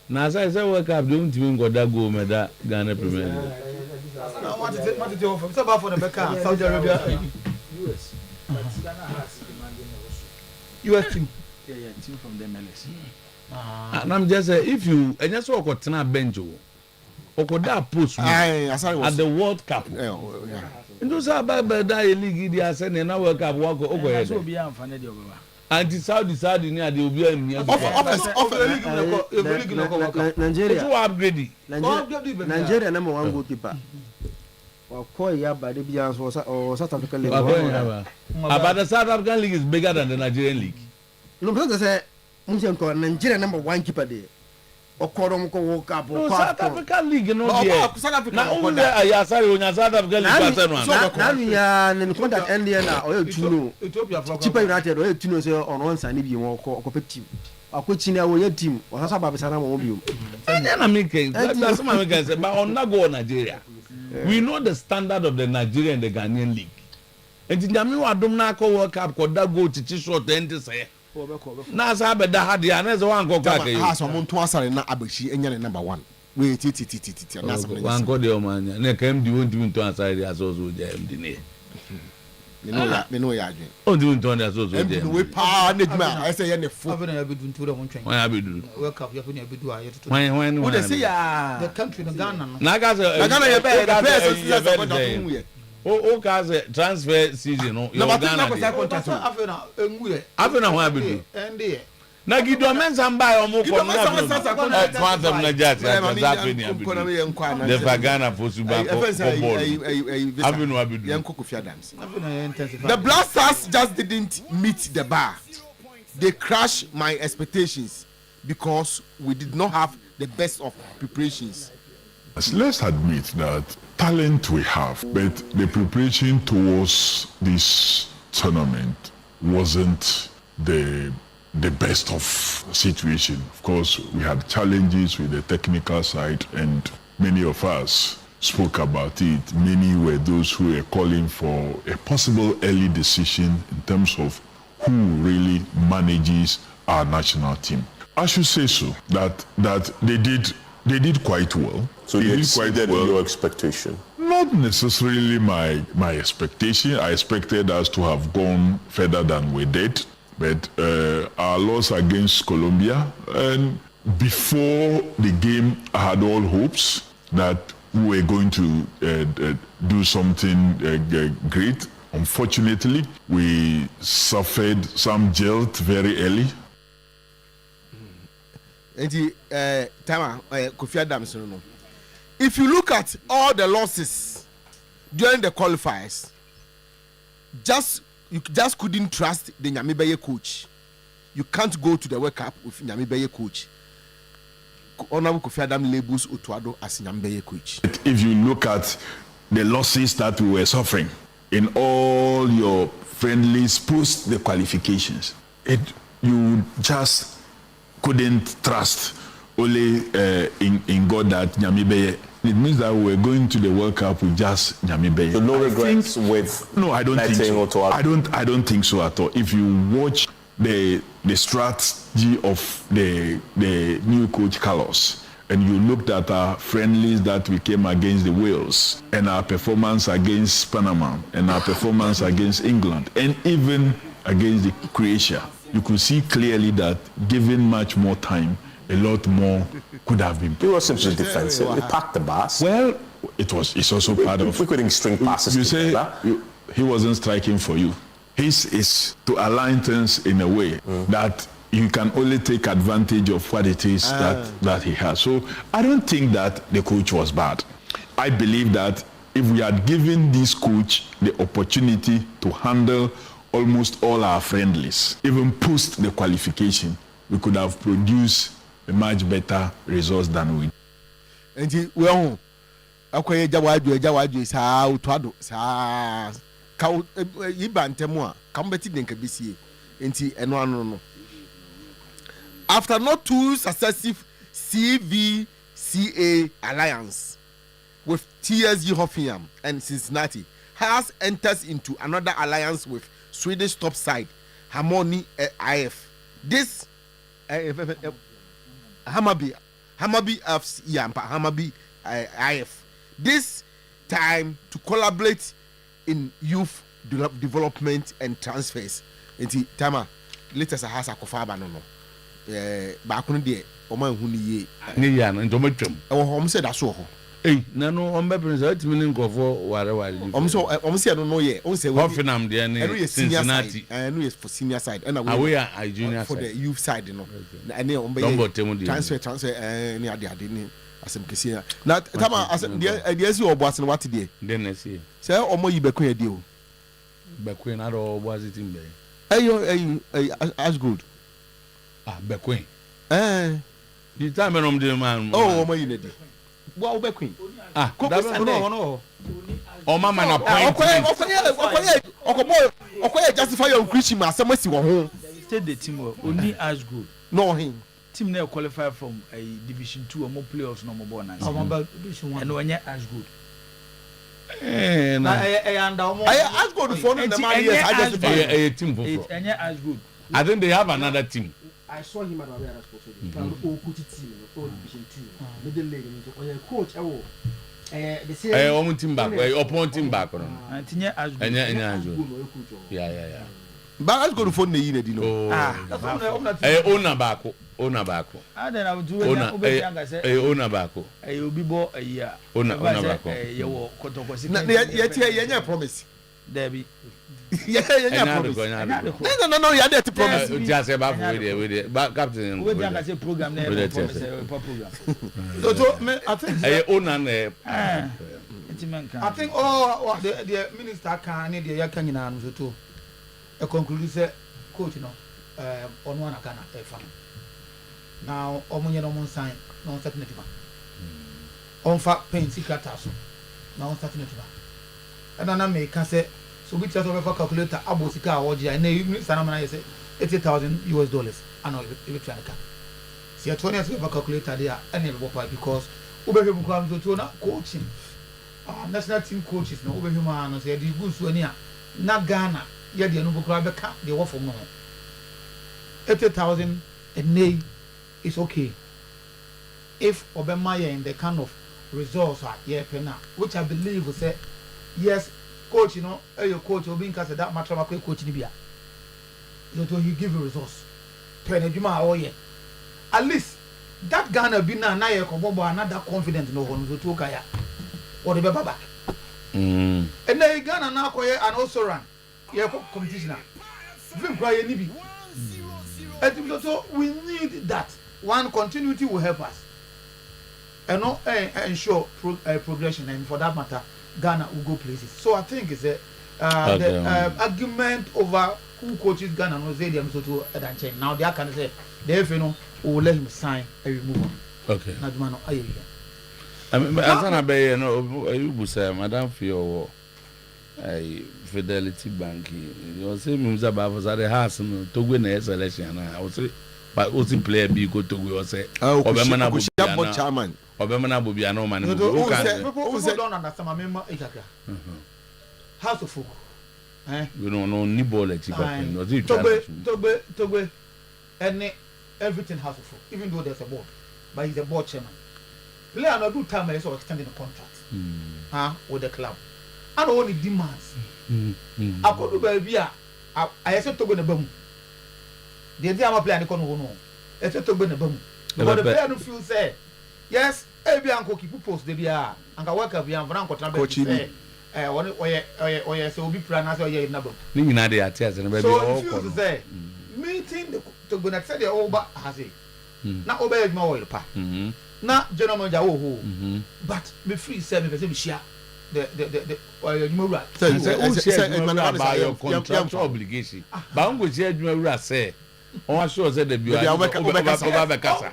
Now as I say work up don't even go that go me that Ghana Premier League. What is it offer? It's about for the back Saudi Arabia. US. US team. Yeah, team from the MLS. And I'm just saying, if you and just walk out na bench or could that post at the World Cup. And those are by that league they are sending now World Cup walk over here. And the Saudi near the Ubia Nigeria. To upgrade Nigeria number 1 goalkeeper. Well, but the South African League. But the South African League is bigger than the Nigerian League. No, because I say Nigeria number 1 keeper there. Okorom ko World Cup. No, South African League no there. South Africa. Now only Ayasari on South African League. Now we are in contact Indiana or Tuno. Chipa United or Tuno say on one side be more competitive. Akochina wo team or Sasa Babisana mo bi. And then that's what I say but on not go Nigeria. We know the standard of the Nigerian and the Ghanaian league. And in Jamiu Adom na ko World Cup ko da go chichi short end say. Na sa be da hade na so wan go ka ke. Ha so mo nto asare na Abashi enya number 1. We ti na so wan go de o manya. Na kam di won ti nto asare aso so je am di ne. Me no ya adwen. O di nto na aso so je. We pa na djuma I say ye ne fo. Abena abedu nto de won twen. Wan abedu. World Cup ya funi abedu a ye to. Wan. Wo de say ya the country no Ghana no. Na ga say Ghana ye be the best o ka say transfer season no. No Ghana. Afena ho abedu. Ende na Gideon Mensah mba omo ko na transfer na jati azafe ni abedu. The Ghana Posuba football. Abenu abedu. Yanko Kofi Adams. The Black Stars just didn't meet the bar. They crashed my expectations because we did not have the best of preparations. Let's admit that talent we have, but the preparation towards this tournament wasn't the best of situation. Of course, we had challenges with the technical side, and many of us spoke about it. Many were those who were calling for a possible early decision in terms of who really manages our national team. I should say so that they did quite well. So you exceeded your expectation? Not necessarily my expectation. I expected us to have gone further than we did. But our loss against Colombia, and before the game, I had all hopes that we were going to do something great. Unfortunately, we suffered some jolt very early. Kofi Adams, if you look at all the losses during the qualifiers, you just couldn't trust the Nyamibeye coach. You can't go to the World Cup with Nyamibeye coach. Honorable Kofi Adams labels Otuado as Nyamibeye coach. If you look at the losses that we were suffering in all your friendlies post the qualifications, you just couldn't trust only in God that Nyamibeye. It means that we're going to the World Cup with just Nyamibeye. So no regrets with no, I don't think so. I don't think so at all. If you watch the strategy of the new coach Carlos, and you looked at our friendlies that we came against the Wales, and our performance against Panama, and our performance against England, and even against the Croatia, you could see clearly that given much more time, a lot more could have been. You were simply defensive. We packed the bus. Well, it's also part of. We couldn't string passes. You say he wasn't striking for you. His is to align things in a way that you can only take advantage of what it is that he has. So I don't think that the coach was bad. I believe that if we had given this coach the opportunity to handle almost all our friendlies, even post the qualification, we could have produced a much better results than we did. And well, okay, Jawaju sa utwado sa ka ibantemo ka mbeti den kabisi enti eno ano no. After not 2 successive CVCA alliance with TSG Hoffenheim and Cincinnati, has enters into another alliance with Swedish top side Harmony IF. This Hammarby FC Hammarby IF. This time to collaborate in youth development and transfers. Enti tama latest has akofaba no. Back on the Oman Huni ye and Tomatrum. Our home said I saw her. No, I'm representing meaning go for whatever. I don't know yet. Also, Hoffenheim, the Cincinnati. I know it's for senior side, and we are junior for the youth side, you know. And transfer, and I didn't. As I'm kissing. Now, Tama, as the you was what today. Then I see. Say, or more you be deal. Bequeen, I don't was it in there. As good. Bequeen. You tell me, I'm the man. Oh, my unity. Well, Bequeen. No. Oh, Mamma, okay, justify your Christian, some must home. Stay the team only as good. No, him. Team now qualify from a Division 2 or more playoffs, no more bonus. And when you're as good. I asked God to phone in the man. Yes, I justify a team. And you're as good. I think they have another team. I saw him at Oyerepa team, Division 2. Middle league into coach. They say team back, opponent team back. Yeah. But let's go to phone the unit, you know. Owner back. I then I would do owner back. You'll be bought a year. Owner back. Yet, promise. Debbie. No, you had to promise. Just about with it. But Captain, we can say program there. I think I think the minister can need the Yakan to a conclusion coach, you know, on one account of fan. Now, Omunyan sign, no certain. On fact, pain secret tasso, no certain. And I may can say, so we just over calculator Abosika or G, and Sanamana say $80,000 annual electronic. See, 20 years of calculator there, any because Uber comes to coaching. National team coaches, no over human, say, the good Suania, not Ghana, yet the Nubu Krabaka, they offer more. 80,000 a day is okay. If Obama in the kind of results are here, which I believe will say, yes, coach, you know, your coach will be in case that matter of coach in Libya. So he give you results. At least that Ghana be now another confident no one to talk or the back. And then Ghana now and also run. Yeah, competition. And so we need that. One continuity will help us. And not ensure progression, and for that matter, Ghana will go places. So I think it's the argument over who coaches Ghana no say them so to change. Now they can say the FNO will let him sign and remove him. Okay. Not man I mean, as an abe no you say madam for your Fidelity Bank. You say Mumza Baba za the house no to win the selection na I would say but also player be go to go say Obama na chairman Obama Bobia no man. People don't understand my member Ikaka. House of folk. You don't know ni ball at Togbe and everything house of folk, even though there's a board. But he's a board chairman. Player no do time is extending the contract. With the club. And only demands. I could do baby. I said to go to the boom. The idea I'm playing the corner no. I said to go to the boom. But the player don't feel say. Yes, every uncle keep post the BR and I work up here and coach oye so obi pra na say oye nabo ni nyina de ate ase no ba bi o ko say meeting the to go na say the over has it na oba edma oil pa na general manager wo but me free say me person me share the adwuma say about your contractual obligation ba ngo share adwuma wura say on sure say the bi over kasa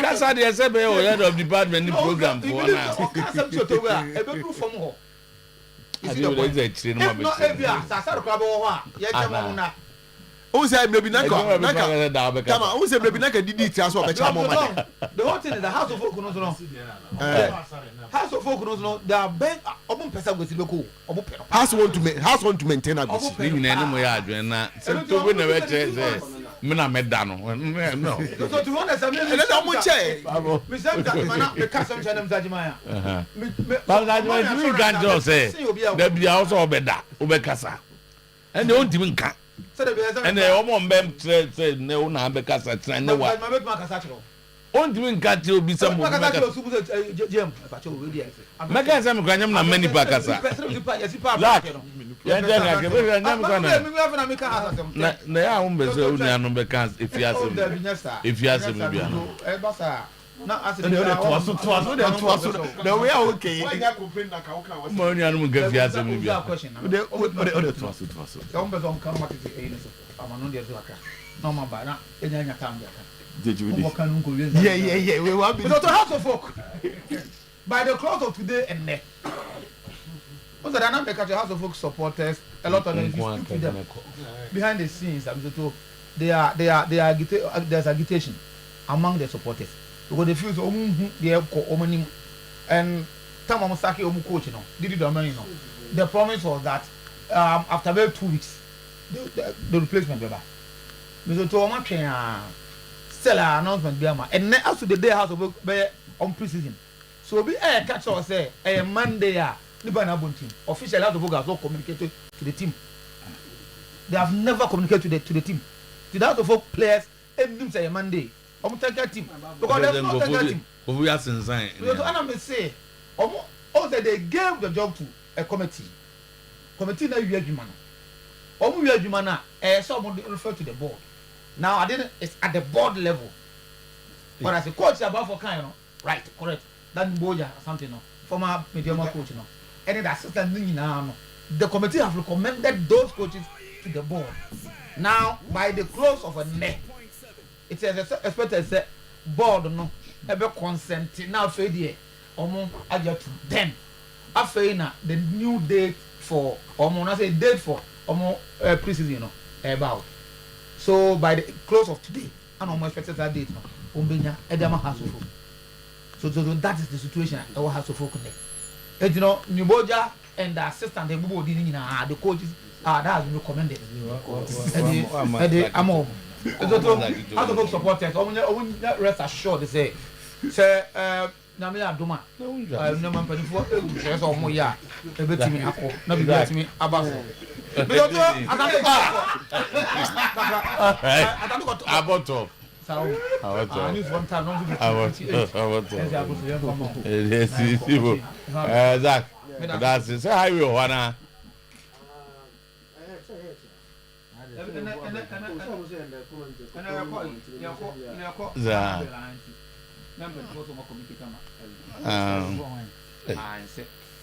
kasa de say be o head of department program for na kasa to to where e be do from ho is it no no ebia sasa ko abo ho a ye jema na who say maybe naka come on who say maybe naka did it as well the whole thing is the house of folk no house of folk no they are bent obun person go siloko obu pe house want to maintain a gosi ni nyina ni mo ya adwen na se to we na we che say me na me da no no so to one say me na mo che me say that man me ka some channel mzajima ya me mzajima you can just say the bia also obeda obekasa and they won't even can and they almost say no na be kasa try no wa on even catch you be some meka say me kwanyam na mani pa kasa ya jana ke be nyam kana na ya um be so unu anu be kan if you ask me bia no e basa na ask me the way okay mo unu anu ga fi ask me bia the twaso ya be don kan market e ni so amano de so aka no ma ba na enya tam de aka yeah we want be to house of folk by the close of today and next also the number catch house of folk supporters a lot of them behind the scenes so they are there's agitation among the supporters because they feel so they are and time I'm saki coach did it the promise was that after about 2 weeks the replacement be back so to one train sell an announcement be ama and as to the day house of be on preseason so be catch us say Monday team official house of has not communicated to the team. They have never communicated to the team. To the house of players everything say Monday take team because there's no take team we are sign so I say also they gave the job to a committee na wi adwuma no wi adwuma na some refer to the board. Now I didn't it's at the board level but as a coach about for kind right correct that Mboja or something former medium coach and the assistant the committee have recommended those coaches to the board. Now by the close of a neck it is expected say board no ebe consent now fade omo aja to them after na the new date for omo na say date for omo preseason about so by the close of today and omo expected that date no ombenya edema house of so that is the situation at our house of folk there. You know Mboja and the assistant the coaches that has been recommended and the amo so house of folk supporters rest assured they say na me adoma no man pay for say so mo ya e betimi akọ na bi betimi abaso because about I need one time not Zach that's it say how you wanna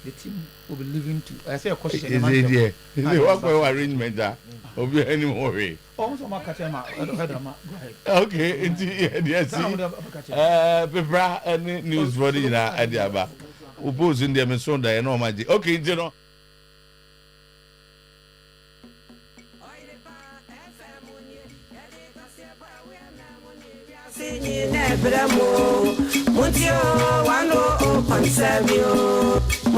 the team will be living to I say a question is it what arrangement that will be any more way okay yes Pepra any news for the Adiaba oppose in the so that no magic okay you know Muntio 101.7